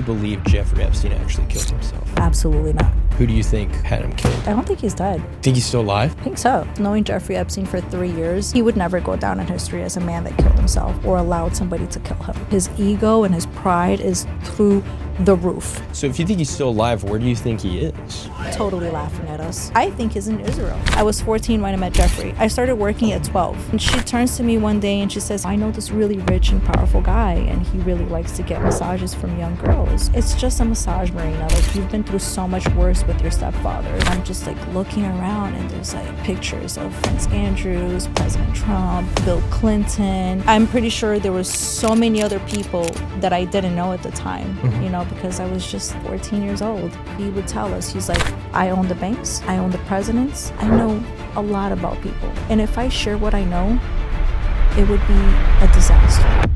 you believe Jeffrey Epstein actually killed himself? Absolutely not. Who do you think had him killed? I don't think he's dead. Think he's still alive? I think so. Knowing Jeffrey Epstein for 3 years, he would never go down in history as a man that killed himself or allowed somebody to kill him. His ego and his pride is through the roof. So if you think he's still alive, where do you think he is? Totally laughing at us. I think he's in Israel. I was 14 when I met Jeffrey. I started working at 12. And she turns to me one day and she says, I know this really rich and powerful guy, and he really likes to get massages from young girls. It's just a massage, Marina. Like, you've been through so much worse with your stepfather. I'm just like looking around, and there's like pictures of Prince Andrews, President Trump, Bill Clinton. I'm pretty sure there was so many other people that I didn't know at the time, you know, because I was just 14 years old. He would tell us, he's like, I own the banks, I own the presidents, I know a lot about people. And if I share what I know, it would be a disaster.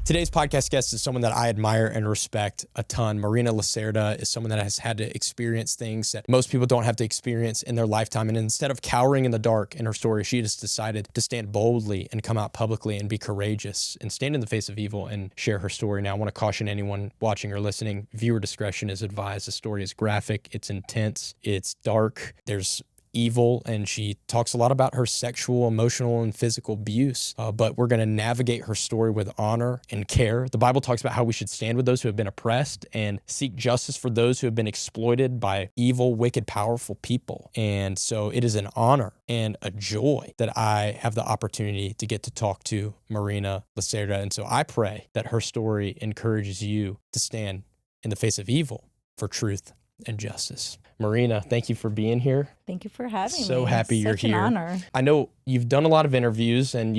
Today's podcast guest is someone that I admire and respect a ton. Marina Lacerda is someone that has had to experience things that most people don't have to experience in their lifetime. And instead of cowering in the dark in her story, she just decided to stand boldly and come out publicly and be courageous and stand in the face of evil and share her story. Now, I want to caution anyone watching or listening, viewer discretion is advised. The story is graphic, it's intense, it's dark, there's evil, and she talks a lot about her sexual, emotional, and physical abuse. But we're going to navigate her story with honor and care. The Bible talks about how we should stand with those who have been oppressed and seek justice for those who have been exploited by evil, wicked, powerful people. And so it is an honor and a joy that I have the opportunity to get to talk to Marina Lacerda. And so I pray that her story encourages you to stand in the face of evil for truth and justice. Marina, thank you for being here. Thank you for having me. So happy you're here. Such an honor. I know you've done a lot of interviews, and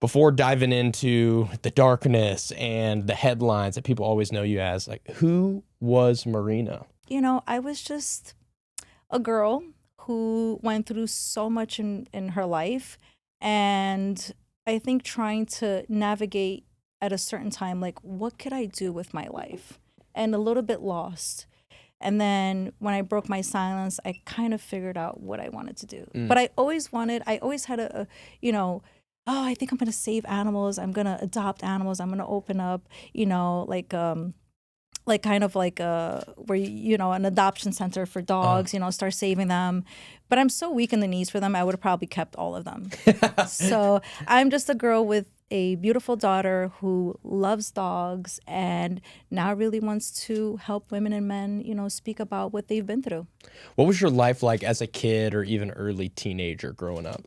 before diving into the darkness and the headlines that people always know you as, like, who was Marina? You know, I was just a girl who went through so much in her life, and I think trying to navigate at a certain time, like, what could I do with my life? And a little bit lost. And then when I broke my silence, I kind of figured out what I wanted to do. But I always had I think I'm going to save animals. I'm going to adopt animals. I'm going to open up, an adoption center for dogs, start saving them. But I'm so weak in the knees for them, I would have probably kept all of them. So I'm just a girl with a beautiful daughter who loves dogs and now really wants to help women and men, speak about what they've been through. What was your life like as a kid or even early teenager growing up?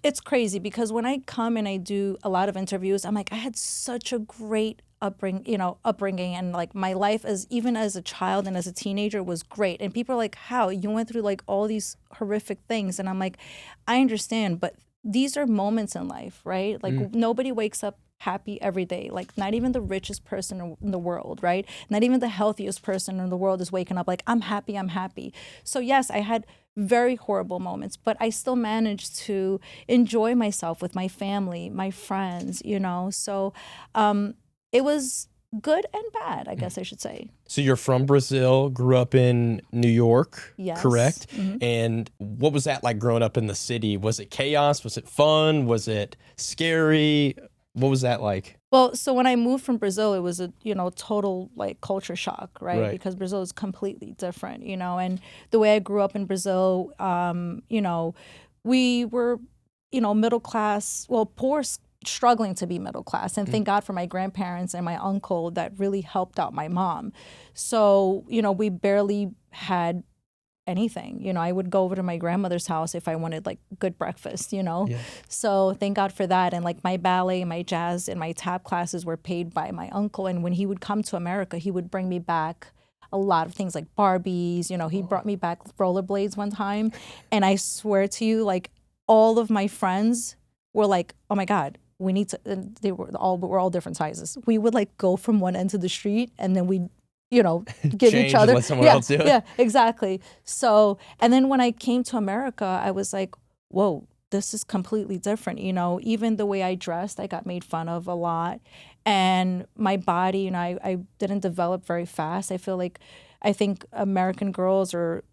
It's crazy because when I come and I do a lot of interviews, I'm like, I had such a great upbringing, and like my life even as a child and as a teenager was great. And people are like, how? You went through like all these horrific things. And I'm like, I understand, but these are moments in life, right? Like nobody wakes up happy every day. Like not even the richest person in the world, right? Not even the healthiest person in the world is waking up like, I'm happy, I'm happy. So yes, I had very horrible moments, but I still managed to enjoy myself with my family, my friends, So it was good and bad, I guess I should say. So you're from Brazil, grew up in New York, yes. Correct? Mm-hmm. And what was that like growing up in the city? Was it chaos? Was it fun? Was it scary? What was that like? Well, so when I moved from Brazil, it was a, total like culture shock, right? Because Brazil is completely different, and the way I grew up in Brazil, we were, middle class, poor, struggling to be middle class, and thank God for my grandparents and my uncle that really helped out my mom. So, we barely had anything. I would go over to my grandmother's house if I wanted like good breakfast, Yeah. So thank God for that. And like my ballet, my jazz, and my tap classes were paid by my uncle. And when he would come to America, he would bring me back a lot of things like Barbies. He brought me back rollerblades one time. And I swear to you, like all of my friends were like, oh my God, we need to, and we're all different sizes. We would like go from one end of the street and then we'd, give change each other. And let someone else do it. Yeah, exactly. So, and then when I came to America, I was like, whoa, this is completely different. Even the way I dressed, I got made fun of a lot. And my body, I didn't develop very fast. I think American girls are,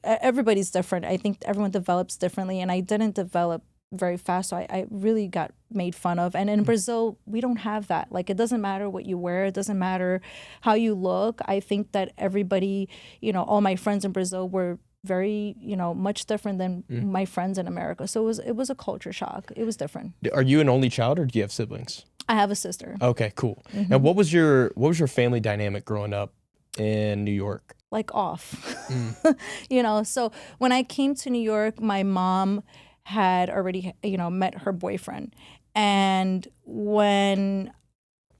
everybody's different. I think everyone develops differently. And I didn't develop very fast. So I really got made fun of. And in Brazil, we don't have that. Like, it doesn't matter what you wear. It doesn't matter how you look. I think that everybody, you know, all my friends in Brazil were very, you know, much different than my friends in America. So it was a culture shock. It was different. Are you an only child, or do you have siblings? I have a sister. Okay, cool. And what was your family dynamic growing up in New York? Like off, you know. So when I came to New York, my mom had already, you know, met her boyfriend. And when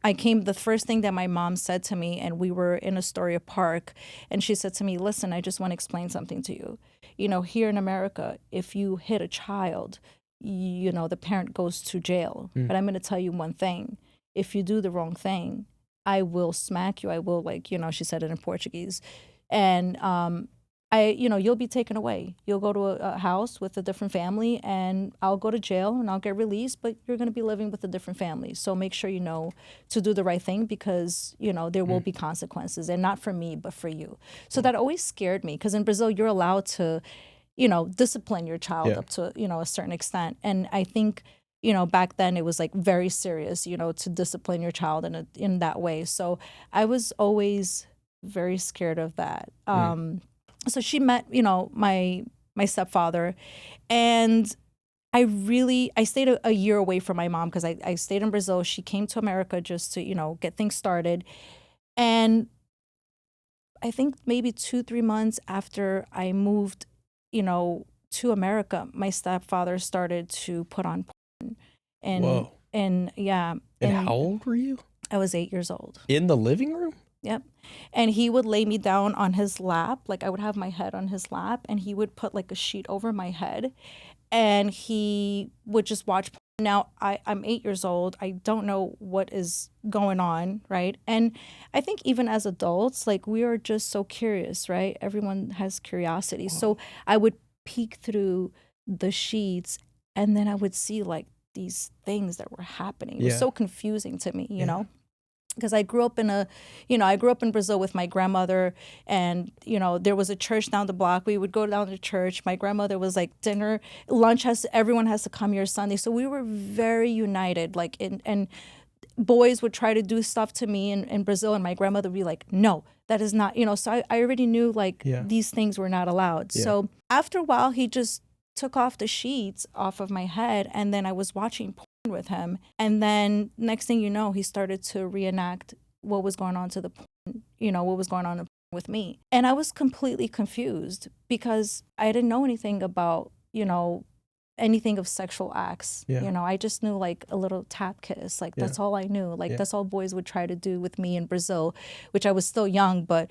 I came, the first thing that my mom said to me, and we were in Astoria Park, and she said to me, listen, I just want to explain something to you. You know, here in America, if you hit a child, you know, the parent goes to jail. But I'm going to tell you one thing. If you do the wrong thing, I will smack you. I will, like, you know, she said it in Portuguese. And you know, you'll be taken away. You'll go to a house with a different family, and I'll go to jail and I'll get released, but you're going to be living with a different family. So make sure you know to do the right thing, because, you know, there will be consequences, and not for me, but for you. So that always scared me, because in Brazil, you're allowed to, you know, discipline your child up to, you know, a certain extent. And I think, you know, back then it was like very serious, you know, to discipline your child in that way. So I was always very scared of that. So she met, you know, my stepfather, and I stayed a year away from my mom, because I stayed in Brazil. She came to America just to, you know, get things started. And I think maybe 2-3 months after I moved, you know, to America, my stepfather started to put on porn. And, Whoa. And yeah. And how old were you? I was 8 years old. In the living room? Yep. And he would lay me down on his lap. Like, I would have my head on his lap, and he would put like a sheet over my head, and he would just watch. Now, I'm 8 years old. I don't know what is going on, right? And I think even as adults, like, we are just so curious, right? Everyone has curiosity. So I would peek through the sheets, and then I would see like these things that were happening. It was so confusing to me, you know? Because I grew up in Brazil with my grandmother, and, you know, there was a church down the block. We would go down to church. My grandmother was like, everyone has to come here Sunday. So we were very united, like, and boys would try to do stuff to me in Brazil, and my grandmother would be like, no, that is not, you know. So I already knew, like, these things were not allowed. So after a while, he just took off the sheets off of my head, and then I was watching porn with him. And then next thing you know, he started to reenact what was going on what was going on with me. And I was completely confused, because I didn't know anything about, you know, anything of sexual acts. You know, I just knew like a little tap kiss. Like, that's all I knew. Like, that's all boys would try to do with me in Brazil, which I was still young, but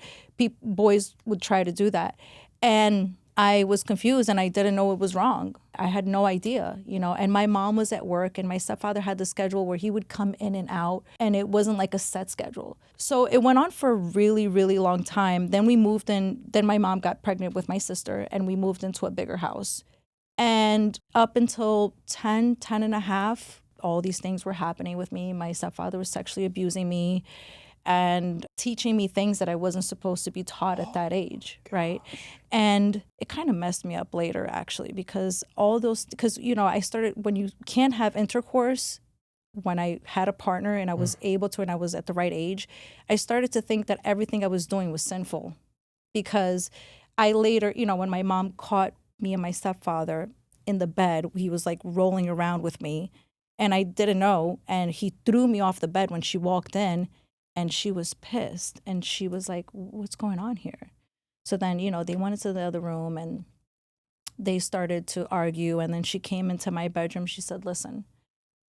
boys would try to do that. And I was confused, and I didn't know what was wrong. I had no idea, you know, and my mom was at work, and my stepfather had the schedule where he would come in and out, and it wasn't like a set schedule. So it went on for a really, really long time. Then we moved in, then my mom got pregnant with my sister, and we moved into a bigger house. And up until 10 and a half, all these things were happening with me. My stepfather was sexually abusing me and teaching me things that I wasn't supposed to be taught at that age, right? And it kind of messed me up later, actually, because you know, I started, when you can't have intercourse, when I had a partner and I was able to, and I was at the right age, I started to think that everything I was doing was sinful, because I later, you know, when my mom caught me and my stepfather in the bed, he was like rolling around with me, and I didn't know, and he threw me off the bed when she walked in. And she was pissed, and she was like, what's going on here? So then, you know, they went into the other room, and they started to argue. And then she came into my bedroom. She said, listen,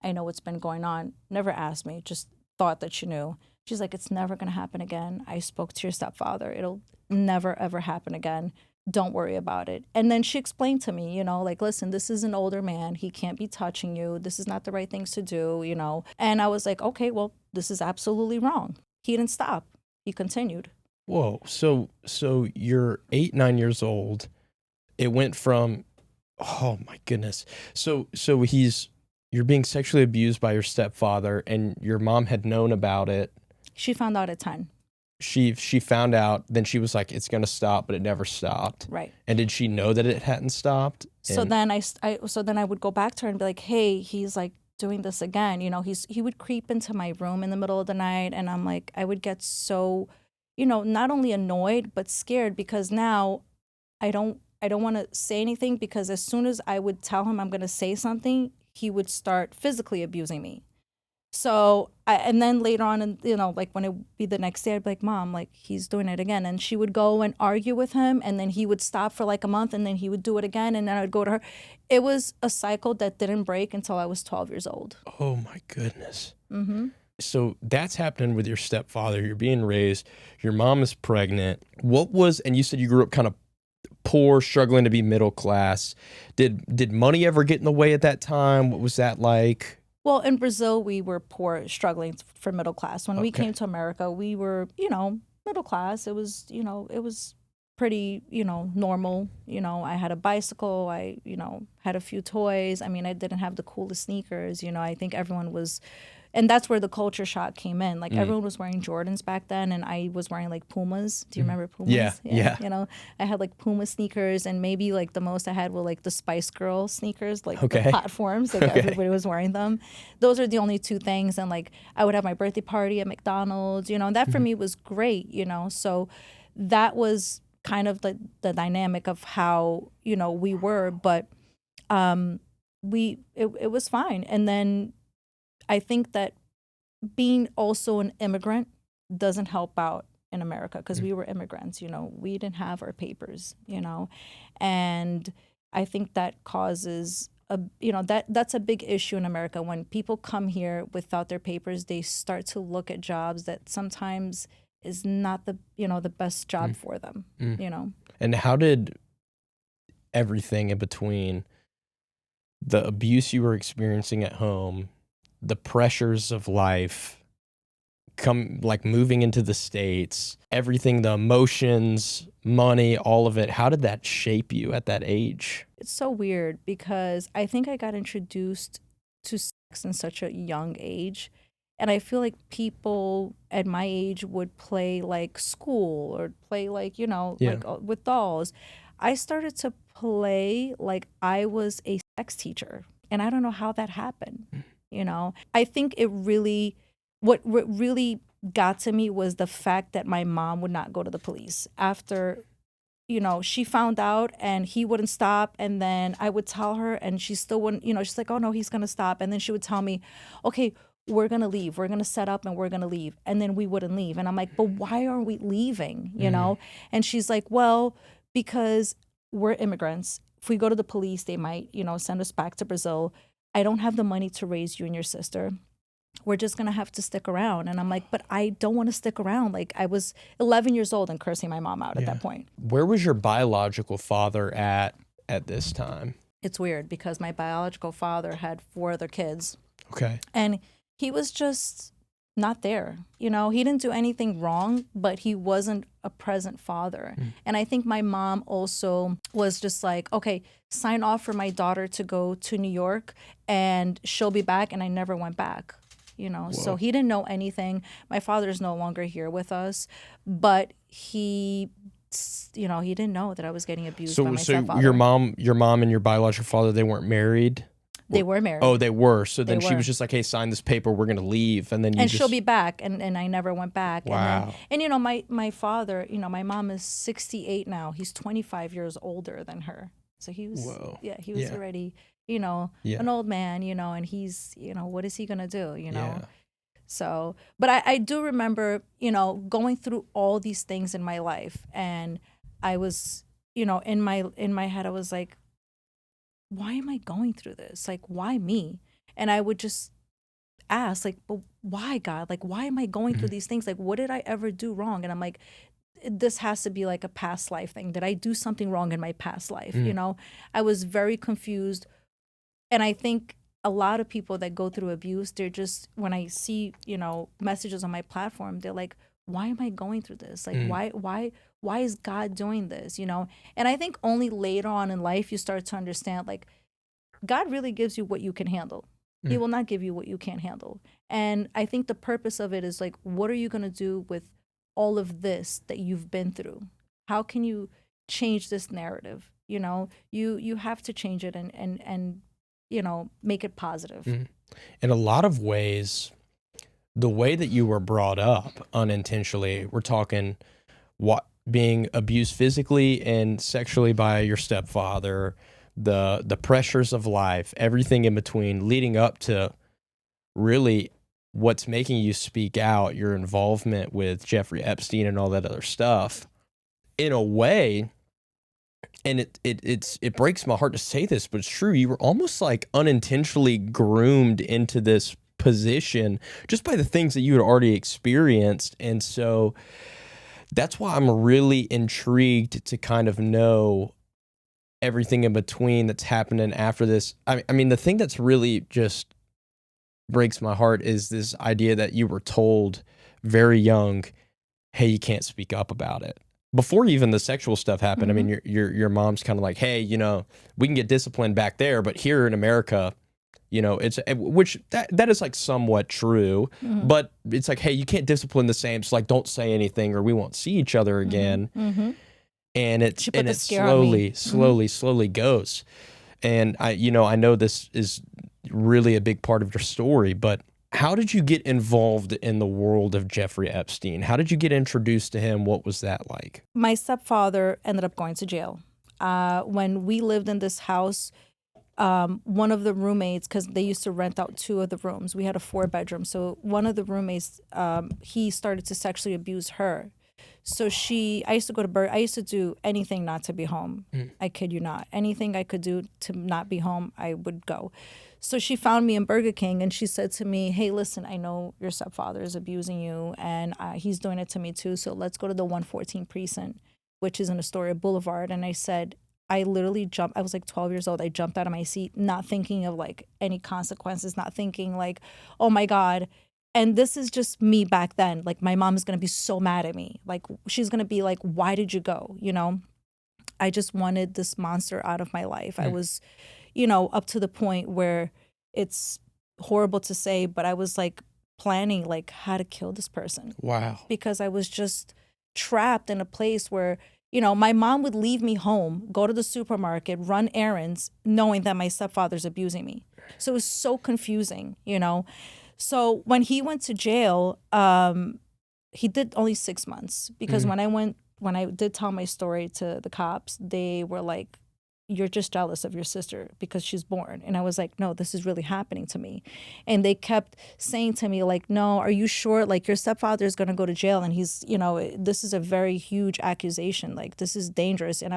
I know what's been going on. Never asked me, just thought that you knew. She's like, it's never going to happen again. I spoke to your stepfather. It'll never, ever happen again. Don't worry about it. And then she explained to me, you know, like, listen, this is an older man. He can't be touching you. This is not the right things to do, you know. And I was like, okay, well, this is absolutely wrong. He didn't stop. He continued. Whoa. So you're 8-9 years old. It went from, oh my goodness. So you're being sexually abused by your stepfather, and your mom had known about it. She found out at 10. she found out, then she was like, it's going to stop, but it never stopped. Right. And did she know that it hadn't stopped? So then I would go back to her and be like, hey, he's like doing this again. You know, he would creep into my room in the middle of the night, and I'm like, I would get so, you know, not only annoyed but scared, because now I don't want to say anything, because as soon as I would tell him I'm going to say something, he would start physically abusing me. So, and then later on, and you know, like when it would be the next day, I'd be like, Mom, like he's doing it again. And she would go and argue with him, and then he would stop for like a month, and then he would do it again, and then I'd go to her. It was a cycle that didn't break until I was 12 years old. Oh my goodness. Mm-hmm. So that's happening with your stepfather. You're being raised. Your mom is pregnant. What was, and you said you grew up kind of poor, struggling to be middle class. Did money ever get in the way at that time? What was that like? Well, in Brazil, we were poor, struggling for middle class. When we came to America, we were, you know, middle class. It was, you know, it was pretty, you know, normal. You know, I had a bicycle. I, you know, had a few toys. I mean, I didn't have the coolest sneakers. You know, I think everyone was, and that's where the culture shock came in. Like everyone was wearing Jordans back then, and I was wearing like Pumas. Do you remember Pumas? Yeah. You know, I had like Puma sneakers, and maybe like the most I had were like the Spice Girl sneakers, like the platforms. Like everybody was wearing them. Those are the only two things. And like I would have my birthday party at McDonald's, you know, and that for me was great, you know. So that was kind of the dynamic of how, you know, we were, but it was fine. And then I think that being also an immigrant doesn't help out in America, because we were immigrants, you know, we didn't have our papers, you know, and I think that causes you know, that's a big issue in America. When people come here without their papers, they start to look at jobs that sometimes is not the, you know, the best job for them, you know. And how did everything in between the abuse you were experiencing at home, the pressures of life, come like moving into the States, everything, the emotions, money, all of it, how did that shape you at that age? It's so weird, because I think I got introduced to sex in such a young age. And I feel like people at my age would play like school or play like, you know, like with dolls. I started to play like I was a sex teacher. And I don't know how that happened. You know, I think it really, what really got to me was the fact that my mom would not go to the police after, you know, she found out and he wouldn't stop. And then I would tell her and she still wouldn't, you know, she's like, oh no, he's going to stop. And then she would tell me, okay, we're going to leave. We're going to set up and we're going to leave. And then we wouldn't leave. And I'm like, but why aren't we leaving? You know? And she's like, well, because we're immigrants. If we go to the police, they might, you know, send us back to Brazil. I don't have the money to raise you and your sister. We're just going to have to stick around. And I'm like, but I don't want to stick around. Like I was 11 years old and cursing my mom out at that point. Where was your biological father at this time? It's weird, because my biological father had 4 other kids. Okay. And he was just not there. You know, he didn't do anything wrong, but he wasn't a present father. And I think my mom also was just like, okay, sign off for my daughter to go to New York and she'll be back. And I never went back, you know. Whoa. So he didn't know anything. My father's no longer here with us, but he, you know, he didn't know that I was getting abused by my stepfather. So your mom and your biological father, they weren't married? They were married. Oh, they were. So then she was just like, hey, sign this paper. We're going to leave. And then she'll be back. And I never went back. Wow. And you know, my father, you know, my mom is 68 now. He's 25 years older than her. So he was, he was already, you know, an old man, you know, and he's, you know, what is he going to do, you know? Yeah. So, but I do remember, you know, going through all these things in my life. And I was, you know, in my head, I was like, why am I going through this? Like, why me? And I would just ask, like, but why, God? Like, why am I going through these things? Like, what did I ever do wrong? And I'm like, this has to be like a past life thing. Did I do something wrong in my past life? You know, I was very confused. And I think a lot of people that go through abuse, they're just, when I see, you know, messages on my platform, they're like, why am I going through this? Like, why is God doing this? You know? And I think only later on in life, you start to understand, like, God really gives you what you can handle. He will not give you what you can't handle. And I think the purpose of it is like, what are you going to do with all of this that you've been through? How can you change this narrative? You know, you have to change it and you know, make it positive. In a lot of ways, the way that you were brought up unintentionally, we're talking being abused physically and sexually by your stepfather, the pressures of life, everything in between, leading up to really what's making you speak out, your involvement with Jeffrey Epstein and all that other stuff. In a way, and it breaks my heart to say this, but it's true, you were almost like unintentionally groomed into this position just by the things that you had already experienced. And so that's why I'm really intrigued to kind of know everything in between that's happening after this. I mean, the thing that's really just breaks my heart is this idea that you were told very young, hey, you can't speak up about it. Before even the sexual stuff happened, I mean, your mom's kind of like, hey, you know, we can get disciplined back there, but here in America, you know, it's, which that is like somewhat true, but it's like, hey, you can't discipline the same. So like, don't say anything or we won't see each other again. And it slowly goes. And I know this is really a big part of your story, but how did you get involved in the world of Jeffrey Epstein? How did you get introduced to him? What was that like? My stepfather ended up going to jail. When we lived in this house, one of the roommates, because they used to rent out 2 of the rooms, we had a 4-bedroom. So one of the roommates, he started to sexually abuse her. So I used to go to I used to do anything not to be home. I kid you not. Anything I could do to not be home, I would go. So she found me in Burger King and she said to me, hey, listen, I know your stepfather is abusing you and he's doing it to me too. So let's go to the 114 precinct, which is in Astoria Boulevard. And I said, I literally jumped. I was like 12 years old. I jumped out of my seat, not thinking of like any consequences, not thinking like, oh my God. And this is just me back then. Like my mom is going to be so mad at me. Like she's going to be like, why did you go? You know, I just wanted this monster out of my life. I was, up to the point where it's horrible to say, but I was like planning like how to kill this person. Wow. Because I was just trapped in a place where, my mom would leave me home, go to the supermarket, run errands, knowing that my stepfather's abusing me. So it was so confusing, So when he went to jail, he did only 6 months because when I did tell my story to the cops, they were like, you're just jealous of your sister because she's born. And I was like, no, this is really happening to me. And they kept saying to me like, no, are you sure? Like your stepfather is going to go to jail and he's, this is a very huge accusation. Like this is dangerous. And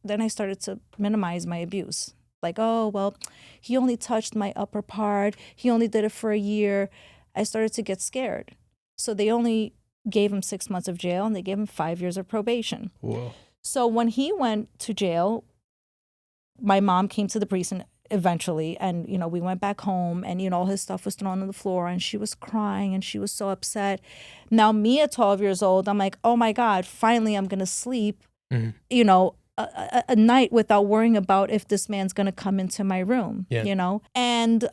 then I started to minimize my abuse. Like, oh, well, he only touched my upper part. He only did it for a year. I started to get scared. So they only gave him 6 months of jail and they gave him 5 years of probation. Whoa. So when he went to jail, my mom came to the precinct eventually and, we went back home and, all his stuff was thrown on the floor and she was crying and she was so upset. Now me at 12 years old, I'm like, oh my God, finally I'm going to sleep, a night without worrying about if this man's going to come into my room, And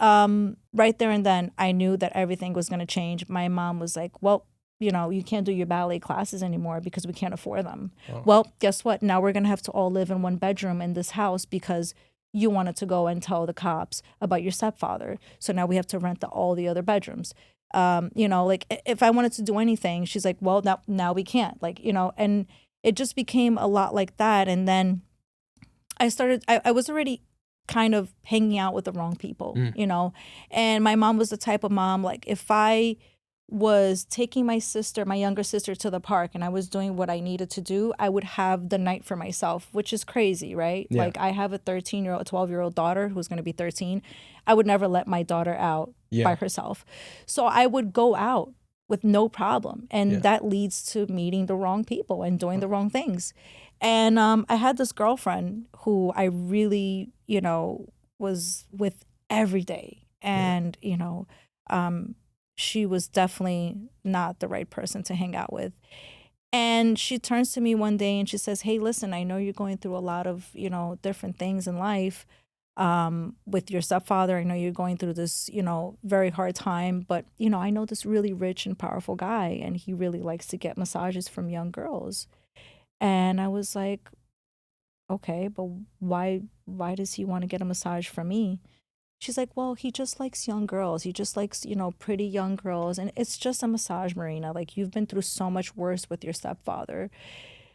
right there and then I knew that everything was going to change. My mom was like, well, you can't do your ballet classes anymore because we can't afford them. Oh. Well, guess what? Now we're going to have to all live in one bedroom in this house because you wanted to go and tell the cops about your stepfather. So now we have to rent all the other bedrooms. Like if I wanted to do anything, she's like, well, now we can't. Like, and it just became a lot like that. And then I was already kind of hanging out with the wrong people, and my mom was the type of mom, like if I was taking my younger sister to the park and I was doing what I needed to do, I would have the night for myself, which is crazy, right? Yeah. Like I have a 12-year-old daughter who's going to be 13. I would never let my daughter out by herself. So I would go out with no problem. And that leads to meeting the wrong people and doing the wrong things. And I had this girlfriend who I really, was with every day. And, she was definitely not the right person to hang out with. And she turns to me one day and she says, hey, listen, I know you're going through a lot of, different things in life. with your stepfather. I know you're going through this, very hard time, but, I know this really rich and powerful guy, and he really likes to get massages from young girls. And I was like, okay, but why does he want to get a massage from me? She's like, well, he just likes young girls. He just likes, pretty young girls. And it's just a massage, Marina. Like, you've been through so much worse with your stepfather.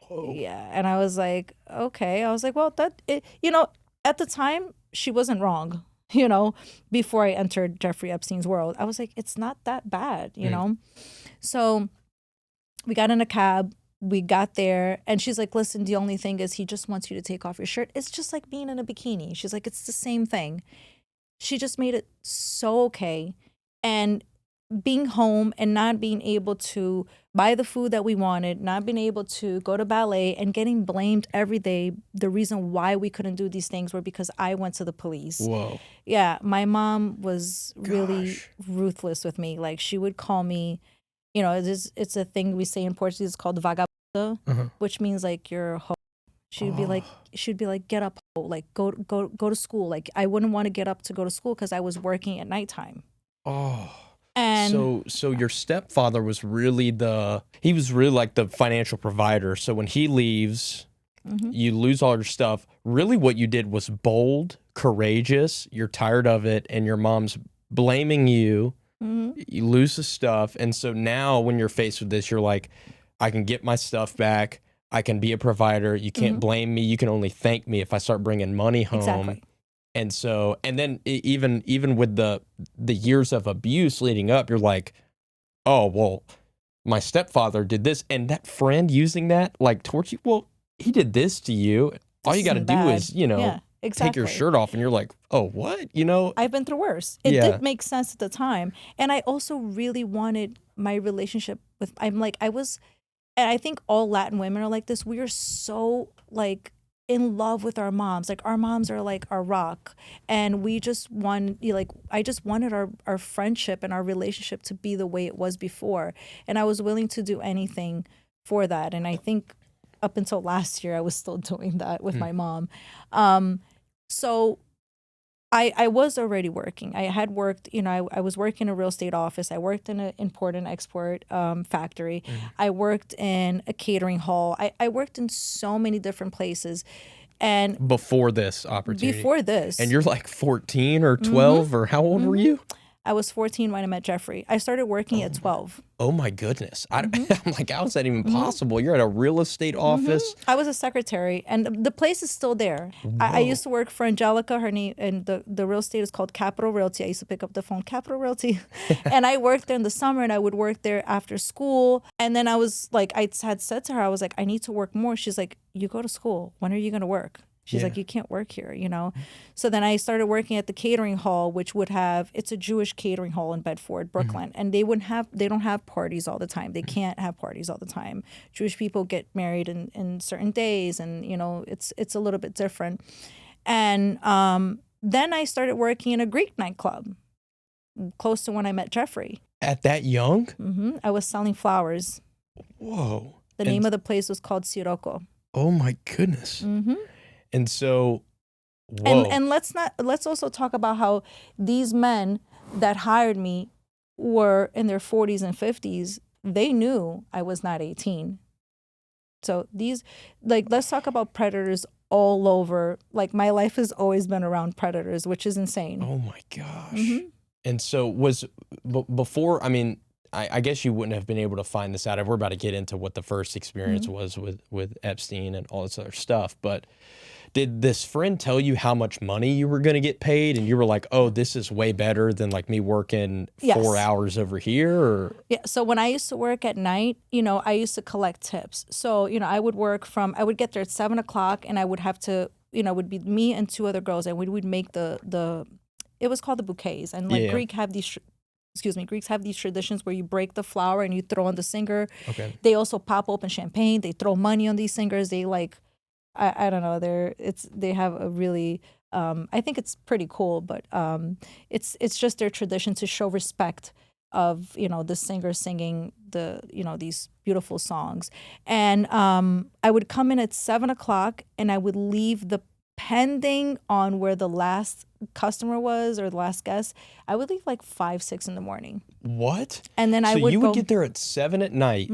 Oh. Yeah. And I was like, okay. I was like, well, at the time, she wasn't wrong, before I entered Jeffrey Epstein's world. I was like, it's not that bad, know? So we got in a cab. We got there, and she's like, listen, the only thing is he just wants you to take off your shirt. It's just like being in a bikini. She's like, it's the same thing. She just made it so okay. And being home and not being able to buy the food that we wanted, not being able to go to ballet, and getting blamed every day. The reason why we couldn't do these things were because I went to the police. Whoa. Yeah, my mom was really ruthless with me. Like, she would call me, it's a thing we say in Portuguese, it's called vagabundo, which means like you're a hoe. She'd be like, get up, ho. Like, go to school. Like, I wouldn't want to get up to go to school because I was working at nighttime. Oh. And so your stepfather was really like the financial provider. So when he leaves, you lose all your stuff. Really what you did was bold, courageous. You're tired of it, and your mom's blaming you. You lose the stuff. And so now when you're faced with this, you're like, I can get my stuff back. I can be a provider. You can't blame me. You can only thank me if I start bringing money home. Exactly. And so, and then even with the years of abuse leading up, you're like, oh, well, my stepfather did this, and that friend using that, like, towards you, well, he did this to you. All you got to do is, take your shirt off, and you're like, oh, what? I've been through worse. It did make sense at the time. And I also really wanted my relationship with, and I think all Latin women are like this. We are so, like, in love with our moms. Like, our moms are like our rock. And we just I just wanted our friendship and our relationship to be the way it was before. And I was willing to do anything for that. And I think up until last year, I was still doing that with my mom. So I was already working. I had worked, I was working in a real estate office. I worked in an import and export factory. I worked in a catering hall. I worked in so many different places. And before this opportunity. Before this. And you're like 14 or 12 or how old were you? I was 14 when I met Jeffrey. I started working at 12. Oh my goodness. I'm like, how is that even possible? You're at a real estate office. I was a secretary, and the place is still there. I used to work for Angelica, her name, and the real estate is called Capital Realty. I used to pick up the phone, Capital Realty. And I worked there in the summer, and I would work there after school. And then I was like, I had said to her, I was like, I need to work more. She's like, you go to school. When are you going to work? She's like, you can't work here, So then I started working at the catering hall, which it's a Jewish catering hall in Bedford, Brooklyn. And they don't have parties all the time. They can't have parties all the time. Jewish people get married in certain days, and, it's a little bit different. And then I started working in a Greek nightclub close to when I met Jeffrey. At that young? I was selling flowers. Whoa. The name of the place was called Sirocco. Oh my goodness. And so, whoa. And let's also talk about how these men that hired me were in their 40s and 50s. They knew I was not 18. So let's talk about predators all over. Like, my life has always been around predators, which is insane. Oh my gosh. And so before, I mean, I guess you wouldn't have been able to find this out. We're about to get into what the first experience was with Epstein and all this other stuff. But did this friend tell you how much money you were going to get paid? And you were like, oh, this is way better than like me working 4 hours over here? Or? Yeah. So when I used to work at night, I used to collect tips. So, I would get there at 7 o'clock, and I would have to, it would be me and 2 other girls, and we would make it was called the bouquets. And like Greeks have these traditions where you break the flower and you throw on the singer. Okay. They They also pop open champagne. They throw money on these singers. They I don't know. They have a really I think it's pretty cool, but it's just their tradition to show respect of the singer singing these beautiful songs. And I would come in at 7 o'clock, and I would leave the depending on where the last customer was or the last guest, I would leave like 5, 6 in the morning. What? And then I would you go, would get there at 7 at night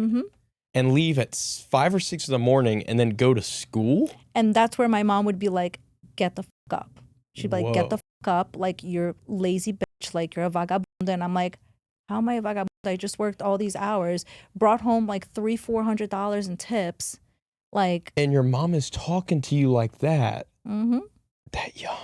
and leave at 5 or 6 in the morning and then go to school? and that's where my mom would be like, get the fuck up. She'd be like, get Whoa. the fuck up. Like, you're lazy bitch. Like, you're a vagabond. And I'm like, how am I a vagabond? I just worked all these hours, brought home like $300-$400 in tips. Like, And your mom is talking to you like that, mm-hmm. that young.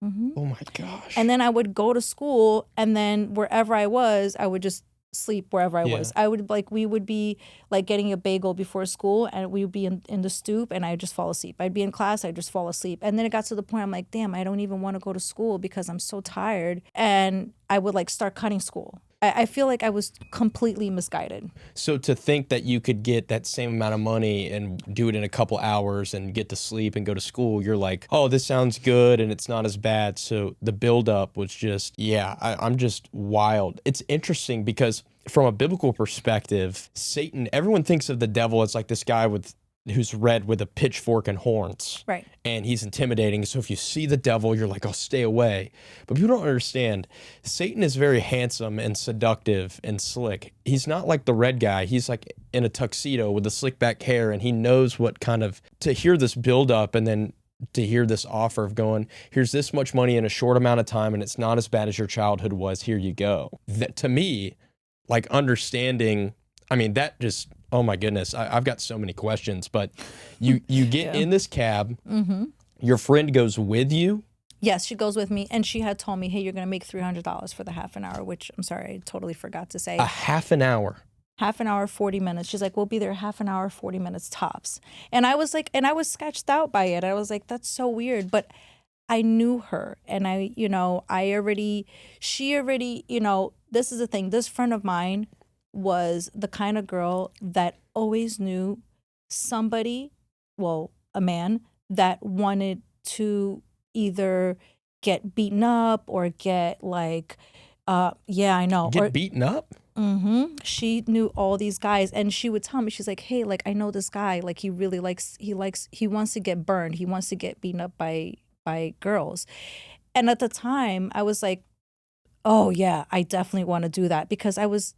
Mm-hmm. Oh my gosh. And then I would go to school, and then wherever I was, I would just sleep wherever I was. I would we would be like getting a bagel before school, and we would be in the stoop, and I'd just fall asleep. I'd be in class, I'd just fall asleep. And then it got to the point I'm like, damn, I don't even want to go to school because I'm so tired. And I would like start cutting school. I feel like I was completely misguided. So to think that you could get that same amount of money and do it in a couple hours and get to sleep and go to school, you're like, oh, this sounds good and it's not as bad. So the buildup was just, I'm just wild. It's interesting because from a biblical perspective, Satan, everyone thinks of the devil as like this guy who's red with a pitchfork and horns. Right. And he's intimidating. So if you see the devil, you're like, oh, stay away. But people don't understand. Satan is very handsome and seductive and slick. He's not like the red guy. He's like in a tuxedo with the slick back hair. And he knows what kind of, to hear this build up and then to hear this offer of going, here's this much money in a short amount of time and it's not as bad as your childhood was. Here you go. That, to me, like understanding, I mean, that just, oh my goodness, I've got so many questions, but you get in this cab, your friend goes with you. Yes, she goes with me, and she had told me, hey, you're going to make $300 for the half an hour, which I'm sorry, I totally forgot to say. A half an hour. Half an hour, 40 minutes. She's like, we'll be there half an hour, 40 minutes tops. And I was like, and I was sketched out by it. I was like, that's so weird. But I knew her, and she already, this is the thing, this friend of mine was the kind of girl that always knew somebody, a man, that wanted to either get beaten up or get like, I know. Get beaten up? Mm-hmm. She knew all these guys, and she would tell me, she's like, hey, like, I know this guy, like, he really he wants to get burned. He wants to get beaten up by girls. And at the time, I was like, oh yeah, I definitely want to do that, because I was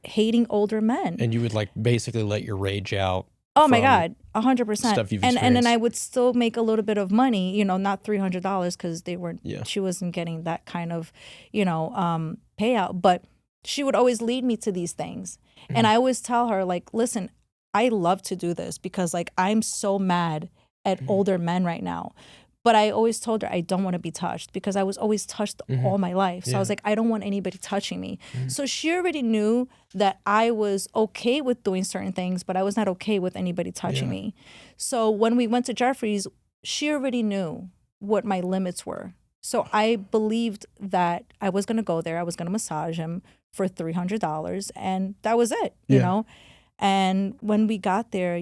hating older men. And you would like basically let your rage out. Oh my God, 100%. Stuff you've and then I would still make a little bit of money, not $300 because they weren't. Yeah. She wasn't getting that kind of, payout. But she would always lead me to these things, and I always tell her, like, listen, I love to do this because like I'm so mad at older men right now. But I always told her I don't want to be touched, because I was always touched all my life. So I was like, I don't want anybody touching me. So she already knew that I was okay with doing certain things, but I was not okay with anybody touching me. So when we went to Jeffrey's, she already knew what my limits were. So I believed that I was going to go there. I was going to massage him for $300, and that was it, you know? And when we got there,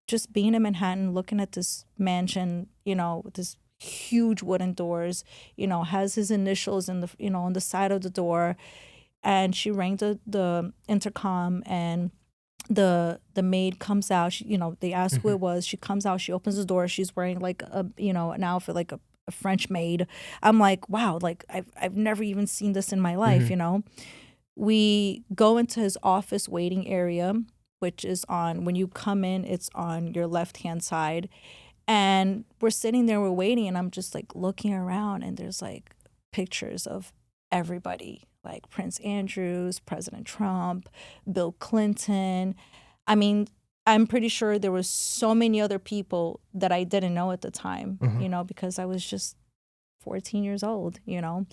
just being in Manhattan, looking at this mansion, with this huge wooden doors, has his initials in the, on the side of the door. And she rang the intercom, and the maid comes out. She, they ask who it was. She comes out. She opens the door. She's wearing like an outfit like a French maid. I'm like, wow, like I've never even seen this in my life. We go into his office waiting area, which is when you come in, it's on your left-hand side. And we're sitting there, we're waiting, and I'm just like looking around, and there's like pictures of everybody, like Prince Andrews, President Trump, Bill Clinton. I mean, I'm pretty sure there was so many other people that I didn't know at the time, because I was just 14 years old,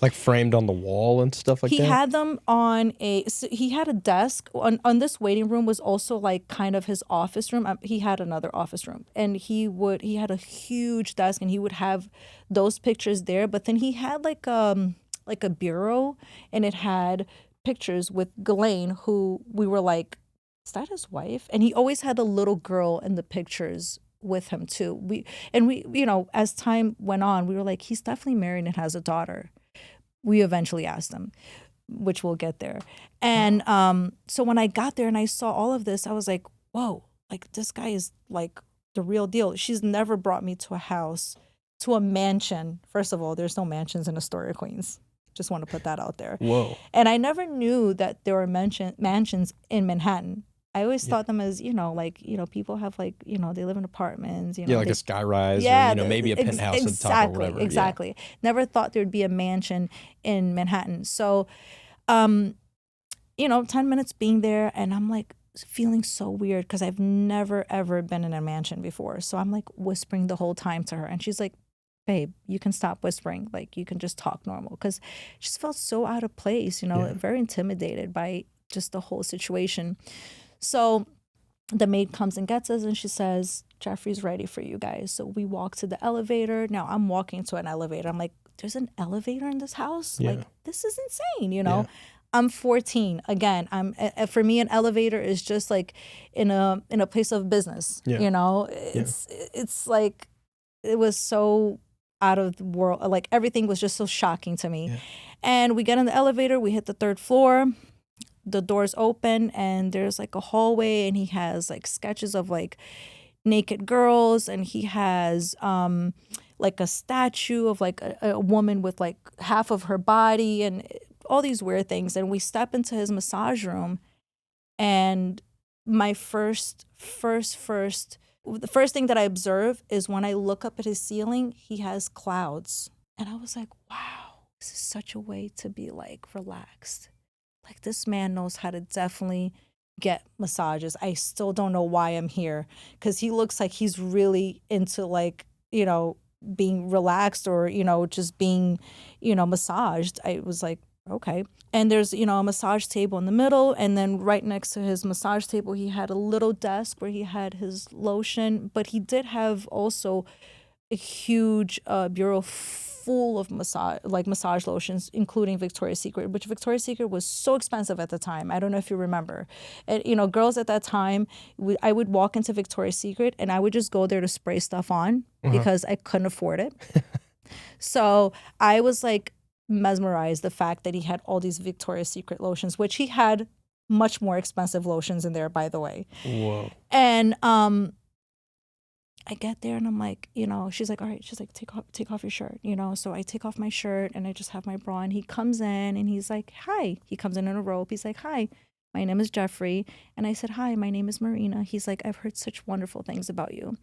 Like framed on the wall and stuff like that? He had them on he had a desk. On this waiting room was also like kind of his office room. He had another office room, and he had a huge desk, and he would have those pictures there. But then he had like a bureau, and it had pictures with Ghislaine, who we were like, is that his wife? And he always had a little girl in the pictures with him too. We as time went on, we were like, he's definitely married and has a daughter. We eventually asked him, which we'll get there. And so when I got there and I saw all of this, I was like, whoa, like this guy is like the real deal. She's never brought me to a house to a mansion. First of all, there's no mansions in Astoria, Queens. Just want to put that out there. Whoa. And I never knew that there were mansions in Manhattan. I always thought them as, like, people have like, they live in apartments, Yeah, like they, a sky rise or, maybe a penthouse on top or whatever. Exactly. Never thought there'd be a mansion in Manhattan. So, 10 minutes being there, and I'm like feeling so weird because I've never, ever been in a mansion before. So I'm like whispering the whole time to her. And she's like, babe, you can stop whispering. Like, you can just talk normal. Because she just felt so out of place, very intimidated by just the whole situation. So the maid comes and gets us, and she says, Jeffrey's ready for you guys. So we walk to the elevator. Now I'm walking to an elevator. I'm like, there's an elevator in this house? Yeah. Like, this is insane, Yeah. I'm 14. Again, for me, an elevator is just like in a place of business. Yeah. It's like, it was so out of the world. Like, everything was just so shocking to me. Yeah. And we get in the elevator. We hit the 3rd floor. The doors open, and there's like a hallway, and he has like sketches of like naked girls, and he has like a statue of like a woman with like half of her body and all these weird things. And we step into his massage room, and my the first thing that I observe is when I look up at his ceiling, he has clouds. And I was like, wow, this is such a way to be like relaxed. Like, this man knows how to definitely get massages. I still don't know why I'm here, because he looks like he's really into like, being relaxed or, just being, massaged. I was like, okay. And there's, a massage table in the middle. And then right next to his massage table, he had a little desk where he had his lotion. But he did have also a huge bureau full of massage lotions, including Victoria's Secret, which Victoria's Secret was so expensive at the time. I don't know if you remember. And, girls at that time, I would walk into Victoria's Secret and I would just go there to spray stuff on because I couldn't afford it. So I was like mesmerized the fact that he had all these Victoria's Secret lotions, which he had much more expensive lotions in there, by the way. Whoa. And I get there and I'm like, she's like, all right, she's like, take off your shirt, So I take off my shirt and I just have my bra, and he comes in and he's like, hi. He comes in a robe. He's like, hi, my name is Jeffrey. And I said, hi, my name is Marina. He's like, I've heard such wonderful things about you.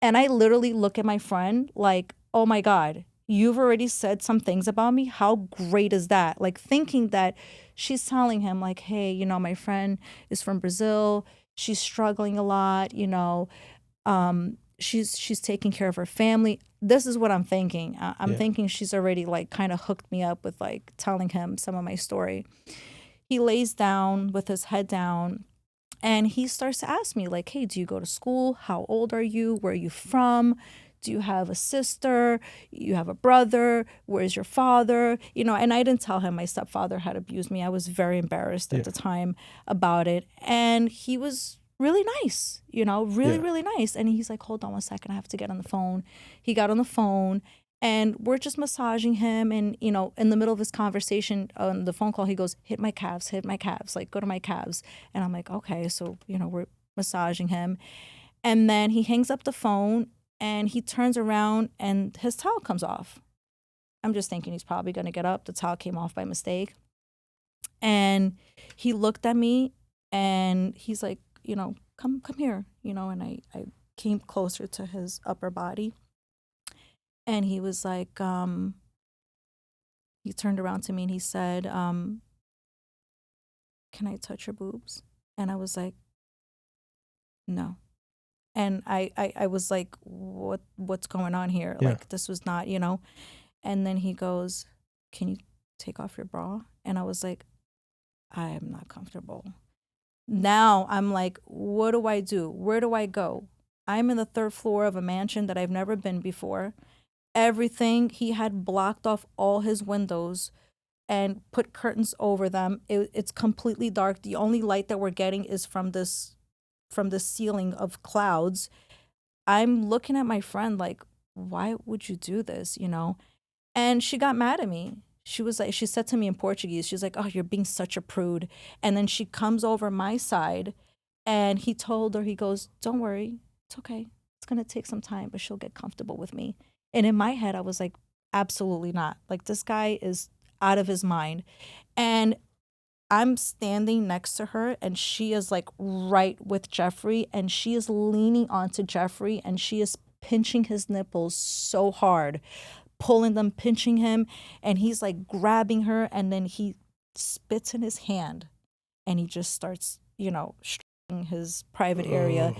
And I literally look at my friend like, oh my God, you've already said some things about me. How great is that? Like, thinking that she's telling him like, hey, my friend is from Brazil. She's struggling a lot, She's taking care of her family. This is what I'm thinking. I'm thinking she's already like kind of hooked me up with like telling him some of my story. He lays down with his head down, and he starts to ask me like, hey, do you go to school? How old are you? Where are you from? Do you have a sister? You have a brother? Where's your father? And I didn't tell him my stepfather had abused me. I was very embarrassed at the time about it. And he was really nice, really nice. And he's like, hold on 1 second, I have to get on the phone. He got on the phone, and we're just massaging him. And, in the middle of this conversation on the phone call, he goes, hit my calves, like, go to my calves. And I'm like, okay. So, we're massaging him. And then he hangs up the phone and he turns around and his towel comes off. I'm just thinking he's probably going to get up. The towel came off by mistake. And he looked at me and he's like, come here, and I came closer to his upper body, and he was like, he turned around to me and he said, can I touch your boobs? And I was like, no. And I was like, what's going on here? Yeah. Like, this was not, and then he goes, can you take off your bra? And I was like, I am not comfortable. Now I'm like, what do I do? Where do I go? I'm in the 3rd floor of a mansion that I've never been before. Everything, he had blocked off all his windows and put curtains over them. It's completely dark. The only light that we're getting is from the ceiling of clouds. I'm looking at my friend like, why would you do this? And she got mad at me. She was like, she said to me in Portuguese, she's like, oh, you're being such a prude. And then she comes over my side and he told her, he goes, don't worry, it's okay. It's going to take some time, but she'll get comfortable with me. And in my head, I was like, absolutely not. Like, this guy is out of his mind. And I'm standing next to her, and she is like right with Jeffrey, and she is leaning onto Jeffrey, and she is pinching his nipples so hard, pulling them, pinching him, and he's like grabbing her, and then he spits in his hand, and he just starts, stroking his private area.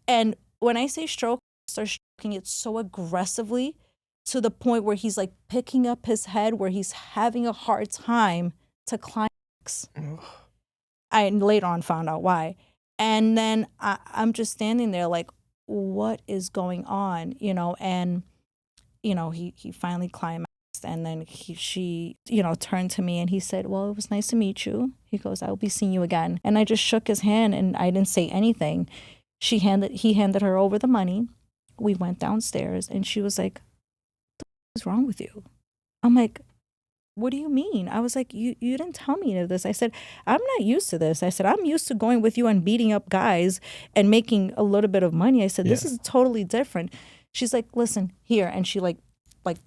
And when I say stroke, he starts stroking it so aggressively to the point where he's like picking up his head, where he's having a hard time to climax. I later on found out why. And then I'm just standing there like, what is going on? And, he finally climaxed, and then she turned to me and he said, well, it was nice to meet you. He goes, I'll be seeing you again. And I just shook his hand and I didn't say anything. He handed her over the money. We went downstairs and she was like, what is wrong with you? I'm like, what do you mean? I was like, you didn't tell me any of this. I said, I'm not used to this. I said, I'm used to going with you and beating up guys and making a little bit of money. I said, this is totally different. She's like, listen, here. And she like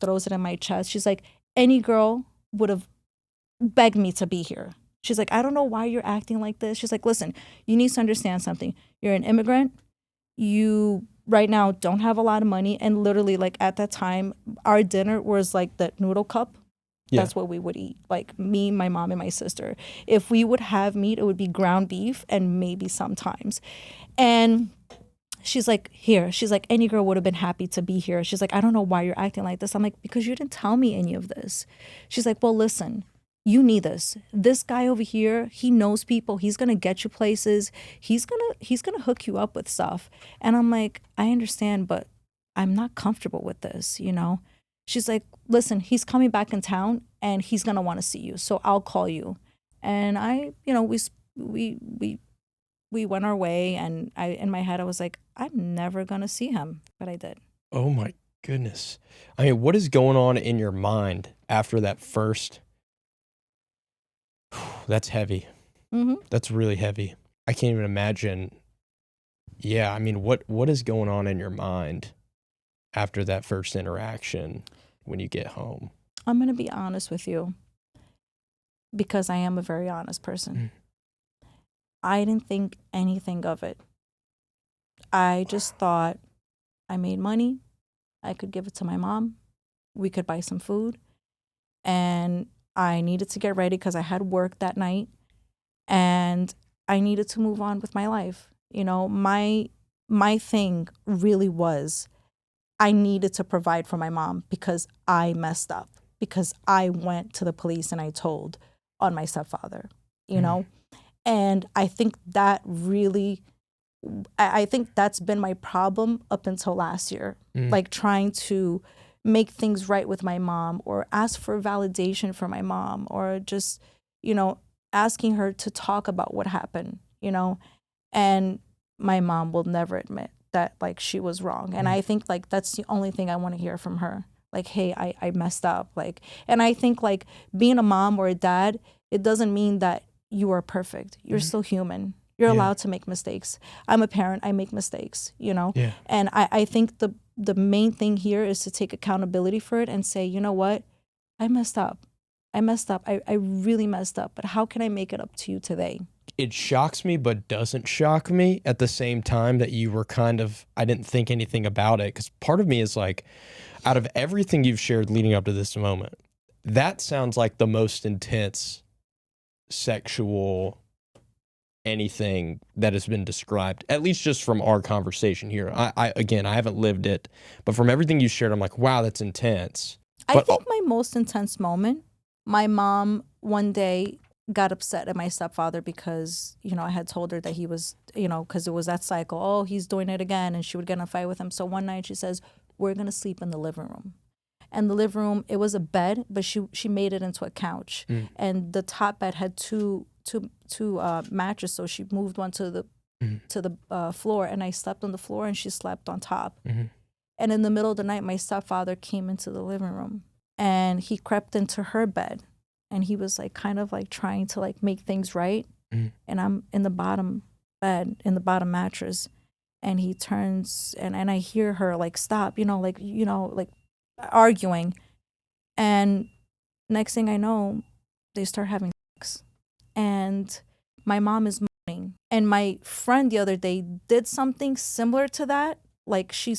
throws it in my chest. She's like, any girl would have begged me to be here. She's like, I don't know why you're acting like this. She's like, listen, you need to understand something. You're an immigrant. You right now don't have a lot of money. And literally, like, at that time, our dinner was like the noodle cup. That's what we would eat. Like, me, my mom, and my sister. If we would have meat, it would be ground beef and maybe sometimes. And she's like, here. She's like, any girl would have been happy to be here. She's like, I don't know why you're acting like this. I'm like, because you didn't tell me any of this. She's like, well, listen, you need this. This guy over here, he knows people. He's going to get you places. He's going to hook you up with stuff. And I'm like, I understand, but I'm not comfortable with this, She's like, listen, he's coming back in town and he's going to want to see you. So I'll call you. And we went our way, and in my head, I was like, I'm never going to see him. But I did. Oh my goodness. I mean, what is going on in your mind after that first? That's heavy. Mm-hmm. That's really heavy. I can't even imagine. Yeah. I mean, what is going on in your mind after that first interaction when you get home? I'm going to be honest with you, because I am a very honest person. I didn't think anything of it. I just thought I made money. I could give it to my mom. We could buy some food. And I needed to get ready because I had work that night. And I needed to move on with my life. My thing really was, I needed to provide for my mom because I messed up, because I went to the police and I told on my stepfather, And I think that's been my problem up until last year, like trying to make things right with my mom, or ask for validation for my mom, or just, asking her to talk about what happened, and my mom will never admit that, like, she was wrong. And I think, like, that's the only thing I want to hear from her. Like, hey, I messed up. Like, and I think, like, being a mom or a dad, it doesn't mean that you are perfect. You're still human. You're allowed to make mistakes. I'm a parent. I make mistakes, Yeah. And I think the main thing here is to take accountability for it and say, you know what? I messed up. I really messed up. But how can I make it up to you today? It shocks me, but doesn't shock me at the same time that you were I didn't think anything about it. Because part of me is like, out of everything you've shared leading up to this moment, that sounds like the most intense sexual anything that has been described, at least just from our conversation here. I haven't lived it, but from everything you shared, I'm like, wow, that's intense. I think my most intense moment, my mom one day got upset at my stepfather because, I had told her that he was, because it was that cycle. Oh, he's doing it again. And she would get in a fight with him. So one night she says, we're going to sleep in the living room. And the living room, it was a bed, but she made it into a couch. And the top bed had two mattresses. So she moved one to the floor, and I slept on the floor and she slept on top. And in the middle of the night, my stepfather came into the living room and he crept into her bed. And he was like kind of like trying to like make things right. And I'm in the bottom bed, in the bottom mattress. And he turns and I hear her like, stop, like arguing. And next thing I know, they start having sex. And my mom is moaning. And my friend the other day did something similar to that. Like she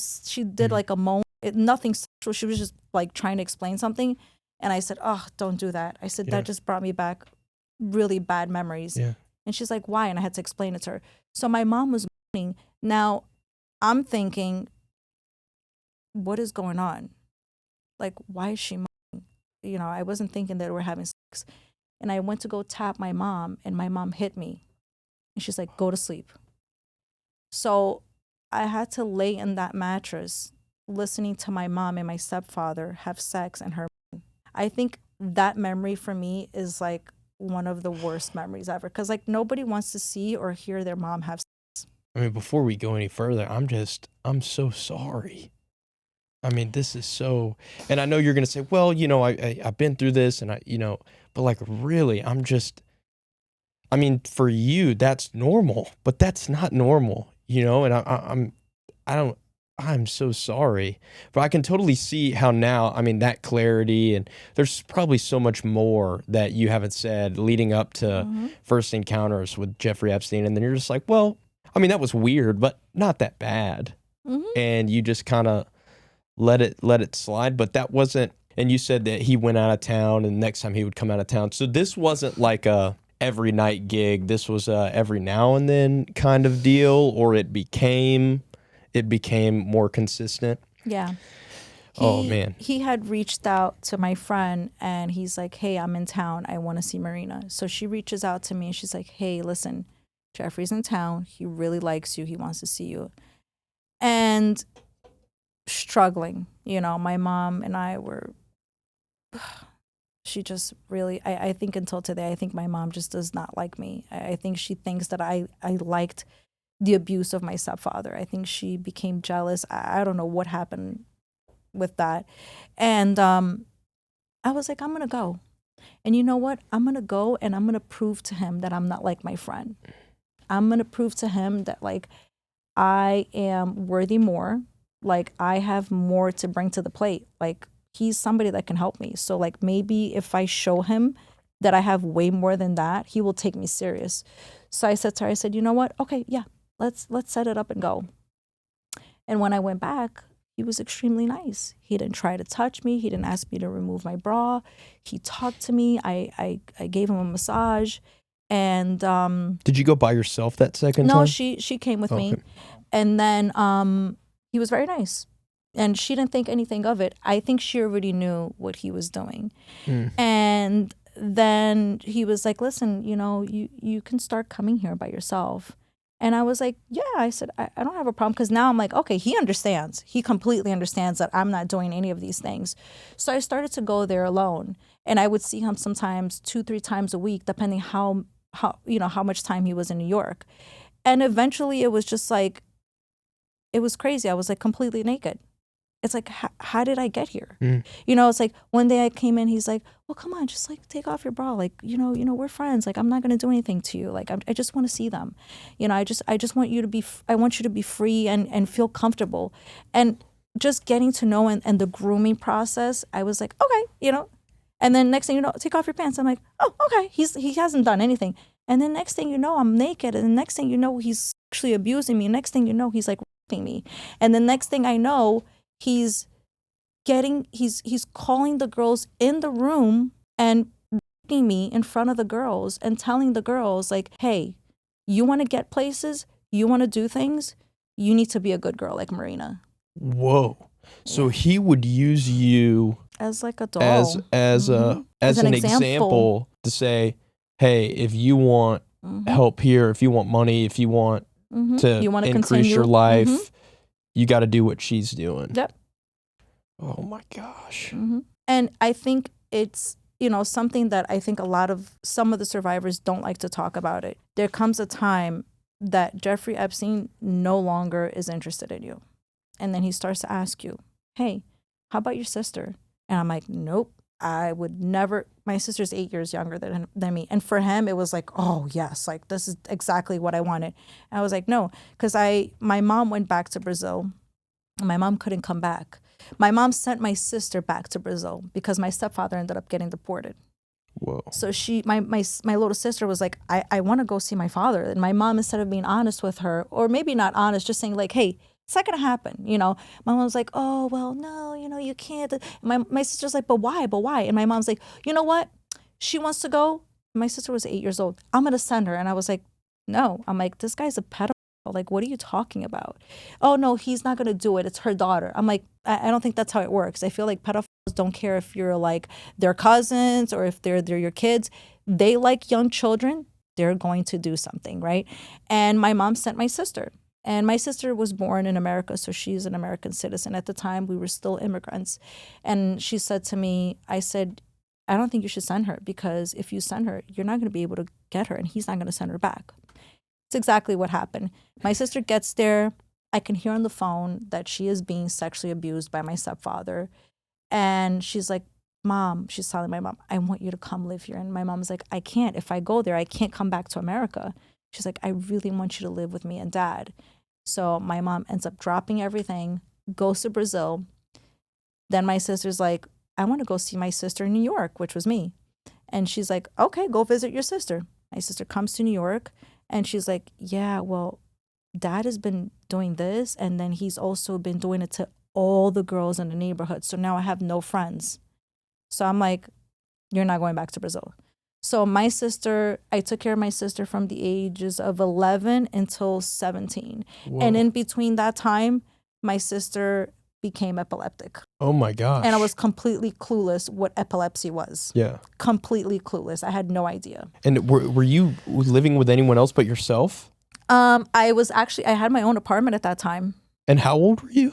did like a moan, nothing sexual. She was just like trying to explain something. And I said, oh, don't do that. I said, that just brought me back really bad memories. Yeah. And she's like, why? And I had to explain it to her. So my mom was moaning. Now I'm thinking, what is going on? Like, why is she moaning? You know, I wasn't thinking that we're having sex. And I went to go tap my mom, and my mom hit me. And she's like, go to sleep. So I had to lay in that mattress listening to my mom and my stepfather have sex and her. I think that memory for me is like one of the worst memories ever, because like nobody wants to see or hear their mom have sex. I mean, before we go any further, I'm so sorry. I mean, this is so, and I know you're going to say, well, you know, I've been through this and but like really, I mean, for you, that's normal, but that's not normal, you know? And I'm so sorry, but I can totally see how now, I mean, that clarity, and there's probably so much more that you haven't said leading up to first encounters with Jeffrey Epstein. And then you're just like, well, I mean, that was weird, but not that bad. And you just kind of let it slide. But that wasn't, and you said that he went out of town and next time he would come out of town. So this wasn't like a every night gig. This was a every now and then kind of deal, or it became more consistent. Yeah. Oh man. He had reached out to my friend and he's like, hey, I'm in town. I want to see Marina. So she reaches out to me and she's like, hey, listen, Jeffrey's in town. He really likes you. He wants to see you. And struggling, you know, my mom and I were, she just really, I think until today, I think my mom just does not like me. I think she thinks that I liked the abuse of my stepfather. I think she became jealous. I don't know what happened with that. And I was like, I'm going to go. And you know what? I'm going to go and I'm going to prove to him that I'm not like my friend. I'm going to prove to him that like I am worthy more. Like I have more to bring to the plate. Like he's somebody that can help me. So like maybe if I show him that I have way more than that, he will take me serious. So I said to her, I said, you know what? Okay, yeah, let's set it up and go. And when I went back, he was extremely nice. He didn't try to touch me. He didn't ask me to remove my bra. He talked to me. I gave him a massage. And did you go by yourself that second time? No, she came with me. And then he was very nice. And she didn't think anything of it. I think she already knew what he was doing. And then he was like, listen, you know, you can start coming here by yourself. And I was like, yeah, I said, I don't have a problem. Because now I'm like, okay, he understands. He completely understands that I'm not doing any of these things. So I started to go there alone. And I would see him sometimes 2-3 times a week, depending how much time he was in New York. And eventually it was just like, it was crazy. I was like completely naked. It's like, how did I get here? You know, it's like one day I came in, he's like, well, come on, just like take off your bra. Like, you know, we're friends. Like, I'm not going to do anything to you. Like, I just want to see them. You know, I just want you to be, I want you to be free and feel comfortable. And just getting to know and the grooming process, I was like, okay, you know, and then next thing you know, take off your pants. I'm like, oh, okay. He hasn't done anything. And then next thing you know, I'm naked. And the next thing you know, he's actually abusing me. Next thing you know, he's like raping me. And the next thing I know, he's calling the girls in the room and raping me in front of the girls and telling the girls like, hey, you want to get places, you want to do things, you need to be a good girl like Marina. Whoa. So he would use you as like a doll, as an example to say, hey, if you want help here, if you want money, if you want to increase continue your life, you got to do what she's doing. Yep. Oh my gosh. And I think it's, you know, something that I think some of the survivors don't like to talk about it. There comes a time that Jeffrey Epstein no longer is interested in you. And then he starts to ask you, hey, how about your sister? And I'm like, nope, I would never. My sister's 8 years younger than me. And for him, it was like, oh, yes, like this is exactly what I wanted. And I was like, no, because my mom went back to Brazil. My mom couldn't come back. My mom sent my sister back to Brazil because my stepfather ended up getting deported. Whoa. So my little sister was like, I want to go see my father. And my mom, instead of being honest with her, or maybe not honest, just saying like, hey, it's not going to happen. You know, my mom was like, oh, well, no, you know, you can't. And my sister's like, but why? But why? And my mom's like, you know what? She wants to go. My sister was 8 years old. I'm going to send her. And I was like, no. I'm like, this guy's a pedophile. Like, what are you talking about? Oh, no, he's not going to do it. It's her daughter. I'm like, I don't think that's how it works. I feel like pedophiles don't care if you're like their cousins or if they're your kids. They like young children. They're going to do something, right? And my mom sent my sister. And my sister was born in America, so she's an American citizen. At the time, we were still immigrants. And she said to me, I said, I don't think you should send her, because if you send her, you're not going to be able to get her, and he's not going to send her back. It's exactly what happened. My sister gets there. I can hear on the phone that she is being sexually abused by my stepfather. And she's like, Mom, she's telling my mom, I want you to come live here. And my mom's like, I can't. If I go there, I can't come back to America. She's like, I really want you to live with me and Dad. So my mom ends up dropping everything, goes to Brazil. Then my sister's like, I want to go see my sister in New York, which was me. And she's like, okay, go visit your sister. My sister comes to New York. And she's like, yeah, well, Dad has been doing this. And then he's also been doing it to all the girls in the neighborhood. So now I have no friends. So I'm like, you're not going back to Brazil. So my sister, I took care of my sister from the ages of 11 until 17. Whoa. And in between that time, my sister became epileptic. Oh my gosh. And I was completely clueless what epilepsy was. Yeah. Completely clueless. I had no idea. And were you living with anyone else but yourself? I had my own apartment at that time. And how old were you?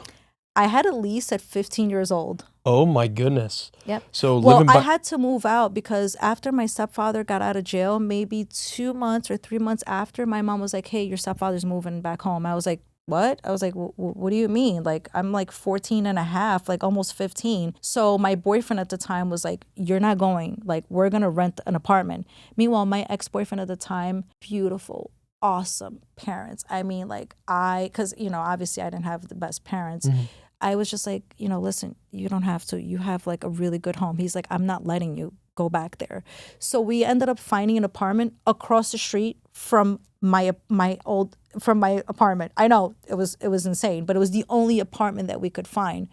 I had a lease at 15 years old. Oh my goodness. Yep. So I had to move out because after my stepfather got out of jail, maybe 2 months or 3 months after, my mom was like, hey, your stepfather's moving back home. I was like, what? I was like, what do you mean? Like, I'm like 14 and a half, like almost 15. So my boyfriend at the time was like, you're not going. Like, we're going to rent an apartment. Meanwhile, my ex-boyfriend at the time, beautiful, awesome parents. I mean, like because, you know, obviously I didn't have the best parents. Mm-hmm. I was just like, you know, listen, you don't have to. You have like a really good home. He's like, I'm not letting you go back there. So we ended up finding an apartment across the street from my apartment. I know it was insane, but it was the only apartment that we could find.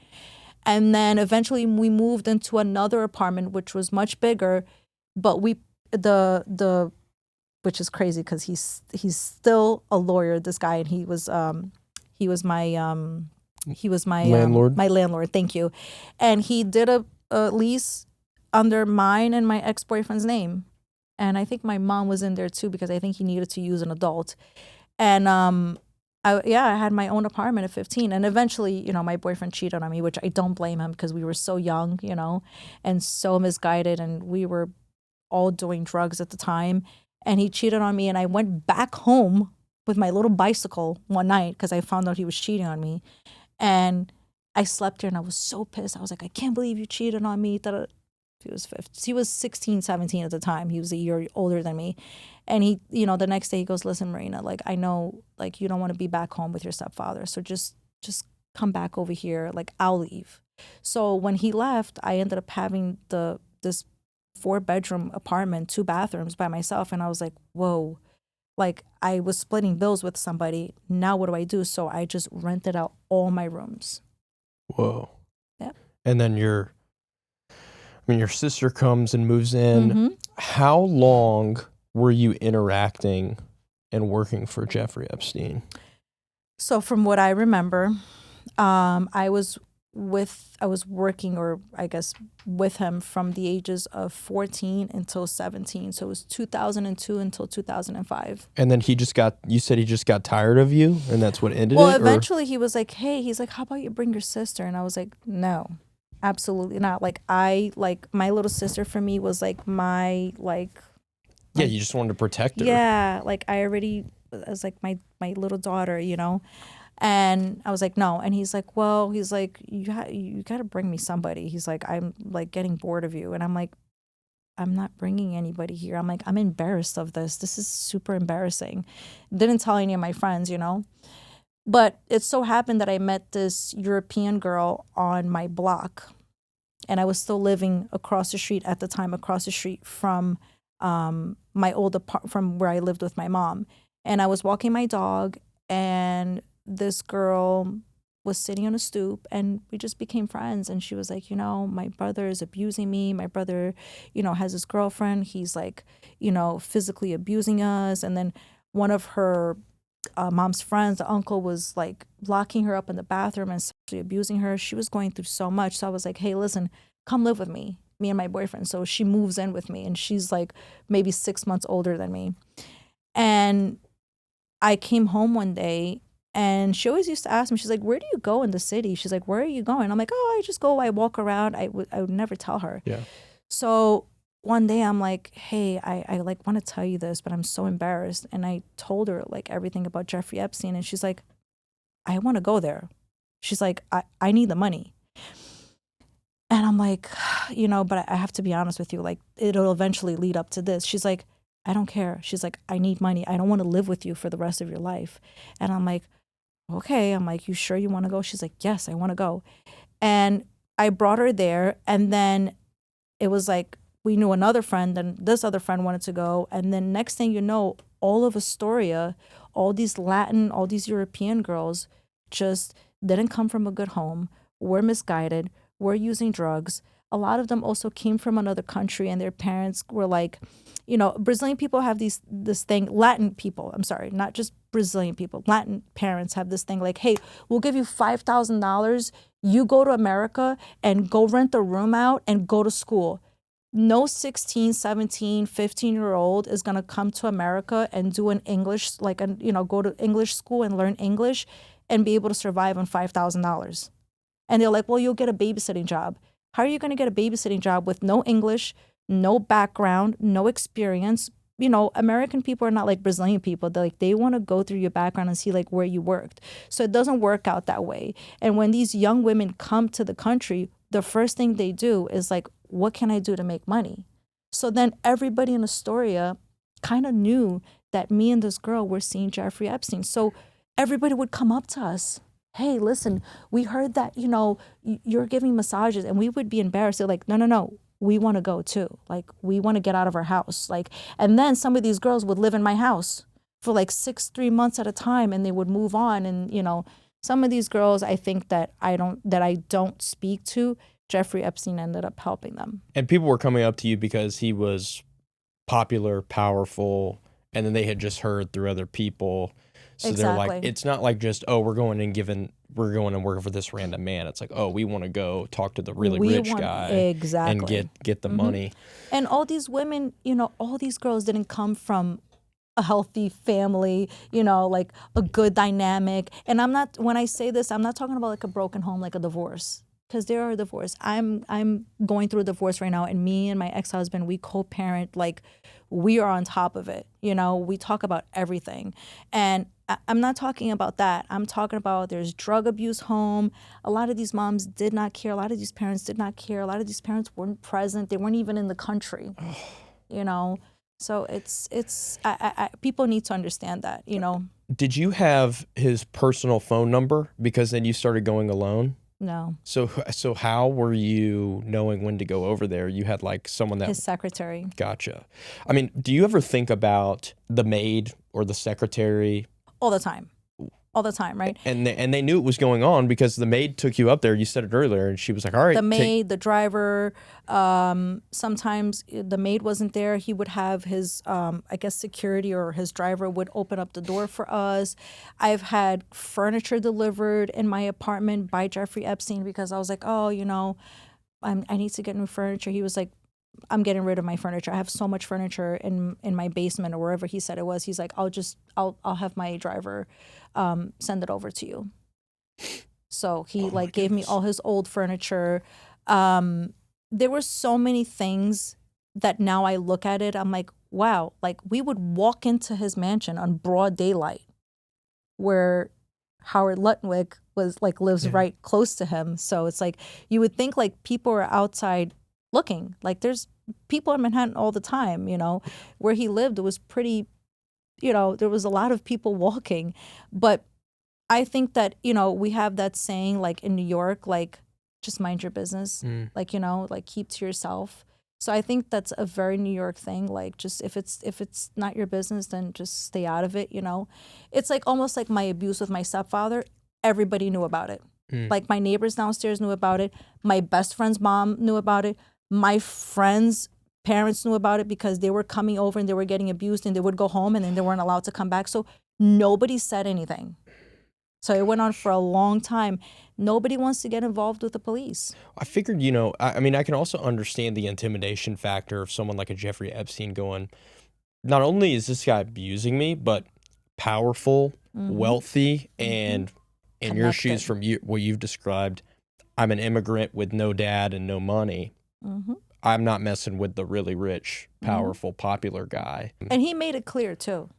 And then eventually we moved into another apartment, which was much bigger, but which is crazy because he's still a lawyer, this guy, and he was my landlord. My landlord. Thank you. And he did a lease under mine and my ex-boyfriend's name. And I think my mom was in there too because I think he needed to use an adult. And I had my own apartment at 15. And eventually, you know, my boyfriend cheated on me, which I don't blame him because we were so young, you know, and so misguided. And we were all doing drugs at the time. And he cheated on me. And I went back home with my little bicycle one night because I found out he was cheating on me. And I slept there and I was so pissed. I was like, I can't believe you cheated on me. He was 16, 17 at the time. He was a year older than me. And he, you know, the next day he goes, listen, Marina, like, I know, like, you don't want to be back home with your stepfather. So just come back over here. Like, I'll leave. So when he left, I ended up having this 4-bedroom apartment, 2 bathrooms by myself. And I was like, whoa. Like, I was splitting bills with somebody. Now what do I do? So I just rented out all my rooms. Whoa. Yeah. And then your sister comes and moves in. Mm-hmm. How long were you interacting and working for Jeffrey Epstein? So from what I remember, I was working, or I guess with him from the ages of 14 until 17. So it was 2002 until 2005. And then you said he just got tired of you and that's what ended it? Well, eventually he was like, hey, he's like, how about you bring your sister? And I was like, no, absolutely not. Like, my little sister for me was like yeah, you just wanted to protect her. Yeah. Like I was like my little daughter, you know? And I was like, no. And he's like, you got to bring me somebody. He's like, I'm like getting bored of you. And I'm like, I'm not bringing anybody here. I'm like, I'm embarrassed of this. This is super embarrassing. Didn't tell any of my friends, you know? But it so happened that I met this European girl on my block, and I was still living across the street at the time, across the street from my old from where I lived with my mom. And I was walking my dog, and this girl was sitting on a stoop, and we just became friends. And she was like, my brother is abusing me. My brother, has this girlfriend. He's like, physically abusing us. And then one of her mom's friends, the uncle, was like locking her up in the bathroom and sexually abusing her. She was going through so much. So I was like, hey, listen, come live with me and my boyfriend. So she moves in with me, and she's like maybe 6 months older than me. And I came home one day, and she always used to ask me, she's like, where do you go in the city? She's like, where are you going? I'm like, oh, I just go, I walk around. I would never tell her. Yeah. So one day I'm like, hey, I like want to tell you this, but I'm so embarrassed. And I told her like everything about Jeffrey Epstein, and she's like, I want to go there. She's like, I need the money. And I'm like, but I have to be honest with you, like it'll eventually lead up to this. She's like, I don't care. She's like, I need money. I don't want to live with you for the rest of your life. And I'm like, okay. I'm like, you sure you want to go? She's like, yes, I want to go. And I brought her there, and then it was like, we knew another friend, and this other friend wanted to go. And then next thing you know, all of Astoria, all these Latin, all these European girls just didn't come from a good home, were misguided, were using drugs. A lot of them also came from another country, and their parents were like, Brazilian people have this thing, Latin people, I'm sorry, not just Brazilian people, Latin parents have this thing like, hey, we'll give you $5,000. You go to America and go rent a room out and go to school. No 16, 17, 15-year-old is going to come to America and do an English, go to English school and learn English and be able to survive on $5,000. And they're like, well, you'll get a babysitting job. How are you going to get a babysitting job with no English, no background, no experience? American people are not like Brazilian people. They want to go through your background and see like where you worked. So it doesn't work out that way. And when these young women come to the country, the first thing they do is like, what can I do to make money? So then everybody in Astoria kind of knew that me and this girl were seeing Jeffrey Epstein. So everybody would come up to us. Hey, listen, we heard that, you're giving massages, and we would be embarrassed. They're like, no, we want to go too. Like, we want to get out of our house. Like, and then some of these girls would live in my house for like 3 months at a time, and they would move on. And, some of these girls, I think that I don't speak to, Jeffrey Epstein ended up helping them. And people were coming up to you because he was popular, powerful, and then they had just heard through other people. So They're like, it's not like just, oh, we're going and working for this random man. It's like, oh, we want to go talk to the really rich guy and get the money. And all these women, all these girls didn't come from a healthy family, like a good dynamic. And when I say this, I'm not talking about like a broken home, like a divorce. Because there are divorce. I'm going through a divorce right now, and me and my ex-husband, we co-parent, like we are on top of it. We talk about everything. And I'm not talking about that. I'm talking about there's drug abuse home. A lot of these moms did not care. A lot of these parents did not care. A lot of these parents weren't present. They weren't even in the country, So it's people need to understand that, Did you have his personal phone number? Because then you started going alone? No. So how were you knowing when to go over there? You had like someone that... His secretary. Gotcha. I mean, do you ever think about the maid or the secretary? All the time. All the time, right? And they knew it was going on because the maid took you up there. You said it earlier, and she was like, all right. The maid, the driver, sometimes the maid wasn't there. He would have his, security or his driver would open up the door for us. I've had furniture delivered in my apartment by Jeffrey Epstein because I was like, oh, I need to get new furniture. He was like, I'm getting rid of my furniture. I have so much furniture in my basement or wherever he said it was. He's like, I'll have my driver send it over to you. So he gave me all his old furniture. There were so many things that now I look at it, I'm like, wow, like we would walk into his mansion on broad daylight where Howard Lutnick lives right close to him. So it's like, you would think like people are outside looking. Like there's people in Manhattan all the time, where he lived, it was pretty, there was a lot of people walking, but I think that, you know, we have that saying like in New York, like just mind your business, like, you know, like keep to yourself. So I think that's a very New York thing. Like just if it's not your business, then just stay out of it, you know. It's like almost like my abuse with my stepfather. Everybody knew about it. Like my neighbors downstairs knew about it. My best friend's mom knew about it. My friends' parents knew about it because they were coming over and they were getting abused and they would go home and then they weren't allowed to come back. So nobody said anything. So it went on for a long time. Nobody wants to get involved with the police. I figured, you know, I mean, I can also understand the intimidation factor of someone like a Jeffrey Epstein going, not only is this guy abusing me, but powerful, wealthy, and in your shoes from what you've described, I'm an immigrant with no dad and no money. I'm not messing with the really rich, powerful, popular guy. And he made it clear, too.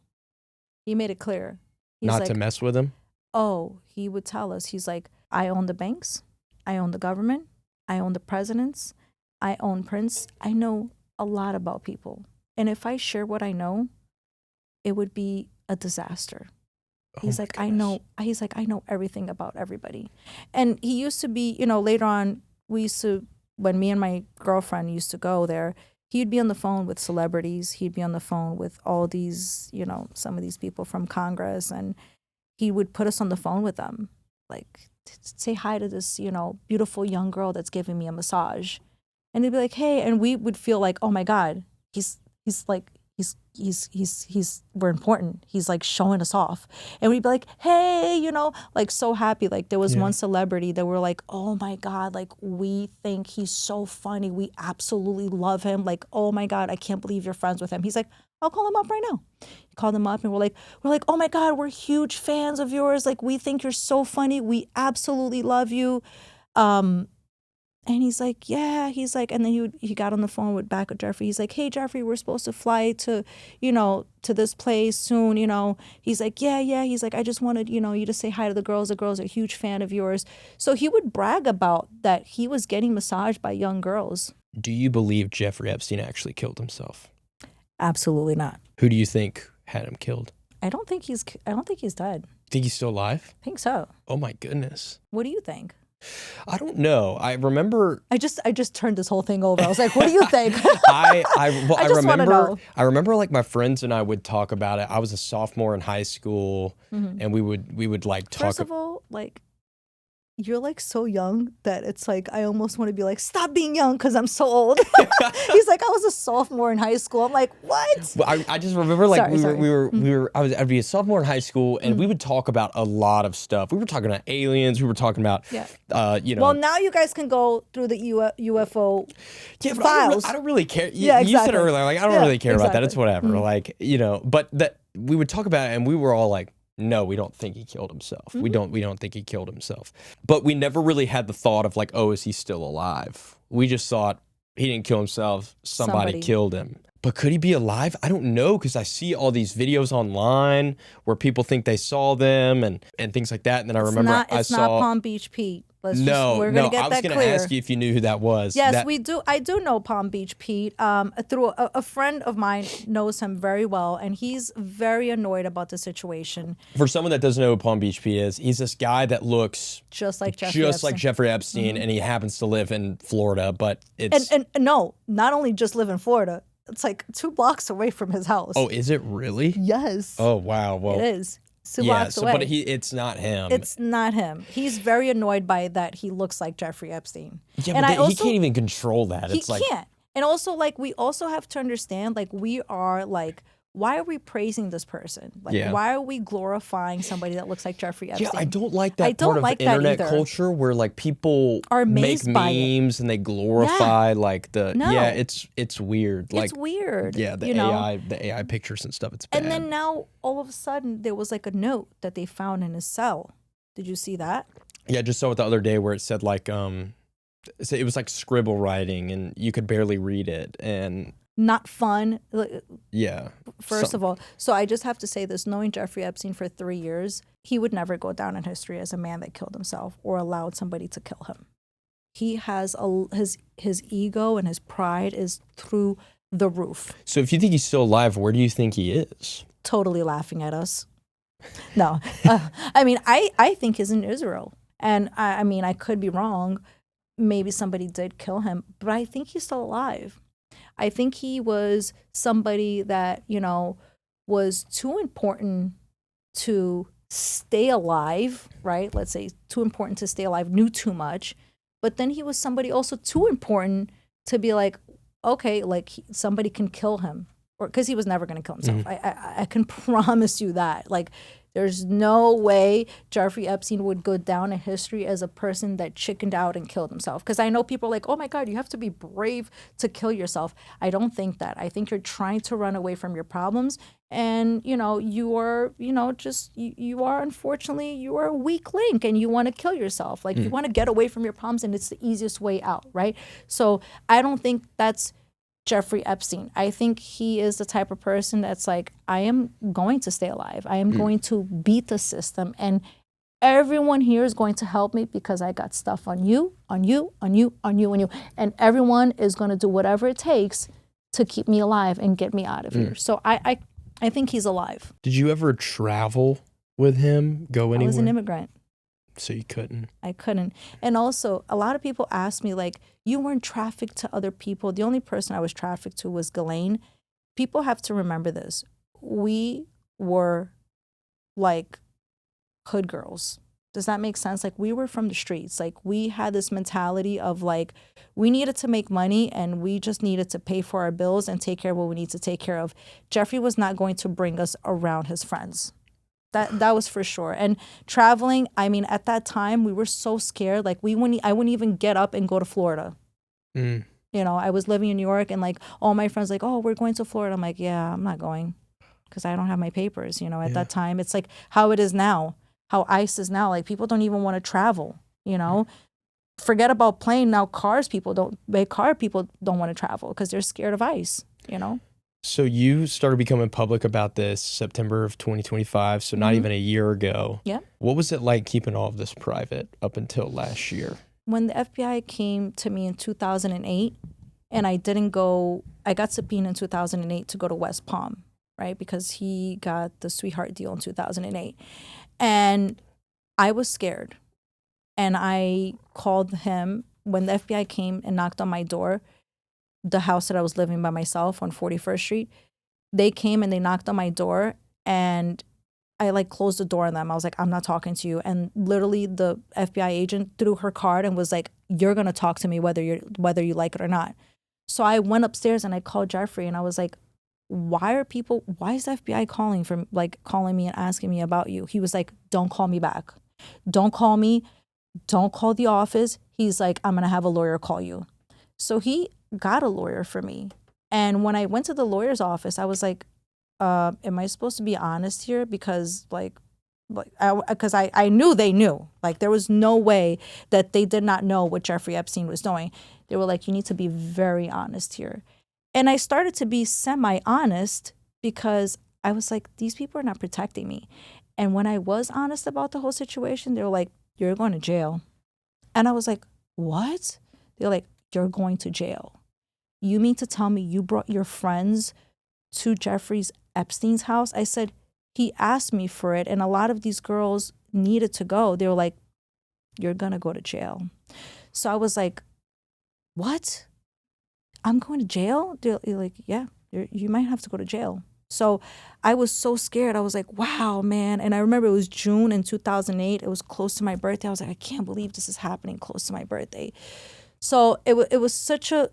He made it clear. He's not like, to mess with him? Oh, he would tell us, he's like, I own the banks, I own the government, I own the presidents, I own Prince. I know a lot about people. And if I share what I know, it would be a disaster. He's like, I know everything about everybody. And he used to be, you know, later on, when me and my girlfriend used to go there, he'd be on the phone with celebrities. He'd be on the phone with all these, you know, some of these people from Congress, and he would put us on the phone with them, like, say hi to this, you know, beautiful young girl that's giving me a massage. And they'd be like, hey, and we would feel like, oh my God, we're important. He's like showing us off. And we'd be like, hey, you know, like so happy. Like there was one celebrity that we're like, oh my God, like we think he's so funny. We absolutely love him. Like, oh my God, I can't believe you're friends with him. He's like, I'll call him up right now. He called him up and we're like, oh my God, we're huge fans of yours. Like we think you're so funny. We absolutely love you. And he's like, yeah, he's like, and then he got on the phone with Jeffrey. He's like, hey, Jeffrey, we're supposed to fly to, you know, to this place soon, you know. He's like, yeah. He's like, I just wanted, you know, you to say hi to the girls. The girls are a huge fan of yours. So he would brag about that he was getting massaged by young girls. Do you believe Jeffrey Epstein actually killed himself? Absolutely not. Who do you think had him killed? I don't think he's dead. Think he's still alive? I think so. Oh my goodness. What do you think? I don't know. I remember. I just turned this whole thing over. I was like, "What do you think?" I just want to know. I remember like my friends and I would talk about it. I was a sophomore in high school, and we would like talk. First of all, like you're like so young that it's like I almost want to be like, stop being young because I'm so old. He's like, I was a sophomore in high school. I'm like, what? Well, I just remember like I'd be a sophomore in high school and we would talk about a lot of stuff. We were talking about aliens. We were talking about you know. Well, now you guys can go through the UFO files. I don't really care. You said earlier, like I don't really care about that. It's whatever. Like, you know, but that we would talk about it and we were all like, no, we don't think he killed himself. We don't think he killed himself. But we never really had the thought of like, oh, is he still alive? We just thought he didn't kill himself. Somebody killed him. But could he be alive? I don't know, because I see all these videos online where people think they saw them and things like that. And then I remember I saw... It's not Palm Beach Pete. We're gonna get that clear. I was going to ask you if you knew who that was. Yes, we do. I do know Palm Beach Pete. Through a friend of mine knows him very well, and he's very annoyed about the situation. For someone that doesn't know who Palm Beach Pete is, he's this guy that looks just like Jeffrey Epstein, and he happens to live in Florida. But it's and no, not only just live in Florida. It's like 2 blocks away from his house. Oh, is it really? Yes. Oh, wow. Well, it is. 2 blocks away. But it's not him. It's not him. He's very annoyed by that. He looks like Jeffrey Epstein. Yeah, and but he can't even control that. He can't. And also, like, we also have to understand, like, we are, like, why are we praising this person? Like, why are we glorifying somebody that looks like Jeffrey Epstein? Yeah, I don't like that part of internet culture where like people are make memes and they glorify like the it's weird. Like, it's weird. Yeah, the AI pictures and stuff. It's bad. And then now all of a sudden there was like a note that they found in his cell. Did you see that? Yeah, I just saw it the other day where it said like it was like scribble writing and you could barely read it and. Not fun. Yeah. First of all, so I just have to say this, knowing Jeffrey Epstein for 3 years, he would never go down in history as a man that killed himself or allowed somebody to kill him. He has his ego and his pride is through the roof. So if you think he's still alive, where do you think he is? Totally laughing at us. No. I mean, I think he's in Israel. And I mean, I could be wrong. Maybe somebody did kill him, but I think he's still alive. I think he was somebody that, was too important to stay alive, right? Let's say too important to stay alive, knew too much. But then he was somebody also too important to be like, okay, like somebody can kill him, or because he was never going to kill himself. I can promise you that. Like, there's no way Jeffrey Epstein would go down in history as a person that chickened out and killed himself. Because I know people are like, oh my God, you have to be brave to kill yourself. I don't think that. I think you're trying to run away from your problems. And, you are, you are, unfortunately, you are a weak link and you want to kill yourself. Like, you want to get away from your problems and it's the easiest way out, right? So I don't think that's Jeffrey Epstein. I think he is the type of person that's like, I am going to stay alive. I am going to beat the system. And everyone here is going to help me because I got stuff on you, on you, on you, on you, on you. And everyone is going to do whatever it takes to keep me alive and get me out of here. So I think he's alive. Did you ever travel with him, go anywhere? I was an immigrant. So you couldn't? I couldn't. And also, a lot of people ask me, like, you weren't trafficked to other people. The only person I was trafficked to was Ghislaine. People have to remember this. We were like hood girls. Does that make sense? Like, we were from the streets. Like, we had this mentality of like, we needed to make money and we just needed to pay for our bills and take care of what we need to take care of. Jeffrey was not going to bring us around his friends. That was for sure. And traveling, I mean, at that time, we were so scared. Like, I wouldn't even get up and go to Florida. I was living in New York and like all my friends like, oh, we're going to Florida. I'm like, yeah, I'm not going because I don't have my papers. At that time, it's like how it is now, how ICE is now. Like, people don't even want to travel, Forget about plane. Now people don't want to travel because they're scared of ICE, So you started becoming public about this September of 2025, so not even a year ago. Yeah. What was it like keeping all of this private up until last year? When the FBI came to me in 2008 and I got subpoenaed in 2008 to go to West Palm, right? Because he got the sweetheart deal in 2008. And I was scared. And I called him when the FBI came and knocked on my door, the house that I was living by myself on 41st Street. They came and they knocked on my door and I like closed the door on them. I was like, I'm not talking to you. And literally the FBI agent threw her card and was like, you're going to talk to me whether you like it or not. So I went upstairs and I called Jeffrey and I was like, why is the FBI calling me and asking me about you? He was like, don't call me back. Don't call me. Don't call the office. He's like, I'm going to have a lawyer call you. So he got a lawyer for me. And when I went to the lawyer's office, I was like, am I supposed to be honest here? Because I knew they knew. Like, there was no way that they did not know what Jeffrey Epstein was doing. They were like, you need to be very honest here. And I started to be semi-honest because I was like, these people are not protecting me. And when I was honest about the whole situation, they were like, you're going to jail. And I was like, what? They're like, you're going to jail. You mean to tell me you brought your friends to Jeffrey Epstein's house? I said, he asked me for it. And a lot of these girls needed to go. They were like, you're going to go to jail. So I was like, what? I'm going to jail? They're like, yeah, you might have to go to jail. So I was so scared. I was like, wow, man. And I remember it was June in 2008. It was close to my birthday. I was like, I can't believe this is happening close to my birthday. So it was such a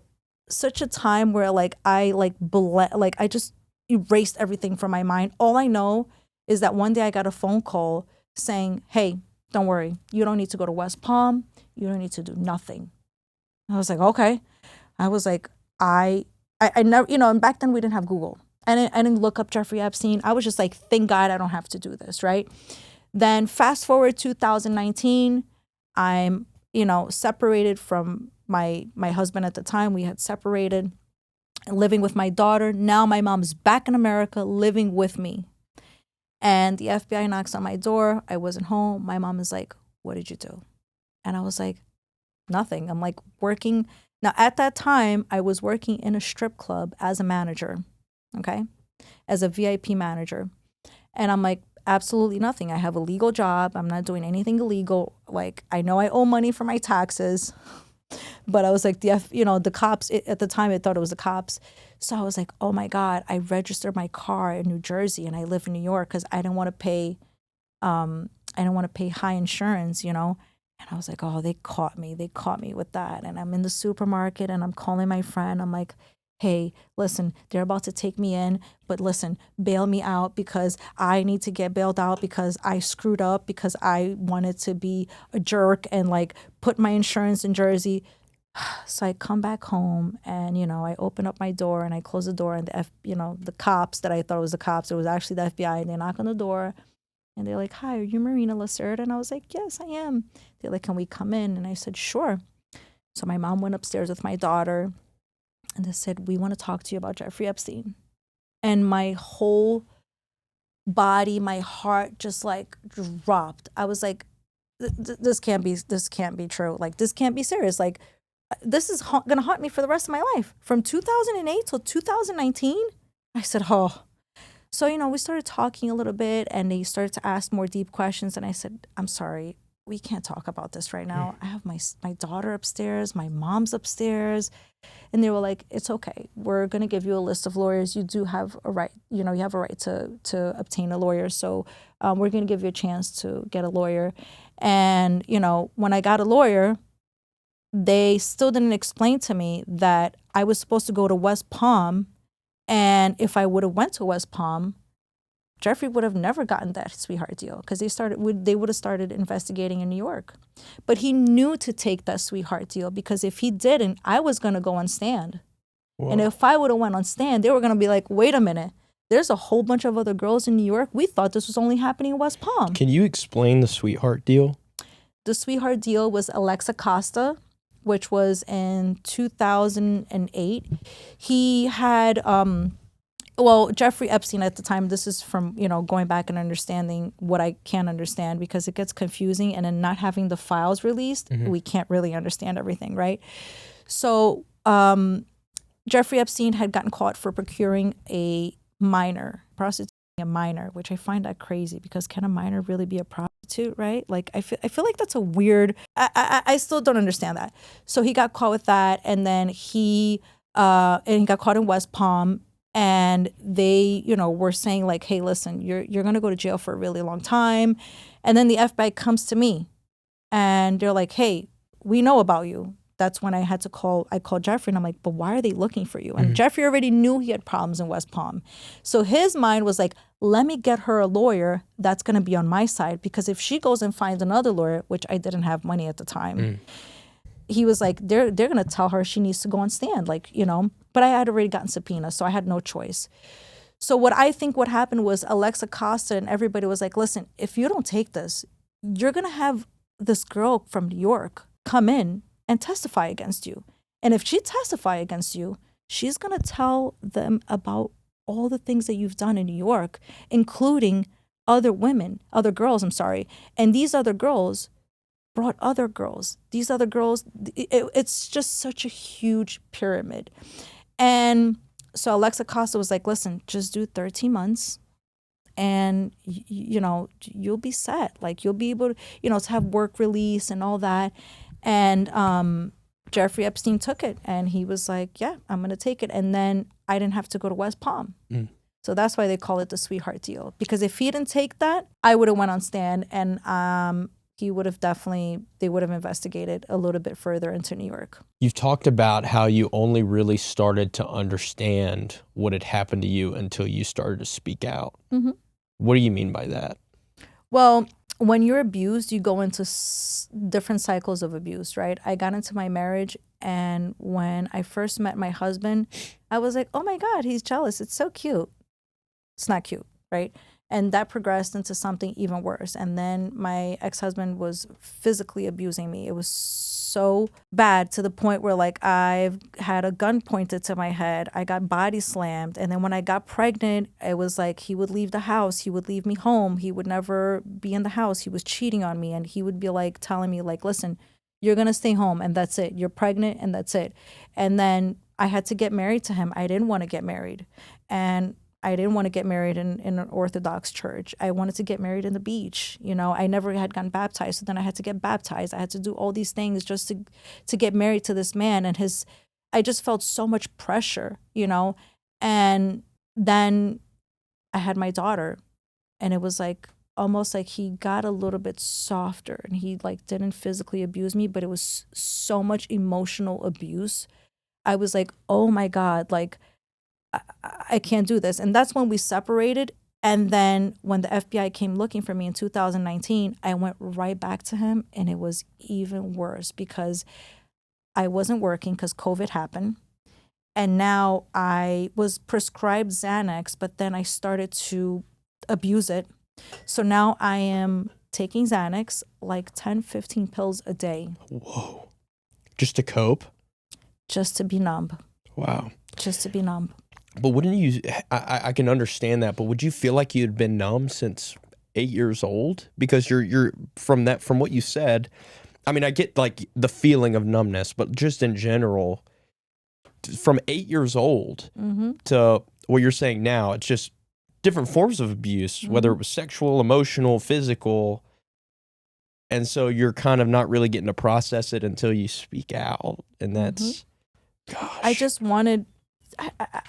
time where I just erased everything from my mind. All I know is that one day I got a phone call saying, hey, don't worry. You don't need to go to West Palm. You don't need to do nothing. I was like, okay. I was like, I never, and back then we didn't have Google. I didn't look up Jeffrey Epstein. I was just like, thank God I don't have to do this, right? Then fast forward 2019, I'm, separated from my husband at the time. We had separated, living with my daughter. Now my mom's back in America living with me. And the FBI knocks on my door. I wasn't home. My mom is like, what did you do? And I was like, nothing. I'm like working. Now, at that time, I was working in a strip club as a manager, okay, as a VIP manager. And I'm like, absolutely nothing. I have a legal job. I'm not doing anything illegal. Like, I know I owe money for my taxes, but I was like, the cops, at the time, I thought it was the cops. So I was like, oh my God, I registered my car in New Jersey and I live in New York because I didn't want to pay high insurance, And I was like, oh, they caught me with that. And I'm in the supermarket and I'm calling my friend. I'm like, hey, listen, they're about to take me in, but listen, bail me out because I need to get bailed out because I screwed up because I wanted to be a jerk and like put my insurance in Jersey. So I come back home and, I open up my door and I close the door and the cops that I thought was the cops, it was actually the FBI, and they knock on the door and they're like, hi, are you Marina Lacerda? And I was like, yes, I am. They're like, can we come in? And I said, sure. So my mom went upstairs with my daughter and they said, we want to talk to you about Jeffrey Epstein. And my whole body, my heart just like dropped. I was like, this can't be true. Like, this can't be serious. Like, this is going to haunt me for the rest of my life. From 2008 till 2019, I said, oh. So, we started talking a little bit and they started to ask more deep questions. And I said, I'm sorry, we can't talk about this right now. I have my daughter upstairs, my mom's upstairs. And they were like, it's okay. We're going to give you a list of lawyers. You do have a right, you have a right to obtain a lawyer. So we're going to give you a chance to get a lawyer. And, when I got a lawyer, they still didn't explain to me that I was supposed to go to West Palm. And if I would have went to West Palm, Jeffrey would have never gotten that sweetheart deal because they would have started investigating in New York. But he knew to take that sweetheart deal because if he didn't, I was going to go on stand. Whoa. And if I would have went on stand, they were going to be like, wait a minute, there's a whole bunch of other girls in New York. We thought this was only happening in West Palm. Can you explain the sweetheart deal? The sweetheart deal was Alexa Costa, which was in 2008. He had, Jeffrey Epstein at the time, this is from, going back and understanding what I can't understand because it gets confusing. And then not having the files released, we can't really understand everything, right? So Jeffrey Epstein had gotten caught for procuring a minor, prostituting a minor, which I find that crazy because can a minor really be a prostitute, right? Like I feel like that's a weird, I still don't understand that. So he got caught with that and then he got caught in West Palm and they, were saying like, hey, listen, you're going to go to jail for a really long time. And then the FBI comes to me and they're like, hey, we know about you. That's when I called Jeffrey and I'm like, but why are they looking for you? And Jeffrey already knew he had problems in West Palm. So his mind was like, let me get her a lawyer that's going to be on my side because if she goes and finds another lawyer, which I didn't have money at the time, he was like, they're going to tell her she needs to go on stand, like, but I had already gotten subpoena, so I had no choice. So what happened was Alexa Costa and everybody was like, listen, if you don't take this, you're going to have this girl from New York come in and testify against you. And if she testify against you, she's going to tell them about all the things that you've done in New York, including other girls. And these other girls brought other girls. These other girls, it's just such a huge pyramid. And so Alexa Costa was like, listen, just do 13 months and, you'll be set. Like you'll be able to, to have work release and all that. And Jeffrey Epstein took it and he was like, yeah, I'm going to take it. And then I didn't have to go to West Palm. So that's why they call it the sweetheart deal. Because if he didn't take that, I would have went on stand and they would have investigated a little bit further into New York. You've talked about how you only really started to understand what had happened to you until you started to speak out. What do you mean by that? Well, when you're abused, you go into different cycles of abuse, right? I got into my marriage, and when I first met my husband, I was like, oh my God, he's jealous. It's so cute. It's not cute, right? And that progressed into something even worse. And then my ex-husband was physically abusing me. It was so bad to the point where like I've had a gun pointed to my head. I got body slammed. And then when I got pregnant, it was like he would leave the house. He would leave me home. He would never be in the house. He was cheating on me. And he would be like telling me like, listen, you're going to stay home and that's it. You're pregnant and that's it. And then I had to get married to him. I didn't want to get married. And I didn't want to get married in an Orthodox church. I wanted to get married in the beach. You know, I never had gotten baptized. So then I had to get baptized. I had to do all these things just to get married to this man. And I just felt so much pressure, you know. And then I had my daughter, and it was like almost like he got a little bit softer, and he like didn't physically abuse me, but it was so much emotional abuse. I was like, oh my God, like I can't do this. And that's when we separated. And then when the FBI came looking for me in 2019, I went right back to him, and it was even worse because I wasn't working because COVID happened. And now I was prescribed Xanax, but then I started to abuse it. So now I am taking Xanax, like 10, 15 pills a day. Whoa. Just to cope? Just to be numb. Wow. Just to be numb. But wouldn't you, I can understand that, but would you feel like you'd been numb since 8 years old? Because you're from what you said, I mean, I get like the feeling of numbness, but just in general, from 8 years old to what you're saying now, it's just different forms of abuse, whether it was sexual, emotional, physical. And so you're kind of not really getting to process it until you speak out. And that's, gosh. I just wanted,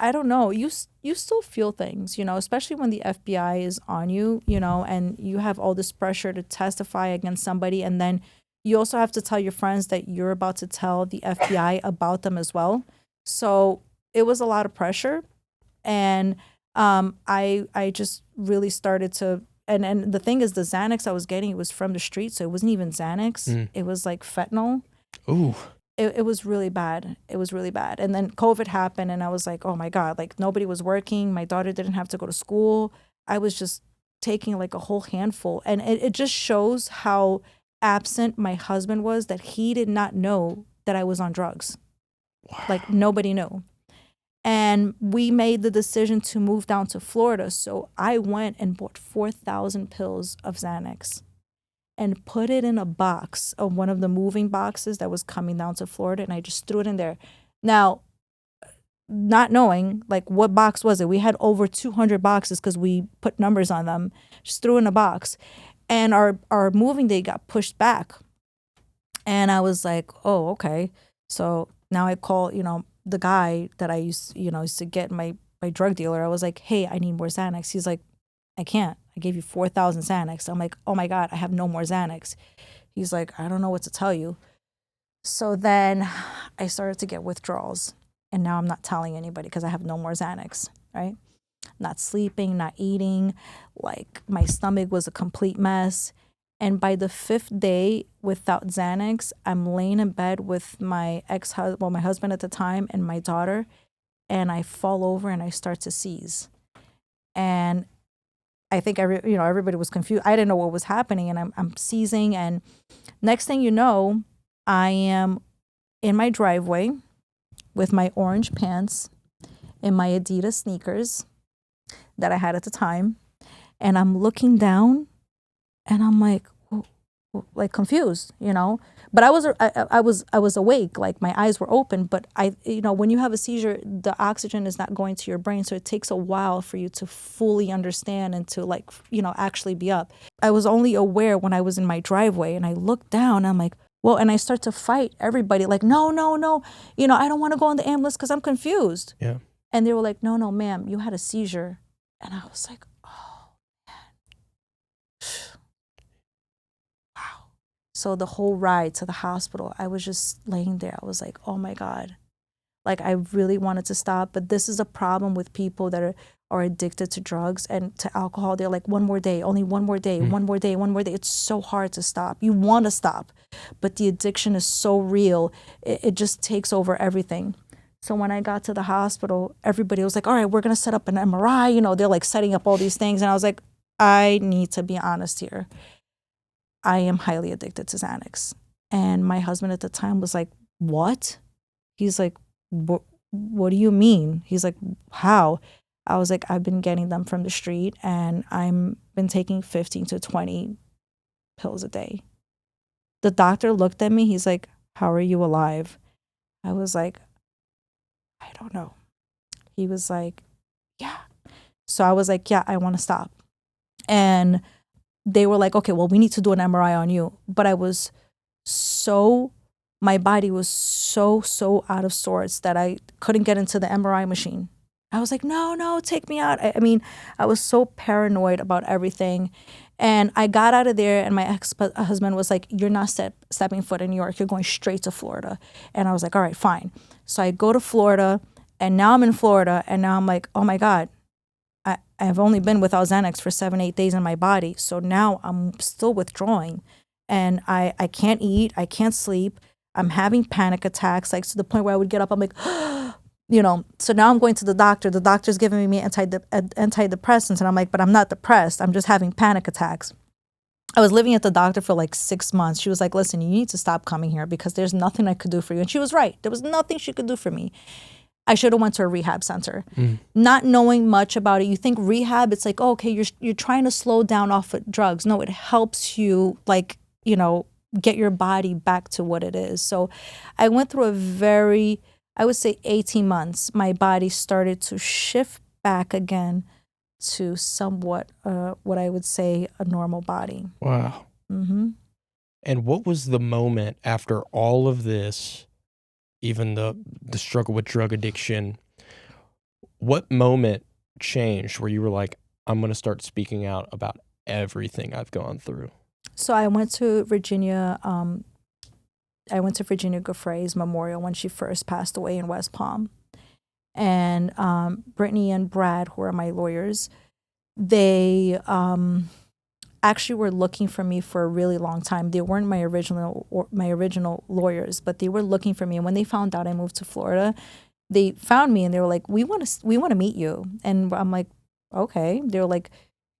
I don't know, you still feel things, you know, especially when the FBI is on you, you know, and you have all this pressure to testify against somebody. And then you also have to tell your friends that you're about to tell the FBI about them as well. So it was a lot of pressure. And I just really started to, and the thing is, the Xanax I was getting, it was from the street, so it wasn't even Xanax. It was like fentanyl. Ooh. It was really bad. It was really bad. And then COVID happened, and I was like, oh my God, like nobody was working. My daughter didn't have to go to school. I was just taking like a whole handful. And it just shows how absent my husband was, that he did not know that I was on drugs. Wow. Like nobody knew. And we made the decision to move down to Florida. So I went and bought 4,000 pills of Xanax and put it in a box of one of the moving boxes that was coming down to Florida. And I just threw it in there. Now, not knowing like what box was it. We had over 200 boxes because we put numbers on them. Just threw in a box. And our moving day got pushed back. And I was like, oh, okay. So now I call, you know, the guy that I used to get my drug dealer. I was like, hey, I need more Xanax. He's like, I can't. I gave you 4,000 Xanax. I'm like, oh my God, I have no more Xanax. He's like, I don't know what to tell you. So then I started to get withdrawals. And now I'm not telling anybody because I have no more Xanax, right? Not sleeping, not eating. Like my stomach was a complete mess. And by the 5th day without Xanax, I'm laying in bed with my my husband at the time, and my daughter, and I fall over and I start to seize. And I think everybody was confused. I didn't know what was happening, and I'm seizing. And next thing you know, I am in my driveway with my orange pants and my Adidas sneakers that I had at the time, and I'm looking down. And I'm like confused, you know. But I was awake, like my eyes were open. But when you have a seizure, the oxygen is not going to your brain, so it takes a while for you to fully understand and to actually be up. I was only aware when I was in my driveway, and I looked down. And I'm like, well, and I start to fight everybody, like, no, I don't want to go on the ambulance because I'm confused. Yeah. And they were like, no, ma'am, you had a seizure. And I was like, so the whole ride to the hospital, I was just laying there. I was like, oh my God. Like I really wanted to stop, but this is a problem with people that are addicted to drugs and to alcohol. They're like, one more day, only one more day, one more day, one more day. It's so hard to stop. You want to stop, but the addiction is so real. It just takes over everything. So when I got to the hospital, everybody was like, all right, we're going to set up an MRI. They're like setting up all these things. And I was like, I need to be honest here. I am highly addicted to Xanax. And my husband at the time was like, what? He's like, what do you mean? He's like, how? I was like, I've been getting them from the street, and I've been taking 15 to 20 pills a day. The doctor looked at me. He's like, how are you alive? I was like, I don't know. He was like, yeah. So I was like, yeah, I want to stop. And they were like, okay, well, we need to do an MRI on you. But my body was so out of sorts that I couldn't get into the MRI machine. I was like, no, take me out. I mean, I was so paranoid about everything. And I got out of there, and my ex-husband was like, you're not stepping foot in New York. You're going straight to Florida. And I was like, all right, fine. So I go to Florida, and now I'm in Florida, and now I'm like, oh my God, I've only been without Xanax for 7-8 days in my body. So now I'm still withdrawing, and I can't eat. I can't sleep. I'm having panic attacks, like to the point where I would get up. I'm like, so now I'm going to the doctor. The doctor's giving me antidepressants. And I'm like, but I'm not depressed. I'm just having panic attacks. I was living at the doctor for like 6 months. She was like, listen, you need to stop coming here because there's nothing I could do for you. And she was right. There was nothing she could do for me. I should have went to a rehab center. Not knowing much about it. You think rehab, it's like, oh, okay, you're trying to slow down off of drugs. No, it helps you get your body back to what it is. So I went through I would say 18 months, my body started to shift back again to somewhat what I would say a normal body. Wow. Mm-hmm. And what was the moment after all of this, even the struggle with drug addiction, what moment changed where you were like, I'm going to start speaking out about everything I've gone through? So I went to Virginia. Virginia Giuffre's memorial when she first passed away in West Palm. And Brittany and Brad, who are my lawyers, they actually were looking for me for a really long time. They weren't my original lawyers, but they were looking for me. And when they found out I moved to Florida, they found me and they were like, we want to meet you. And I'm like, okay. They were like,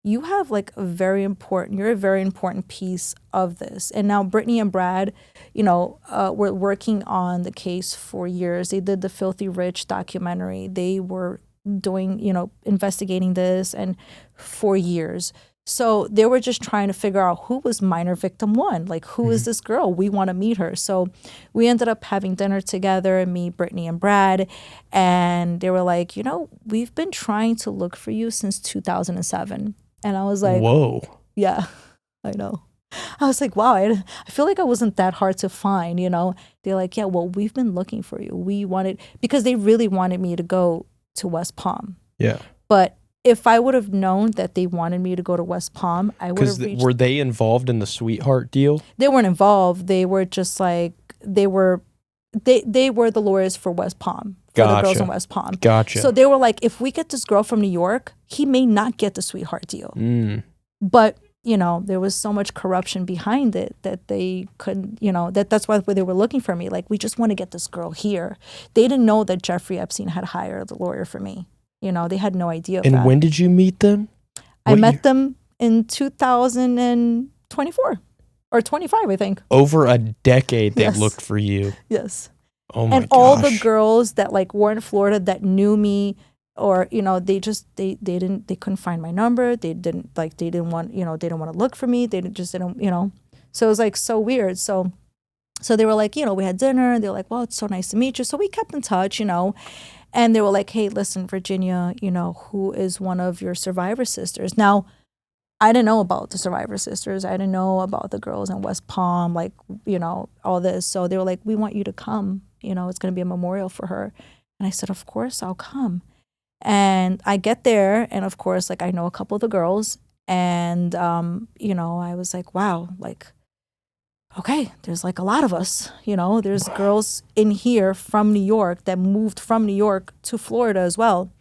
you're a very important piece of this. And now Brittany and Brad, were working on the case for years. They did the Filthy Rich documentary. They were doing, investigating this and for years. So they were just trying to figure out who was minor victim one. Like, who is this girl? We want to meet her. So we ended up having dinner together, me, Brittany, and Brad. And they were like, we've been trying to look for you since 2007. And I was like, whoa. Yeah, I know. I was like, wow, I feel like I wasn't that hard to find, They're like, yeah, well, we've been looking for you. Because they really wanted me to go to West Palm. Yeah. But if I would have known that they wanted me to go to West Palm, I would have reached. Were they involved in the sweetheart deal? They weren't involved. They were just like, they were the lawyers for West Palm. For the girls in West Palm. Gotcha. So they were like, if we get this girl from New York, he may not get the sweetheart deal. But, there was so much corruption behind it that they couldn't, that's why they were looking for me. Like, we just want to get this girl here. They didn't know that Jeffrey Epstein had hired the lawyer for me. They had no idea of that. And when did you meet them? I met them in 2024 or 25, I think. Over a decade they looked for you. Yes. Oh my gosh. And all the girls that were in Florida that knew me, or they couldn't find my number. They didn't want to look for me. They didn't. So it was so weird. So they were like, we had dinner, and they were like, well, it's so nice to meet you. So we kept in touch, and they were like, hey, listen, Virginia, who is one of your survivor sisters? Now, I didn't know about the survivor sisters. I didn't know about the girls in West Palm, all this. So they were like, we want you to come. It's going to be a memorial for her. And I said, of course, I'll come. And I get there, and of course, I know a couple of the girls. And, I was like, wow, okay, there's a lot of us, there's girls in here from New York that moved from New York to Florida as well.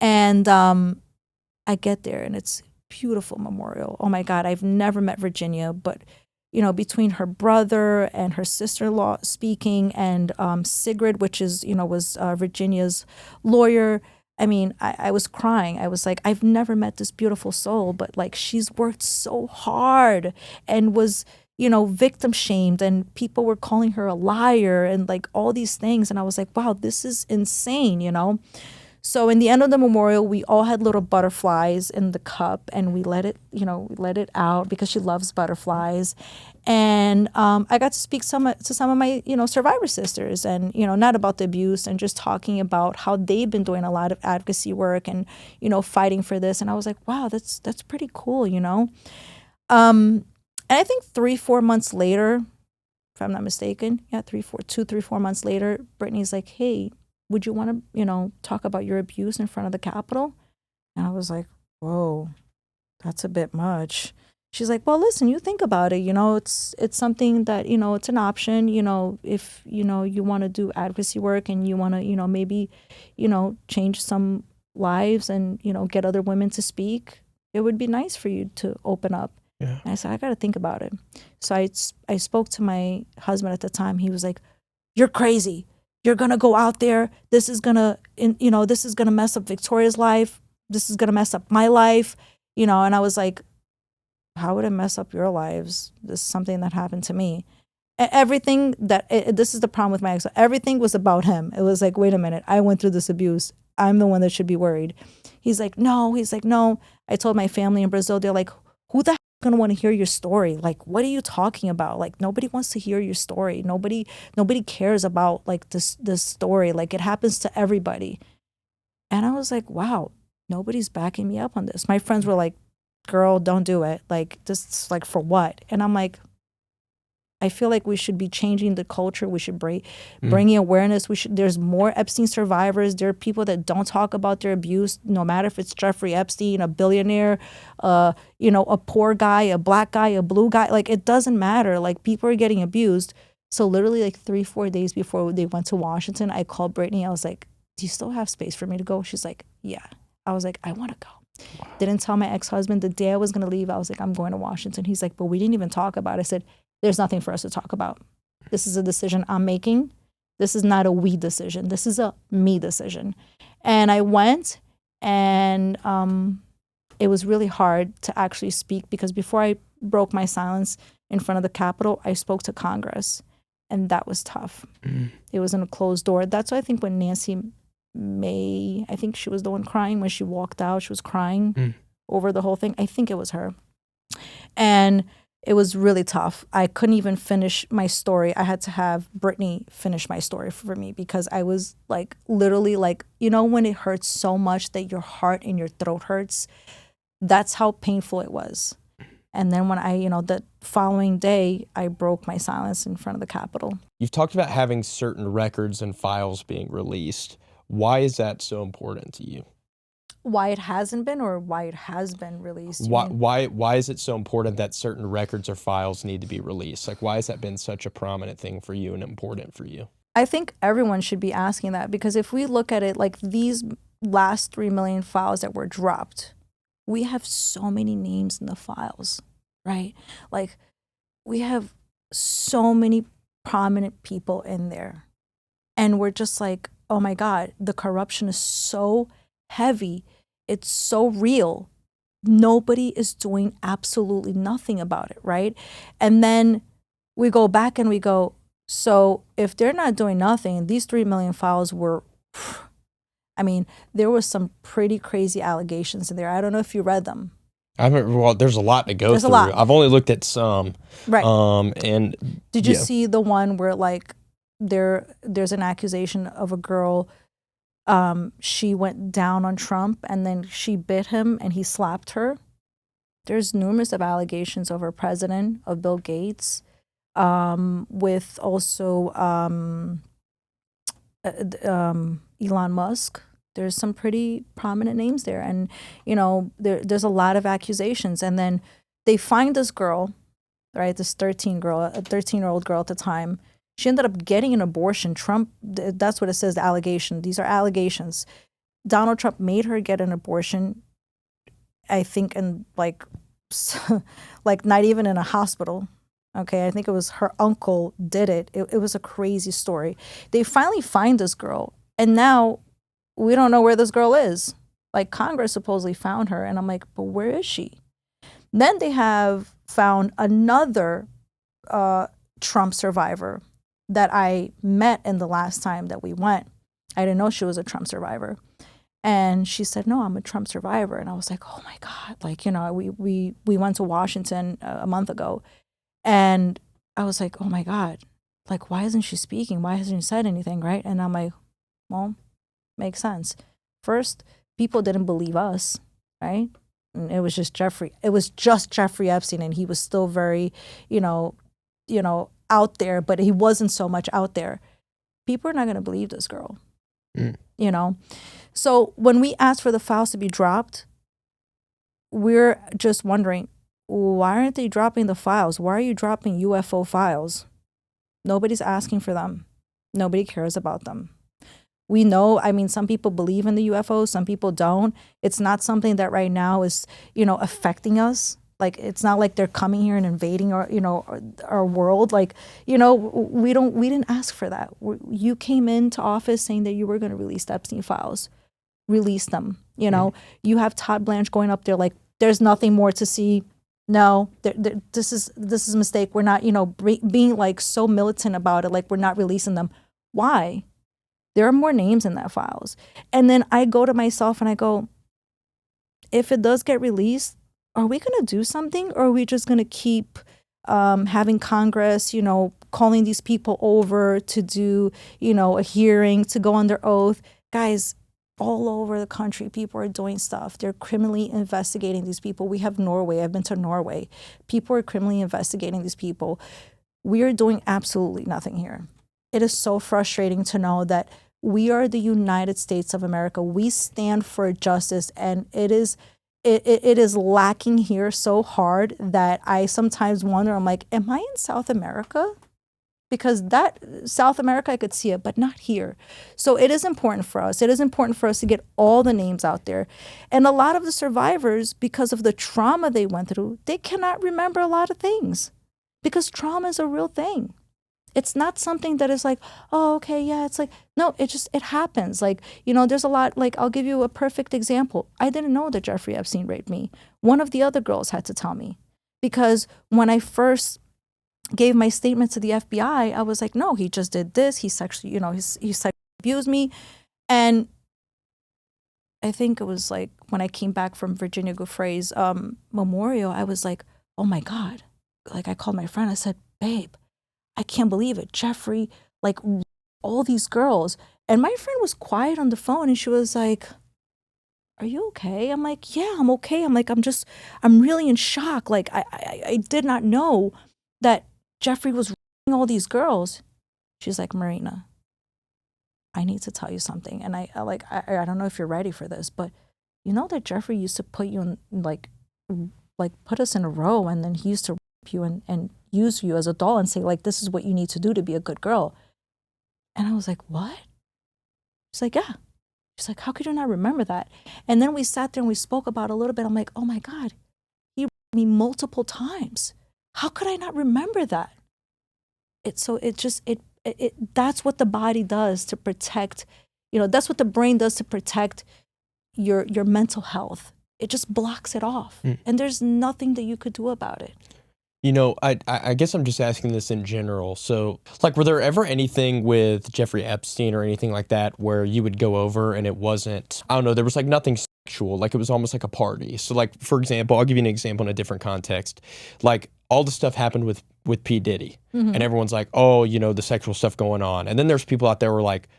And I get there, and it's beautiful memorial. Oh my God, I've never met Virginia, but between her brother and her sister-in-law speaking, and Sigrid, which is was Virginia's lawyer. I mean, I was crying. I was like, I've never met this beautiful soul, but she's worked so hard and was victim shamed, and people were calling her a liar and all these things. And I was like, wow, this is insane, So in the end of the memorial, we all had little butterflies in the cup, and we let it, we let it out because she loves butterflies. And I got to speak to some of my, survivor sisters, and, not about the abuse, and just talking about how they've been doing a lot of advocacy work and, fighting for this. And I was like, wow, that's pretty cool, And I think 3-4 months later, if I'm not mistaken, 3-4 months later, Brittany's like, hey, would you want to, talk about your abuse in front of the Capitol? And I was like, whoa, that's a bit much. She's like, well, listen, you think about it, it's something that, it's an option, if, you want to do advocacy work and you want to, maybe, change some lives and, get other women to speak, it would be nice for you to open up. Yeah. And I said, I got to think about it. So I spoke to my husband at the time. He was like, you're crazy. You're going to go out there. This is going to, this is going to mess up Victoria's life. This is going to mess up my life, and I was like, how would it mess up your lives? This is something that happened to me. Everything this is the problem with my ex. Everything was about him. It was like, wait a minute, I went through this abuse. I'm the one that should be worried. He's like, no. I told my family in Brazil, they're like, who the heck is going to want to hear your story? Like, what are you talking about? Like, nobody wants to hear your story. Nobody cares about like this story. Like, it happens to everybody. And I was like, wow, nobody's backing me up on this. My friends were like, girl, don't do it. Like, this, like, for what? And I'm like, I feel like we should be changing the culture. We should bringing awareness. There's more Epstein survivors. There are people that don't talk about their abuse, no matter if it's Jeffrey Epstein, a billionaire, a poor guy, a black guy, a blue guy. Like, it doesn't matter. Like, people are getting abused. So literally like 3-4 days before they went to Washington, I called Brittany. I was like, do you still have space for me to go? She's like, yeah. I was like, I want to go. Wow. Didn't tell my ex-husband the day I was going to leave. I was like, I'm going to Washington. He's like, but we didn't even talk about it. I said, there's nothing for us to talk about. This is a decision I'm making. This is not a we decision. This is a me decision. And I went, and it was really hard to actually speak, because before I broke my silence in front of the Capitol, I spoke to Congress, and that was tough. It was in a closed door. That's why I think when Nancy May, I think she was the one crying when she walked out. She was crying over the whole thing. I think it was her. And it was really tough. I couldn't even finish my story. I had to have Brittany finish my story for me, because I was like, literally like, when it hurts so much that your heart and your throat hurts, that's how painful it was. And then when I, the following day, I broke my silence in front of the Capitol. You've talked about having certain records and files being released. Why is that so important to you? Why it hasn't been, or why it has been released? Why is it so important that certain records or files need to be released? Like, why has that been such a prominent thing for you and important for you? I think everyone should be asking that, because if we look at it, like these last 3 million files that were dropped, we have so many names in the files, right? Like, we have so many prominent people in there. And we're just like, oh my God, the corruption is so heavy. It's so real. Nobody is doing absolutely nothing about it, right? And then we go back and we go, so if they're not doing nothing, these 3 million files were, I mean, there was some pretty crazy allegations in there. I don't know if you read them. Well, there's a lot to go through. I've only looked at some. Right. And did you see the one where like there's an accusation of a girl, she went down on Trump and then she bit him and he slapped her? There's numerous of allegations over president, of Bill Gates, with also Elon Musk. There's some pretty prominent names there. And, there's a lot of accusations. And then they find this girl, right, this 13-year-old girl at the time. She ended up getting an abortion. Trump, that's what it says, the allegation. These are allegations. Donald Trump made her get an abortion, I think, in like not even in a hospital. Okay, I think it was her uncle did it. It was a crazy story. They finally find this girl, and now we don't know where this girl is. Like, Congress supposedly found her, and I'm like, but where is she? Then they have found another Trump survivor that I met in the last time that we went. I didn't know she was a Trump survivor. And she said, no, I'm a Trump survivor. And I was like, oh my God. Like, we went to Washington a month ago, and I was like, oh my God, like, why isn't she speaking? Why hasn't she said anything? Right. And I'm like, well, makes sense. First, people didn't believe us, right? And it was just Jeffrey Epstein, and he was still very, out there, but he wasn't so much out there. People are not going to believe this girl, So when we asked for the files to be dropped, we're just wondering, why aren't they dropping the files? Why are you dropping UFO files? Nobody's asking for them. Nobody cares about them. We know, some people believe in the UFOs, some people don't. It's not something that right now is, affecting us. Like, it's not like they're coming here and invading our world. Like, we didn't ask for that. You came into office saying that you were going to release the Epstein files. Release them. You have Todd Blanche going up there like, there's nothing more to see. No, this is a mistake. We're not, being like so militant about it. Like, we're not releasing them. Why? There are more names in that files. And then I go to myself and I go, if it does get released, are we going to do something, or are we just going to keep having Congress, calling these people over to do, a hearing, to go under oath? Guys, all over the country, people are doing stuff. They're criminally investigating these people. We have Norway. I've been to Norway. People are criminally investigating these people. We are doing absolutely nothing here. It is so frustrating to know that we are the United States of America. We stand for justice, and it is lacking here so hard that I sometimes wonder, I'm like, am I in South America? Because that South America, I could see it, but not here. So it is important for us. It is important for us to get all the names out there. And a lot of the survivors, because of the trauma they went through, they cannot remember a lot of things, because trauma is a real thing. It's not something that is like, oh, okay, yeah. It's like, no, it happens. Like, there's a lot, like, I'll give you a perfect example. I didn't know that Jeffrey Epstein raped me. One of the other girls had to tell me, because when I first gave my statement to the FBI, I was like, no, he just did this. He sexually, he sexually abused me. And I think it was like when I came back from Virginia Giuffre's memorial, I was like, oh my God. Like, I called my friend. I said, babe, I can't believe it. Jeffrey, like, all these girls. And my friend was quiet on the phone, and she was like, are you okay? I'm like, yeah, I'm okay. I'm like, I'm really in shock. Like, I did not know that Jeffrey was raping all these girls. She's like, Marina, I need to tell you something. And I don't know if you're ready for this, but you know that Jeffrey used to put you in, like put us in a row, and then he used to rape you and use you as a doll and say, like, this is what you need to do to be a good girl. And I was like, what? She's like, yeah. She's like, how could you not remember that? And then we sat there and we spoke about it a little bit. I'm like, oh my God, he raped me multiple times. How could I not remember that? That's what the body does to protect, that's what the brain does to protect your mental health. It just blocks it off. And there's nothing that you could do about it. I guess I'm just asking this in general. So, like, were there ever anything with Jeffrey Epstein or anything like that where you would go over and it wasn't, I don't know, there was like nothing sexual, like it was almost like a party. So, like, for example, I'll give you an example in a different context. Like, all the stuff happened with P. Diddy, and everyone's like, oh, the sexual stuff going on. And then there's people out there who are like,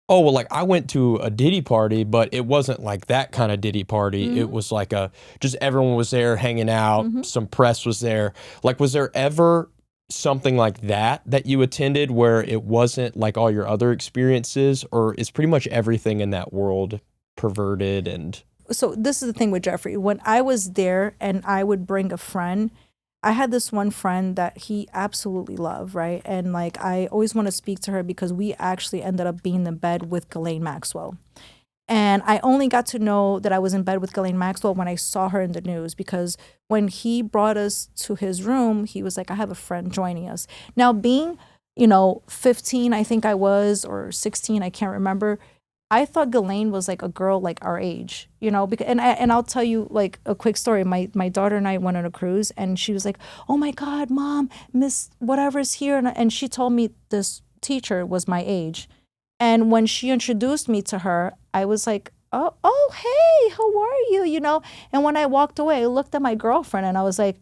oh, well, like, I went to a Diddy party, but it wasn't like that kind of Diddy party. It was like just everyone was there hanging out. Some press was there. Like, was there ever something like that you attended where it wasn't like all your other experiences, or is pretty much everything in that world perverted? And so this is the thing with Jeffrey. When I was there and I would bring a friend, I had this one friend that he absolutely loved, right? And like, I always want to speak to her because we actually ended up being in bed with Ghislaine Maxwell. And I only got to know that I was in bed with Ghislaine Maxwell when I saw her in the news, because when he brought us to his room, he was like, I have a friend joining us. Now, being, 15, I think I was, or 16, I can't remember. I thought Ghislaine was like a girl like our age, because, and I'll tell you like a quick story. My daughter and I went on a cruise, and she was like, oh my God, Mom, Miss whatever's here. And she told me this teacher was my age. And when she introduced me to her, I was like, oh, hey, how are you? You know, and when I walked away, I looked at my girlfriend and I was like,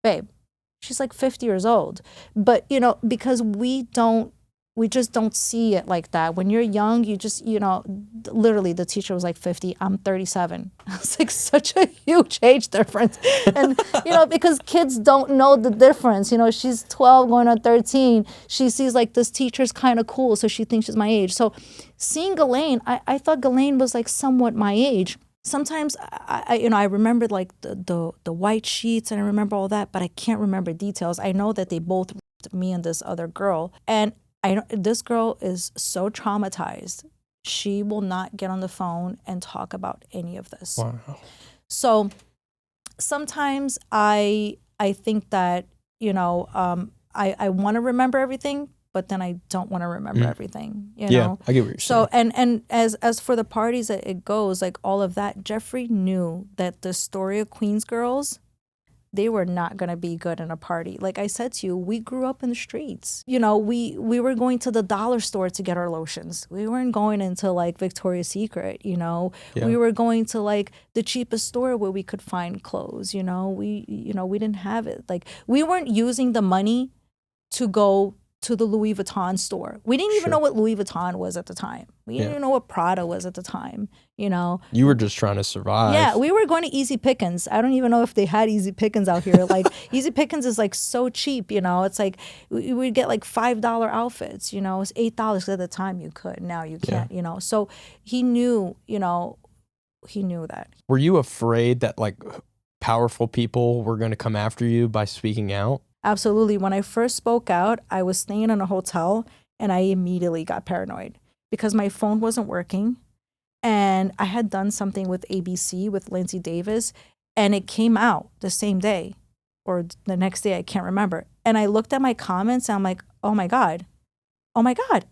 babe, she's like 50 years old. But, you know, because we just don't see it like that. When you're young, you just, you know, literally the teacher was like 50, I'm 37. It's like such a huge age difference. And, you know, because kids don't know the difference. You know, she's 12 going on 13. She sees like this teacher's kind of cool, so she thinks she's my age. So seeing Ghislaine, I thought Ghislaine was like somewhat my age. Sometimes I remember like the white sheets and I remember all that, but I can't remember details. I know that they both raped me and this other girl. And this girl is so traumatized. She will not get on the phone and talk about any of this. Wow. So sometimes I think that, you know, I want to remember everything, but then I don't want to remember everything. You know? I get what you're saying. So and as for the parties that it goes, like all of that, Jeffrey knew that the story of Queens girls, they were not going to be good in a party. Like I said to you, we grew up in the streets. You know, we were going to the dollar store to get our lotions. We weren't going into like Victoria's Secret, you know. Yeah. We were going to like the cheapest store where we could find clothes, you know. We didn't have it. Like we weren't using the money to go to the Louis Vuitton store. We didn't even know what Louis Vuitton was at the time. We didn't even know what Prada was at the time, you know. You were just trying to survive. Yeah, we were going to Easy Pickens. I don't even know if they had Easy Pickens out here. Like Easy Pickens is like so cheap, you know. It's like we'd get like $5 outfits, you know. It's $8 at the time you could. Now you can't, you know. So he knew, you know, he knew that. Were you afraid that like powerful people were going to come after you by speaking out? Absolutely. When I first spoke out, I was staying in a hotel and I immediately got paranoid because my phone wasn't working. And I had done something with ABC with Lindsay Davis and it came out the same day or the next day, I can't remember. And I looked at my comments and I'm like, oh my God,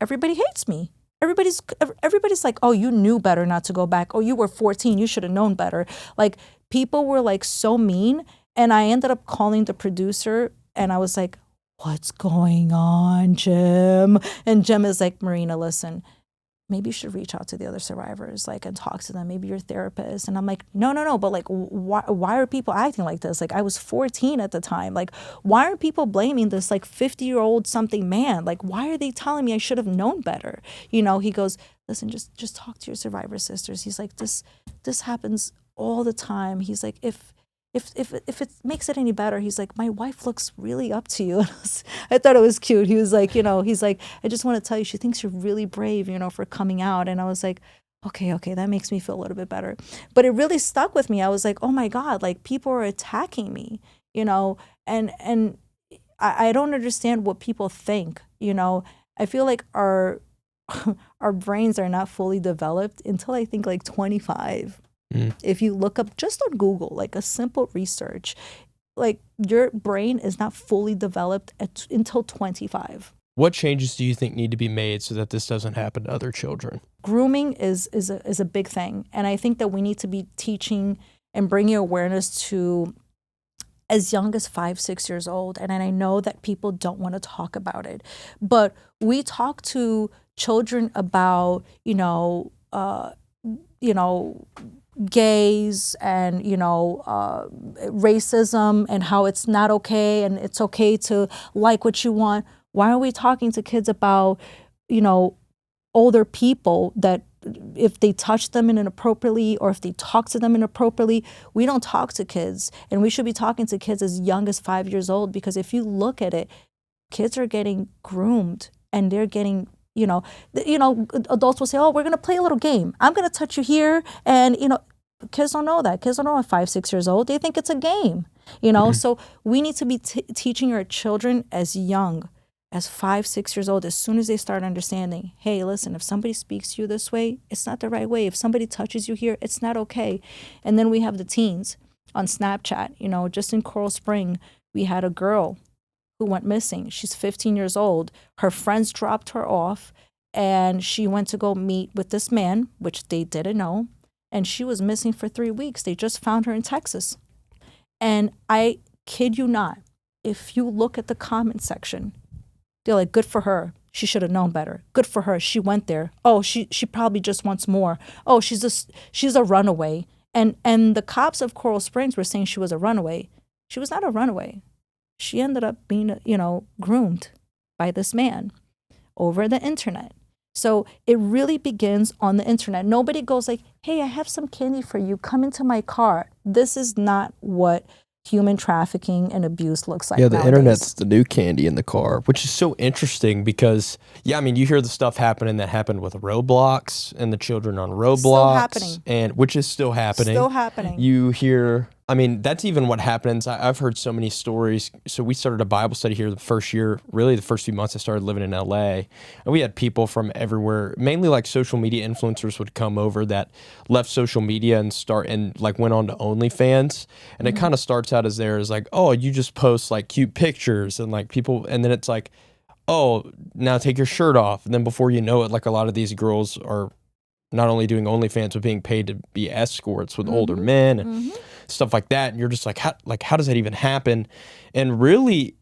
everybody hates me. Everybody's like, oh, you knew better not to go back. Oh, you were 14, you should have known better. Like people were like so mean. And I ended up calling the producer and I was like, what's going on, Jim? And Jim is like, Marina, listen, maybe you should reach out to the other survivors, like, and talk to them. Maybe your therapist. And I'm like, no. But like, why are people acting like this? Like, I was 14 at the time. Like, why are people blaming this like 50-year-old something man? Like, why are they telling me I should have known better? You know, he goes, listen, just talk to your survivor sisters. He's like, this happens all the time. He's like, if it makes it any better, he's like, my wife looks really up to you. I thought it was cute. He was like, you know, he's like, I just want to tell you, she thinks you're really brave, you know, for coming out. And I was like, okay, that makes me feel a little bit better. But it really stuck with me. I was like, oh my God, like people are attacking me, you know, and I don't understand what people think, you know. I feel like our brains are not fully developed until I think like 25. If you look up just on Google, like a simple research, like your brain is not fully developed until 25. What changes do you think need to be made so that this doesn't happen to other children? Grooming is a big thing. And I think that we need to be teaching and bringing awareness to as young as 5-6 years old. And I know that people don't want to talk about it, but we talk to children about, gays and, racism and how it's not okay and it's okay to like what you want. Why are we talking to kids about, older people that if they touch them inappropriately or if they talk to them inappropriately? We don't talk to kids, and we should be talking to kids as young as 5 years old, because if you look at it, kids are getting groomed and they're getting, adults will say, oh, we're going to play a little game. I'm going to touch you here. And, kids don't know that. Kids don't know at 5-6 years old. They think it's a game, So we need to be teaching our children as young as 5-6 years old, as soon as they start understanding, hey, listen, if somebody speaks to you this way, it's not the right way. If somebody touches you here, it's not okay. And then we have the teens on Snapchat. Just in Coral Spring, we had a girl who went missing. She's 15 years old. Her friends dropped her off and she went to go meet with this man, which they didn't know. And she was missing for 3 weeks. They just found her in Texas. And I kid you not, if you look at the comment section, they're like, good for her. She should have known better. Good for her. She went there. Oh, she probably just wants more. Oh, she's a runaway. And the cops of Coral Springs were saying she was a runaway. She was not a runaway. She ended up being, groomed by this man over the internet. So it really begins on the internet. Nobody goes like, hey, I have some candy for you. Come into my car. This is not what human trafficking and abuse looks like. Yeah, the nowadays. internet's the new candy in the car, which is so interesting because, yeah, I mean, you hear the stuff happening that happened with Roblox and the children on Roblox. Still happening. And which is still happening. Still happening. You hear, I mean, that's even what happens. I've heard so many stories. So we started a Bible study here the first year, really the first few months I started living in LA. And we had people from everywhere, mainly like social media influencers would come over that left social media and went on to OnlyFans. And it kind of starts out as like, oh, you just post like cute pictures and like people, and then it's like, oh, now take your shirt off. And then before you know it, like a lot of these girls are not only doing OnlyFans, but being paid to be escorts with older men and stuff like that. And you're just like, how does that even happen? And really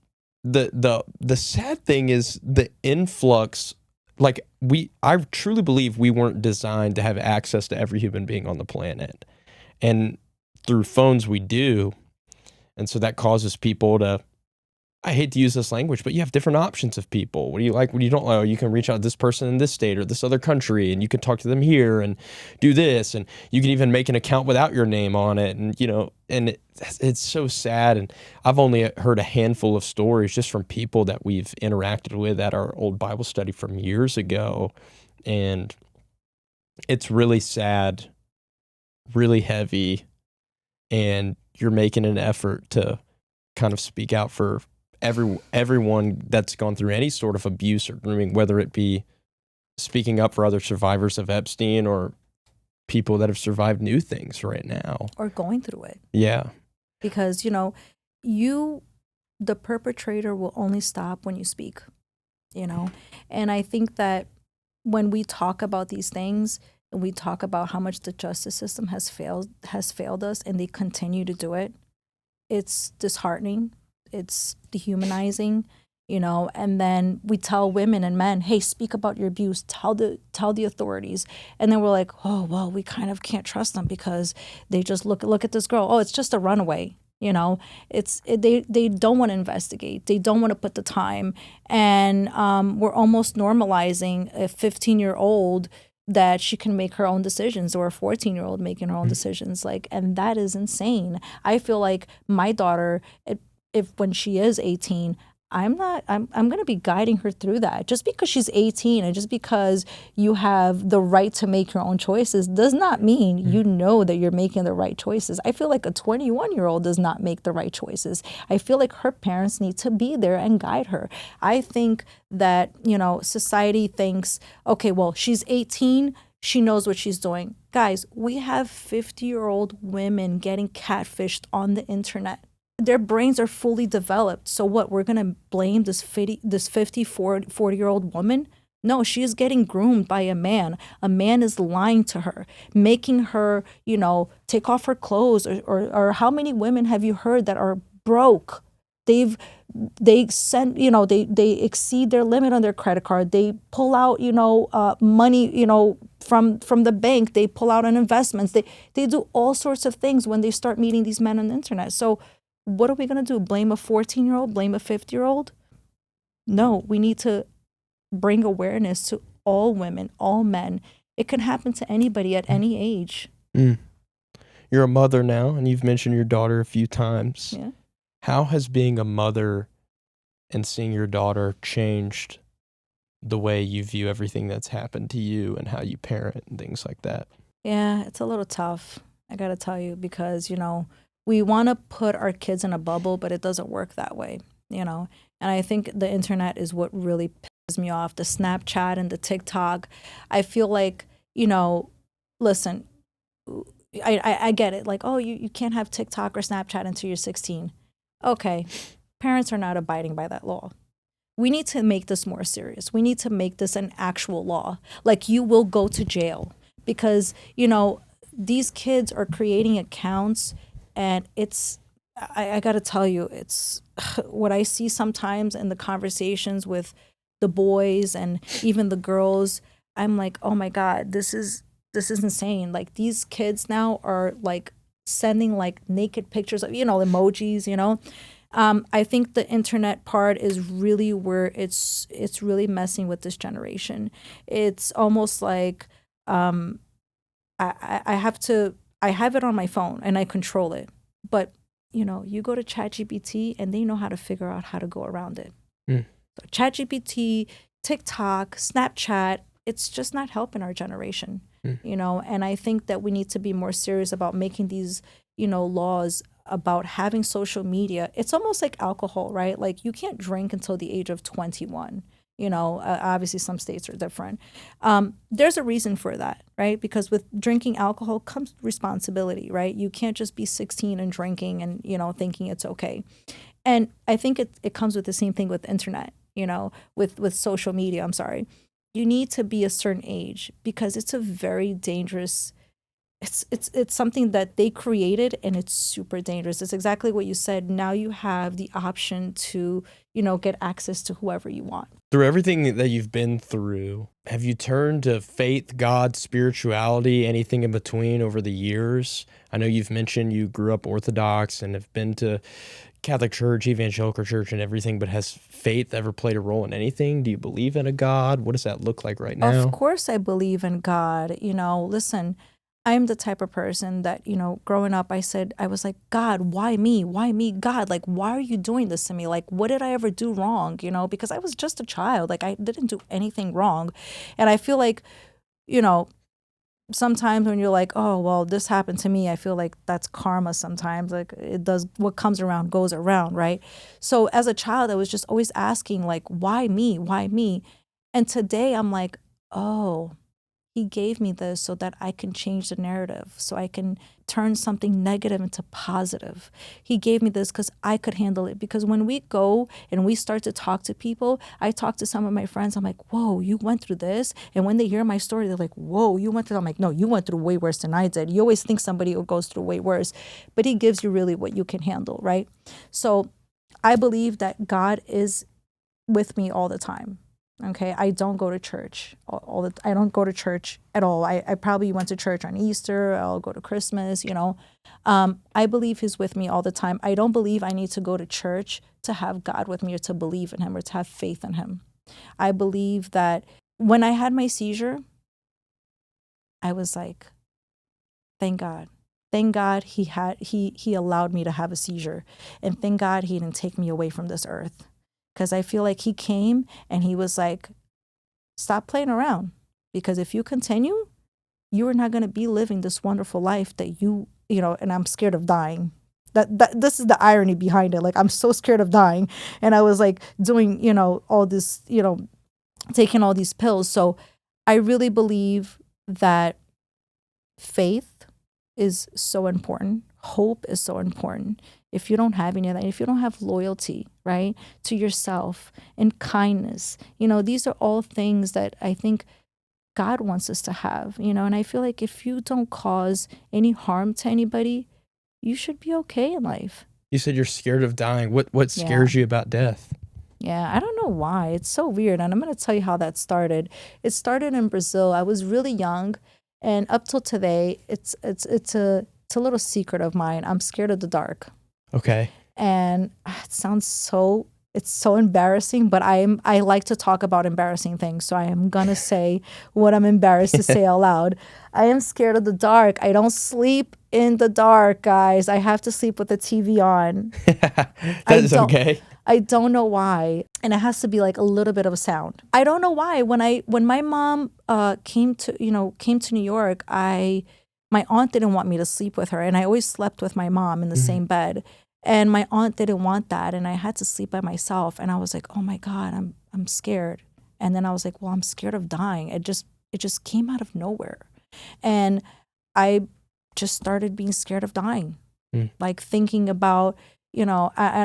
the sad thing is the influx, I truly believe we weren't designed to have access to every human being on the planet. And through phones we do. And so that causes people to, I hate to use this language, but you have different options of people. What do you like? What do you don't like? You can reach out to this person in this state or this other country, and you can talk to them here and do this. And you can even make an account without your name on it. And, it's so sad. And I've only heard a handful of stories just from people that we've interacted with at our old Bible study from years ago. And it's really sad, really heavy. And you're making an effort to kind of speak out for everyone that's gone through any sort of abuse or grooming, whether it be speaking up for other survivors of Epstein or people that have survived new things right now. Or going through it. Yeah. Because, the perpetrator will only stop when you speak, And I think that when we talk about these things, and we talk about how much the justice system has failed us, and they continue to do it, it's disheartening, it's dehumanizing, and then we tell women and men, hey, speak about your abuse, tell the authorities. And then we're like, oh, well, we kind of can't trust them because they just look at this girl. Oh, it's just a runaway. They don't want to investigate. They don't want to put the time. And we're almost normalizing a 15-year-old that she can make her own decisions, or a 14-year-old making her own decisions. And that is insane. I feel like my daughter, if when she is 18, I'm going to be guiding her through that. Just because she's 18 and just because you have the right to make your own choices does not mean you know that you're making the right choices. I feel like a 21-year-old does not make the right choices. I feel like her parents need to be there and guide her. I think that, society thinks, okay, well, she's 18, she knows what she's doing. Guys, we have 50-year-old women getting catfished on the internet. Their brains are fully developed. So what, we're going to blame this 40-year-old woman? No, she is getting groomed by a man. A man is lying to her, making her, take off her clothes. Or how many women have you heard that are broke? They exceed their limit on their credit card. They pull out, money, from the bank. They pull out on investments. They do all sorts of things when they start meeting these men on the internet. So what are we going to do? Blame a 14-year-old? Blame a 50-year-old? No, we need to bring awareness to all women, all men. It can happen to anybody at any age. You're a mother now, and you've mentioned your daughter a few times. Yeah. How has being a mother and seeing your daughter changed the way you view everything that's happened to you and how you parent and things like that? Yeah, it's a little tough, I got to tell you, because, we want to put our kids in a bubble, but it doesn't work that way, And I think the internet is what really pisses me off, the Snapchat and the TikTok. I feel like, listen, I get it. Like, oh, you can't have TikTok or Snapchat until you're 16. Okay, parents are not abiding by that law. We need to make this more serious. We need to make this an actual law. Like, you will go to jail because, these kids are creating accounts. And I got to tell you, it's what I see sometimes in the conversations with the boys and even the girls, I'm like, oh my God, this is insane. Like these kids now are like sending like naked pictures of, emojis, I think the internet part is really where it's really messing with this generation. It's almost like I have it on my phone and I control it. But, you go to ChatGPT and they know how to figure out how to go around it. So ChatGPT, TikTok, Snapchat, it's just not helping our generation, and I think that we need to be more serious about making these, laws about having social media. It's almost like alcohol, right? Like you can't drink until the age of 21. Obviously some states are different. There's a reason for that, right? Because with drinking alcohol comes responsibility, right? You can't just be 16 and drinking and, thinking it's okay. And I think it comes with the same thing with internet, with social media, I'm sorry. You need to be a certain age because it's a very dangerous, it's something that they created and it's super dangerous. It's exactly what you said. Now you have the option to, get access to whoever you want. Through everything that you've been through, have you turned to faith, God, spirituality, anything in between over the years? I know you've mentioned you grew up Orthodox and have been to Catholic Church, Evangelical Church, and everything, but has faith ever played a role in anything? Do you believe in a God? What does that look like right now? Of course I believe in God. Listen, I'm the type of person that, growing up, I was like, God, why me? Why me? God, like, why are you doing this to me? Like, what did I ever do wrong? Because I was just a child. Like, I didn't do anything wrong. And I feel like, sometimes when you're like, oh, well, this happened to me, I feel like that's karma sometimes. Like it does, what comes around goes around, right? So as a child, I was just always asking like, why me? Why me? And today I'm like, oh, he gave me this so that I can change the narrative, so I can turn something negative into positive. He gave me this because I could handle it. Because when we go and we start to talk to people, I talk to some of my friends, I'm like, whoa, you went through this? And when they hear my story, they're like, whoa, you went through, I'm like, no, you went through way worse than I did. You always think somebody goes through way worse, but he gives you really what you can handle, right? So I believe that God is with me all the time. Okay, I don't go to church I don't go to church at all. I probably went to church on Easter. I'll go to Christmas, I believe he's with me all the time. I don't believe I need to go to church to have God with me or to believe in him or to have faith in him. I believe that when I had my seizure, I was like, thank God. Thank God he allowed me to have a seizure. And thank God he didn't take me away from this earth. Because I feel like he came and he was like, stop playing around. Because if you continue, you are not going to be living this wonderful life that and I'm scared of dying. This is the irony behind it. Like, I'm so scared of dying. And I was like doing, all this, taking all these pills. So I really believe that faith is so important. Hope is so important. If you don't have any of that, if you don't have loyalty, right, to yourself and kindness, these are all things that I think God wants us to have, and I feel like if you don't cause any harm to anybody, you should be okay in life. You said you're scared of dying. What scares you about death? Yeah, I don't know why. It's so weird. And I'm going to tell you how that started. It started in Brazil. I was really young. And up till today, it's a little secret of mine. I'm scared of the dark. Okay. And it's so embarrassing, but I like to talk about embarrassing things. So I am going to say what I'm embarrassed to say out loud. I am scared of the dark. I don't sleep in the dark, guys. I have to sleep with the TV on. That's okay. I don't know why. And it has to be like a little bit of a sound. I don't know why. When my mom came to New York, my aunt didn't want me to sleep with her. And I always slept with my mom in the same bed. And my aunt didn't want that. And I had to sleep by myself. And I was like, oh my God, I'm scared. And then I was like, well, I'm scared of dying. It just came out of nowhere. And I just started being scared of dying. Like thinking about, and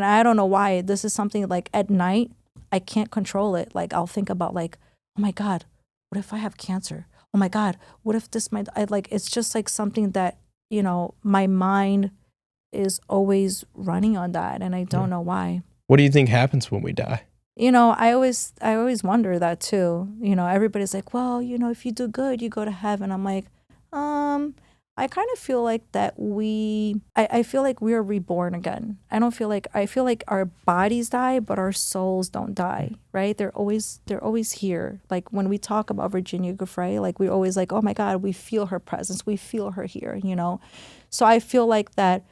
I don't know why. This is something like at night, I can't control it. Like I'll think about like, oh my God, what if I have cancer? Oh my God, what if this it's just like something that, my mind is always running on that, and I don't know why. What do you think happens when we die? I always wonder that too. Everybody's like, well, if you do good, you go to heaven. I'm like, I kind of feel like that I feel like we are reborn again. I feel like our bodies die, but our souls don't die, right? They're always here. Like when we talk about Virginia Giuffre, like we're always like, oh my God, we feel her presence. We feel her here, So I feel like that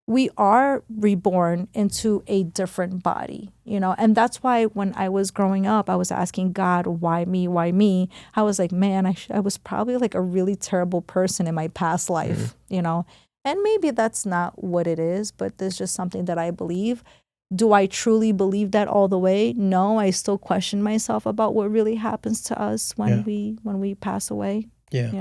we are reborn into a different body, and that's why when I was growing up, I was asking God, why me? Why me? I was like, man, I was probably like a really terrible person in my past life, and maybe that's not what it is, but there's just something that I believe. Do I truly believe that all the way? No, I still question myself about what really happens to us when we pass away. Yeah.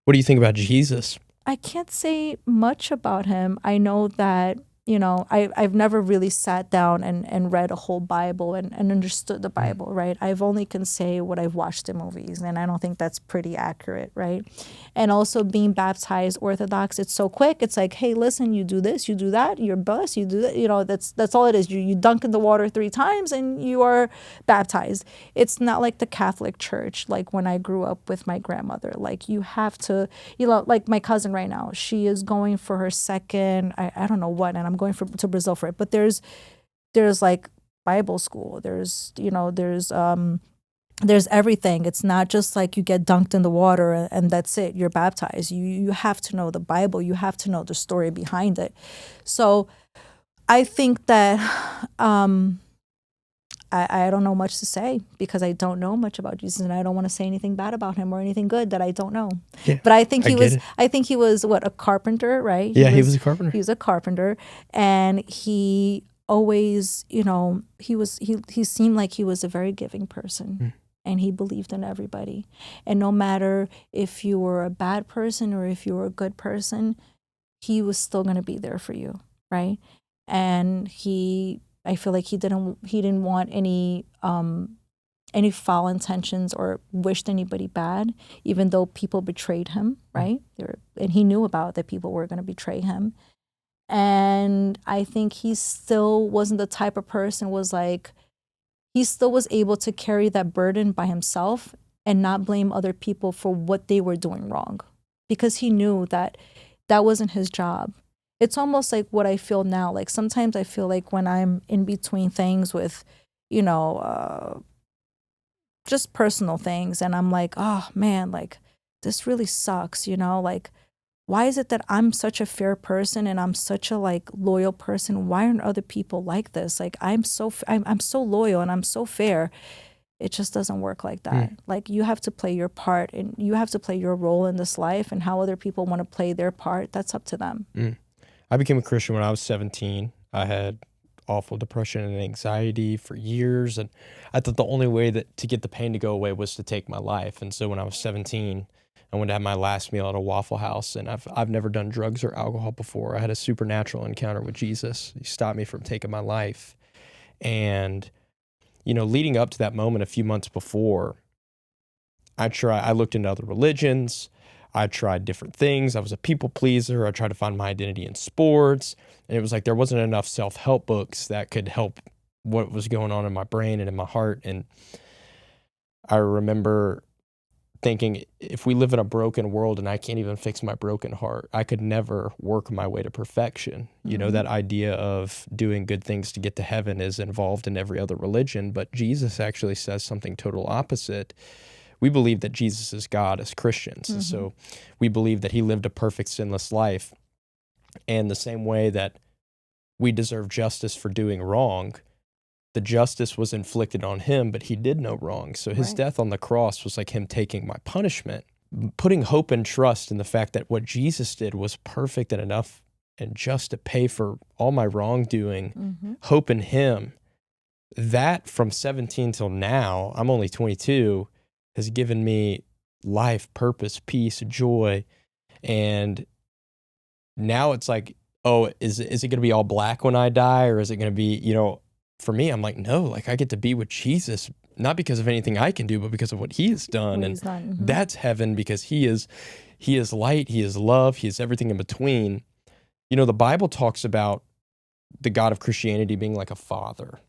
What do you think about Jesus? I can't say much about him. I know that, I've never really sat down and read a whole Bible and understood the Bible, right? I've only can say what I've watched in movies, and I don't think that's pretty accurate, right? And also being baptized Orthodox, it's so quick. It's like, hey, listen, you do this, you do that, you're blessed, you do that. That's all it is. You dunk in the water 3 times and you are baptized. It's not like the Catholic Church, like when I grew up with my grandmother. Like you have to, like my cousin right now, she is going for her second, I don't know what, and I'm going to Brazil for it. But there's like Bible school. There's everything. It's not just like you get dunked in the water and that's it. You're baptized. You have to know the Bible. You have to know the story behind it. So I think that I don't know much to say because I don't know much about Jesus, and I don't want to say anything bad about him or anything good that I don't know. Yeah, but I think he was what, a carpenter, right? He was a carpenter. He was a carpenter, and he always, he seemed like he was a very giving person. And he believed in everybody. And no matter if you were a bad person or if you were a good person, he was still going to be there for you, right? And I feel like he didn't want any foul intentions or wished anybody bad, even though people betrayed him, right? And he knew about that people were going to betray him. And I think he still wasn't the type of person he still was able to carry that burden by himself and not blame other people for what they were doing wrong, because he knew that wasn't his job. It's almost like what I feel now. Like sometimes I feel like when I'm in between things with, just personal things, and I'm like, oh man, like this really sucks, like, why is it that I'm such a fair person and I'm such a like loyal person? Why aren't other people like this? Like I'm so loyal and I'm so fair. It just doesn't work like that. Like you have to play your part and you have to play your role in this life, and how other people want to play their part, that's up to them. I became a Christian when I was 17. I had awful depression and anxiety for years, and I thought the only way to get the pain to go away was to take my life. And so when I was 17, I went to have my last meal at a Waffle House, and I've never done drugs or alcohol before. I had a supernatural encounter with Jesus. He stopped me from taking my life. And, leading up to that moment a few months before, I looked into other religions. I tried different things. I was a people pleaser. I tried to find my identity in sports. And it was like there wasn't enough self-help books that could help what was going on in my brain and in my heart. And I remember thinking, if we live in a broken world and I can't even fix my broken heart, I could never work my way to perfection. That idea of doing good things to get to heaven is involved in every other religion, but Jesus actually says something total opposite. We believe that Jesus is God as Christians. And so we believe that he lived a perfect, sinless life. And the same way that we deserve justice for doing wrong, the justice was inflicted on him, but he did no wrong. So his death on the cross was like him taking my punishment. Putting hope and trust in the fact that what Jesus did was perfect and enough and just to pay for all my wrongdoing, hope in him, that from 17 till now, I'm only 22, has given me life, purpose, peace, joy. And now it's like, oh, is it going to be all black when I die? Or is it going to be, for me, I'm like, no, like I get to be with Jesus, not because of anything I can do, but because of what he has done. And that's heaven, because he is light, he is love, he is everything in between. The Bible talks about the God of Christianity being like a father.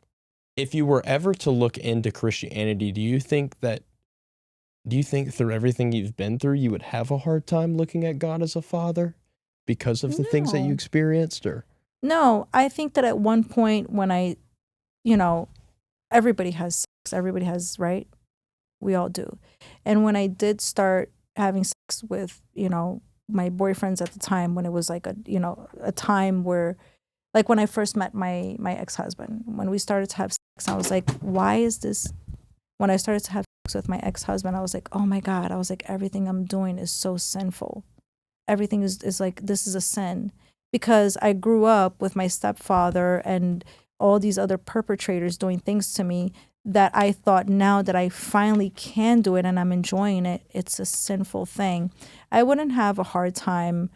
If you were ever to look into Christianity, do you think through everything you've been through, you would have a hard time looking at God as a father because of the things that you No. experienced? Or No, I think that at one point when you know, everybody has sex, everybody has, right? We all do. And when I did start having sex with, my boyfriends at the time, when it was like a time where, like when I first met my ex-husband, when we started to have sex, I was like, why is this? When I started to have sex with my ex-husband, I was like, oh my God, I was like, everything I'm doing is so sinful. Everything is like, this is a sin. Because I grew up with my stepfather and all these other perpetrators doing things to me that I thought, now that I finally can do it and I'm enjoying it, it's a sinful thing. I wouldn't have a hard time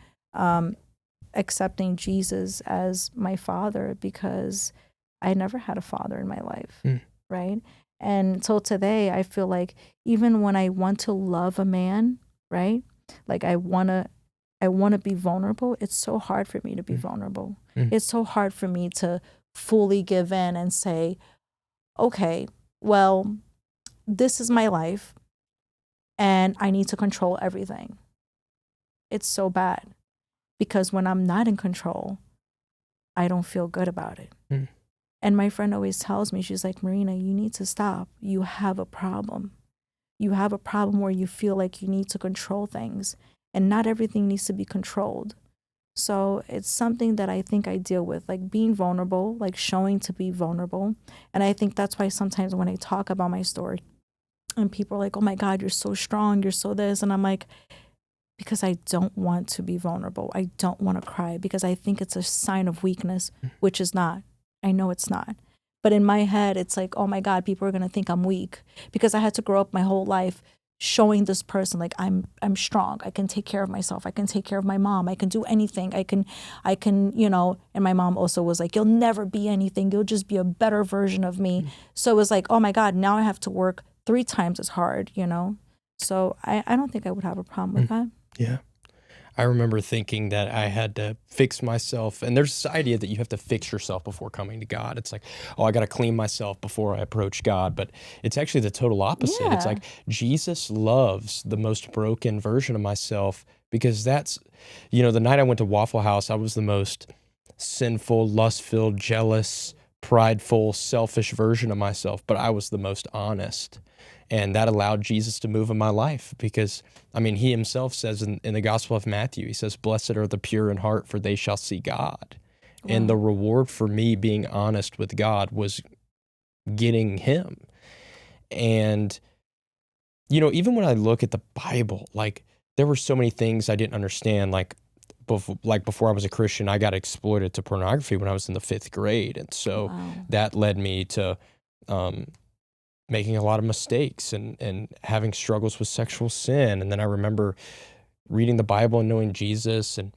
accepting Jesus as my father, because I never had a father in my life, right? And till today, I feel like even when I want to love a man, right? Like I want to be vulnerable. It's so hard for me to be vulnerable. It's so hard for me to fully give in and say, okay, well, this is my life and I need to control everything. It's so bad, because when I'm not in control, I don't feel good about it. And my friend always tells me, she's like, Marina, you need to stop. You have a problem. You have a problem where you feel like you need to control things, and not everything needs to be controlled. So it's something that I think I deal with, like being vulnerable, like showing to be vulnerable. And I think that's why sometimes when I talk about my story and people are like, oh my God, you're so strong, you're so this. And I'm like, because I don't want to be vulnerable. I don't want to cry, because I think it's a sign of weakness, which is not. I know it's not. But in my head, it's like, oh my God, people are going to think I'm weak, because I had to grow up my whole life showing this person like I'm strong. I can take care of myself. I can take care of my mom. I can do anything. I can, and my mom also was like, you'll never be anything. You'll just be a better version of me. So it was like, oh my God, now I have to work 3 times as hard, So I don't think I would have a problem with that. Yeah. I remember thinking that I had to fix myself. And there's this idea that you have to fix yourself before coming to God. It's like, oh, I got to clean myself before I approach God. But it's actually the total opposite. Yeah. It's like Jesus loves the most broken version of myself, because that's, the night I went to Waffle House, I was the most sinful, lust-filled, jealous, prideful, selfish version of myself. But I was the most honest. And that allowed Jesus to move in my life, because, he himself says in the Gospel of Matthew, he says, blessed are the pure in heart, for they shall see God. Wow. And the reward for me being honest with God was getting him. And, even when I look at the Bible, like, there were so many things I didn't understand. Like before I was a Christian, I got exploited to pornography when I was in the 5th grade. And so that led me to making a lot of mistakes and having struggles with sexual sin. And then I remember reading the Bible and knowing Jesus, and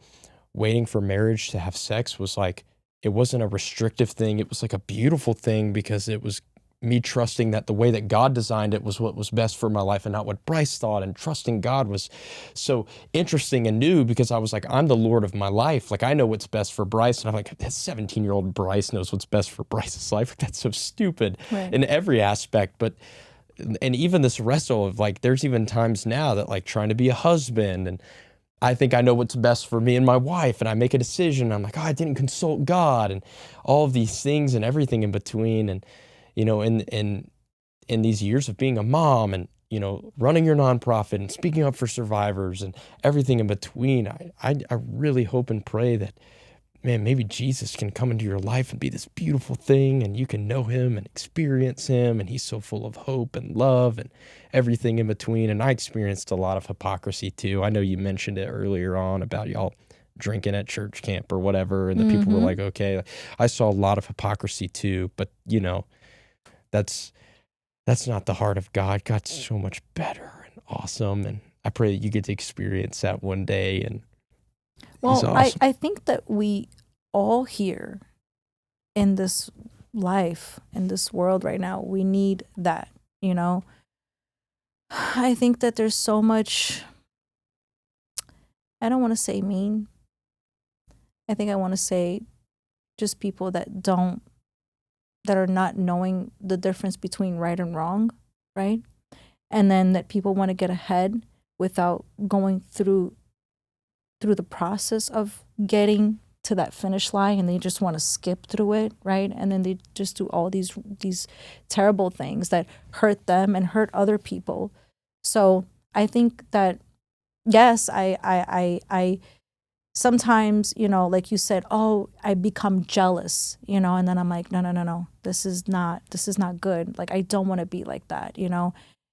waiting for marriage to have sex was like, it wasn't a restrictive thing. It was like a beautiful thing, because it was me trusting that the way that God designed it was what was best for my life and not what Bryce thought. And trusting God was so interesting and new, because I was like, I'm the Lord of my life. Like, I know what's best for Bryce. And I'm like, that 17-year-old Bryce knows what's best for Bryce's life. That's so stupid in every aspect. But, and even this wrestle of like, there's even times now that like trying to be a husband, and I think I know what's best for me and my wife, and I make a decision. I'm like, oh, I didn't consult God, and all of these things and everything in between. And, in these years of being a mom, and, running your nonprofit and speaking up for survivors and everything in between, I really hope and pray that, man, maybe Jesus can come into your life and be this beautiful thing, and you can know him and experience him, and he's so full of hope and love and everything in between. And I experienced a lot of hypocrisy too. I know you mentioned it earlier on about y'all drinking at church camp or whatever, and the people were like, okay. I saw a lot of hypocrisy too, but that's not the heart of God. God's so much better and awesome, and I pray that you get to experience that one day. And well, awesome. I think that we all here in this life, in this world right now, we need that, I think that there's so much, I don't want to say mean. I think I want to say just people that don't that are not knowing the difference between right and wrong, right? And then that people want to get ahead without going through the process of getting to that finish line, and they just want to skip through it, right? And then they just do all these terrible things that hurt them and hurt other people. So I think that, yes, I sometimes, like you said, oh, I become jealous, and then I'm like, no, this is not good. Like, I don't want to be like that,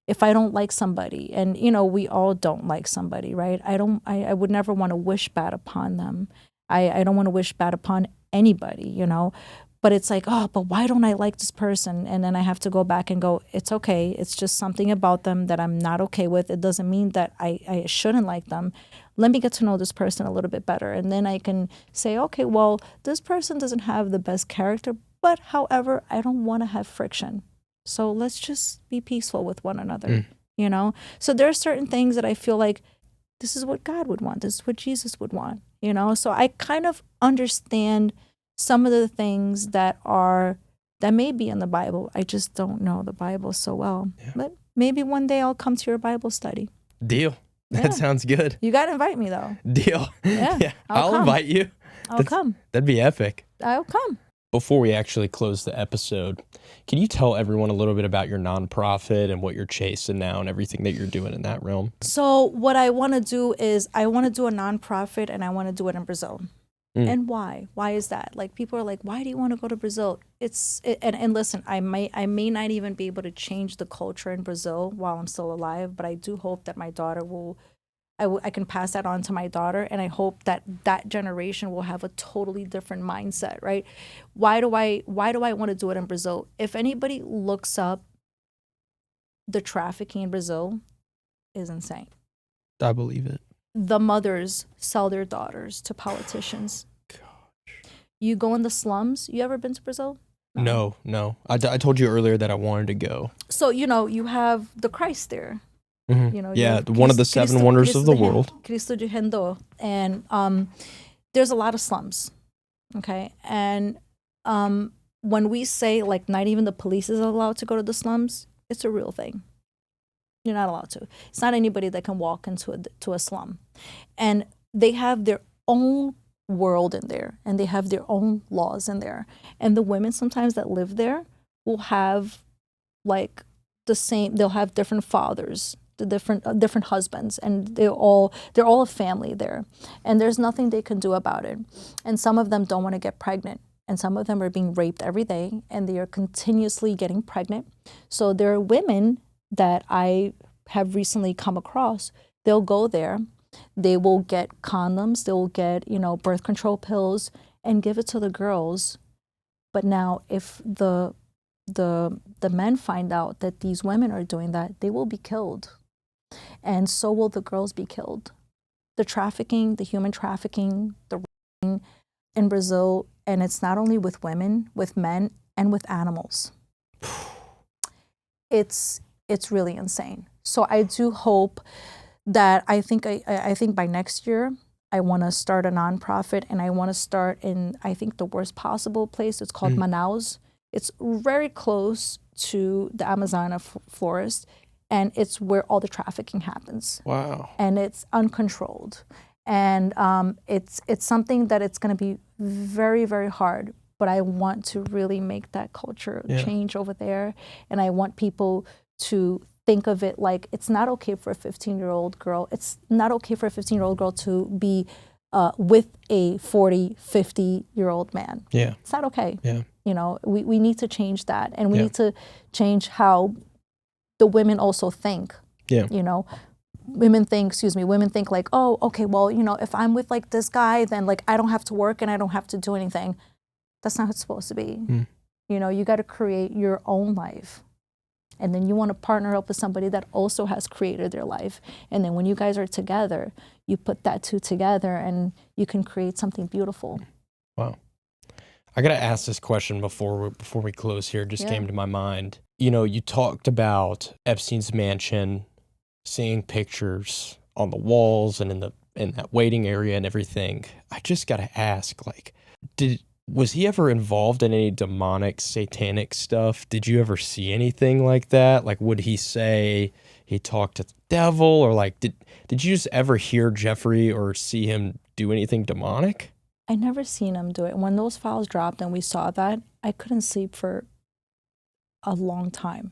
If I don't like somebody, and we all don't like somebody, right? I would never want to wish bad upon them. I don't want to wish bad upon anybody, but it's like, oh, but why don't I like this person? And then I have to go back and go, it's okay. It's just something about them that I'm not okay with. It doesn't mean that I shouldn't like them. Let me get to know this person a little bit better. And then I can say, okay, well, this person doesn't have the best character, but however, I don't want to have friction. So let's just be peaceful with one another, So there are certain things that I feel like this is what God would want. This is what Jesus would want, So I kind of understand some of the things that may be in the Bible. I just don't know the Bible so well. Yeah. But maybe one day I'll come to your Bible study. Deal. That sounds good. You got to invite me, though. Deal. Yeah. I'll invite you. I'll come. That'd be epic. I'll come. Before we actually close the episode, can you tell everyone a little bit about your nonprofit and what you're chasing now and everything that you're doing in that realm? So what I want to do is I want to do a nonprofit, and I want to do it in Brazil. And why? Why is that? Like, people are like, why do you want to go to Brazil? And listen, I may not even be able to change the culture in Brazil while I'm still alive, but I do hope that my daughter I can pass that on to my daughter, and I hope that generation will have a totally different mindset, right? Why do I want to do it in Brazil? If anybody looks up, the trafficking in Brazil is insane. I believe it. The mothers sell their daughters to politicians. Gosh. You go in the slums. You ever been to Brazil? No. I told you earlier that I wanted to go. So, you have the Christ there. Mm-hmm. One of the seven wonders of the world. Cristo de Rendo. And there's a lot of slums. Okay. And when we say, like, not even the police is allowed to go to the slums, it's a real thing. You're not allowed to. It's not anybody that can walk into a slum. And they have their own world in there, and they have their own laws in there. And the women sometimes that live there will have like they'll have different fathers, the different husbands, and they're all a family there. And there's nothing they can do about it. And some of them don't want to get pregnant. And some of them are being raped every day, and they are continuously getting pregnant. So there are women that I have recently come across. They'll go there, they will get condoms, they'll get, birth control pills and give it to the girls. But now if the men find out that these women are doing that, they will be killed. And so will the girls be killed. The trafficking, the human trafficking, the raping in Brazil, and it's not only with women, with men, and with animals. It's really insane. So I do hope that I think by next year, I want to start a nonprofit, and I want to start in, I think, the worst possible place. It's called Manaus. It's very close to the Amazon forest, and it's where all the trafficking happens. Wow. And it's uncontrolled. And it's something that it's going to be very, very hard. But I want to really make that culture change over there. And I want people to think of it like it's not okay for a 15-year-old girl. It's not okay for a 15-year-old girl to be with a 40, 50-year-old man. Yeah. It's not okay. Yeah. We need to change that. And we need to change how the women also think. Yeah. Women think like, oh, okay, well, if I'm with like this guy, then like I don't have to work and I don't have to do anything. That's not how it's supposed to be. You got to create your own life. And then you want to partner up with somebody that also has created their life. And then when you guys are together, you put that two together and you can create something beautiful. Wow. I got to ask this question before we close here. It just came to my mind. You talked about Epstein's mansion, seeing pictures on the walls and in that waiting area and everything. I just got to ask, like, did Was he ever involved in any demonic, satanic stuff? Did you ever see anything like that? Like, would he say he talked to the devil, or like, did you just ever hear Jeffrey or see him do anything demonic? I never seen him do it. When those files dropped and we saw that, I couldn't sleep for a long time.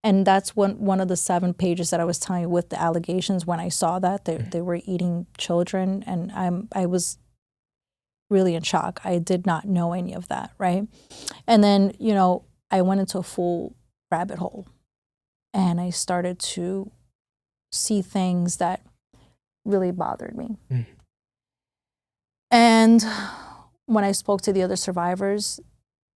And that's one of the 7 pages that I was telling you with the allegations. When I saw that they were eating children, and I was really in shock. I did not know any of that, right? And then, you know, I went into a full rabbit hole, and I started to see things that really bothered me. Mm. And when I spoke to the other survivors,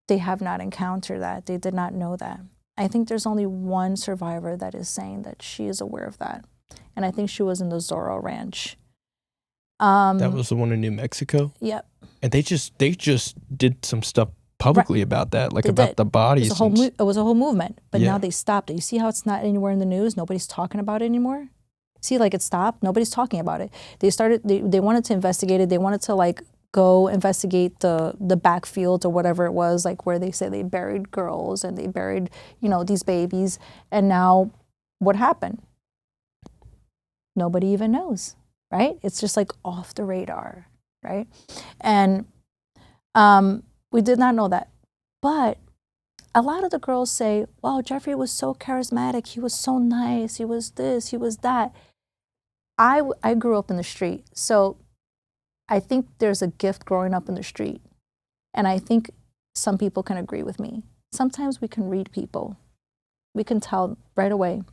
they have not encountered that. They did not know that. I think there's only one survivor that is saying that she is aware of that. And I think she was in the Zorro Ranch. That was the one in New Mexico? Yep. And they just did some stuff publicly about that, like about the bodies. It was a whole movement, but now they stopped it. You see how it's not anywhere in the news? Nobody's talking about it anymore? See, like it stopped? Nobody's talking about it. They wanted to investigate it. They wanted to like go investigate the backfield or whatever it was, like where they say they buried girls and they buried, you know, these babies. And now what happened? Nobody even knows, right? It's just like off the radar, right? And we did not know that. But a lot of the girls say, wow, Jeffrey was so charismatic. He was so nice. He was this, he was that. I grew up in the street. So I think there's a gift growing up in the street. And I think some people can agree with me. Sometimes we can read people. We can tell right away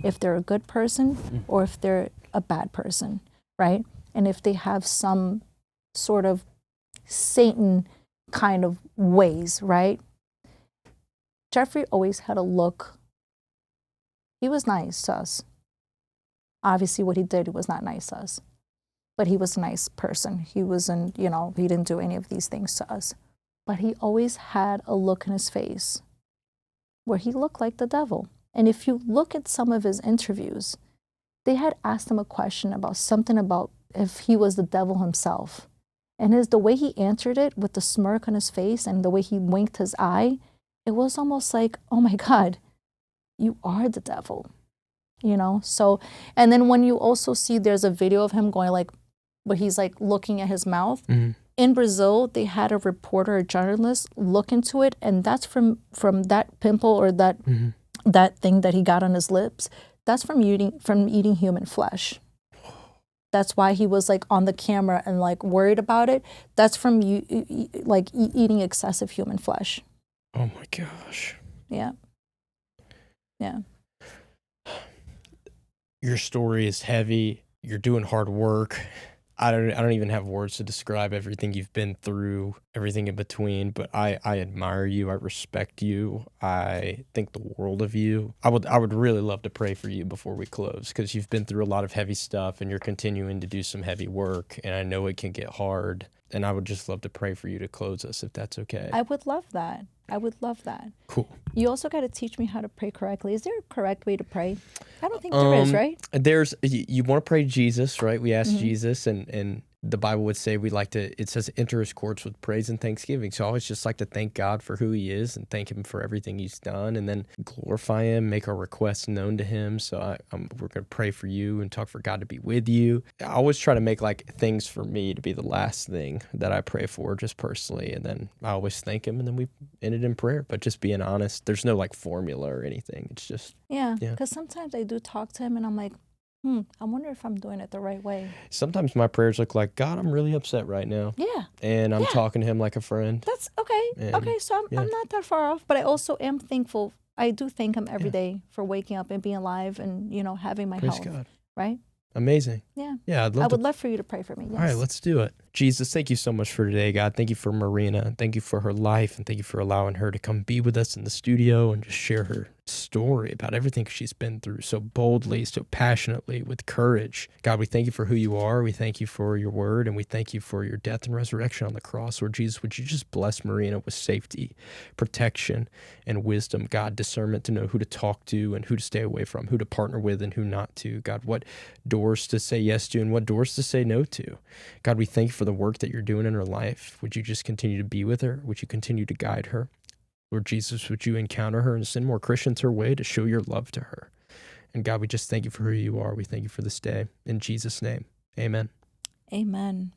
if they're a good person or if they're a bad person, right? And if they have some sort of Satan kind of ways, right? Jeffrey always had a look. He was nice to us. Obviously, what he did was not nice to us. But he was a nice person. He wasn't, you know, he didn't do any of these things to us. But he always had a look in his face where he looked like the devil. And if you look at some of his interviews, they had asked him a question about something about if he was the devil himself. And the way he answered it with the smirk on his face and the way he winked his eye, it was almost like, oh my God, you are the devil, you know? So, and then when you also see there's a video of him going like, where he's like looking at his mouth. Mm-hmm. In Brazil, they had a reporter, a journalist look into it. And that's from that pimple or that, mm-hmm. that thing that he got on his lips. That's from eating human flesh. That's why he was like on the camera and like worried about it. That's from eating excessive human flesh. Oh my gosh. Yeah. Yeah. Your story is heavy. You're doing hard work. I don't even have words to describe everything you've been through, everything in between, but I admire you. I respect you. I think the world of you. I would really love to pray for you before we close, because you've been through a lot of heavy stuff and you're continuing to do some heavy work, and I know it can get hard, and I would just love to pray for you to close us, if that's okay. I would love that. I would love that. Cool. You also got to teach me how to pray correctly. Is there a correct way to pray? I don't think there is, right? You want to pray Jesus, right? We ask mm-hmm. Jesus, and the Bible would say it says enter his courts with praise and thanksgiving. So I always just like to thank God for who he is and thank him for everything he's done, and then glorify him, make our requests known to him. So we're going to pray for you and talk for God to be with you. I always try to make like things for me to be the last thing that I pray for, just personally. And then I always thank him, and then we end it in prayer. But just being honest, there's no like formula or anything. It's just, yeah. Because sometimes I do talk to him and I'm like, I wonder if I'm doing it the right way. Sometimes my prayers look like, God, I'm really upset right now. Yeah. And I'm talking to him like a friend. That's okay. Okay, so I'm not that far off, but I also am thankful. I do thank him every day for waking up and being alive and, you know, having my health. Praise God. Right? Amazing. Yeah. Yeah, I would love for you to pray for me. Yes. All right, let's do it. Jesus, thank you so much for today, God. Thank you for Marina. Thank you for her life, and thank you for allowing her to come be with us in the studio and just share her story about everything she's been through so boldly, so passionately, with courage. God, we thank you for who you are. We thank you for your word, and we thank you for your death and resurrection on the cross. Lord Jesus, would you just bless Marina with safety, protection, and wisdom, God, discernment to know who to talk to and who to stay away from, who to partner with and who not to. God, what doors to say yes to and what doors to say no to. God, we thank you for the work that you're doing in her life. Would you just continue to be with her? Would you continue to guide her? Lord Jesus, would you encounter her and send more Christians her way to show your love to her? And God, we just thank you for who you are. We thank you for this day. In Jesus' name, amen. Amen.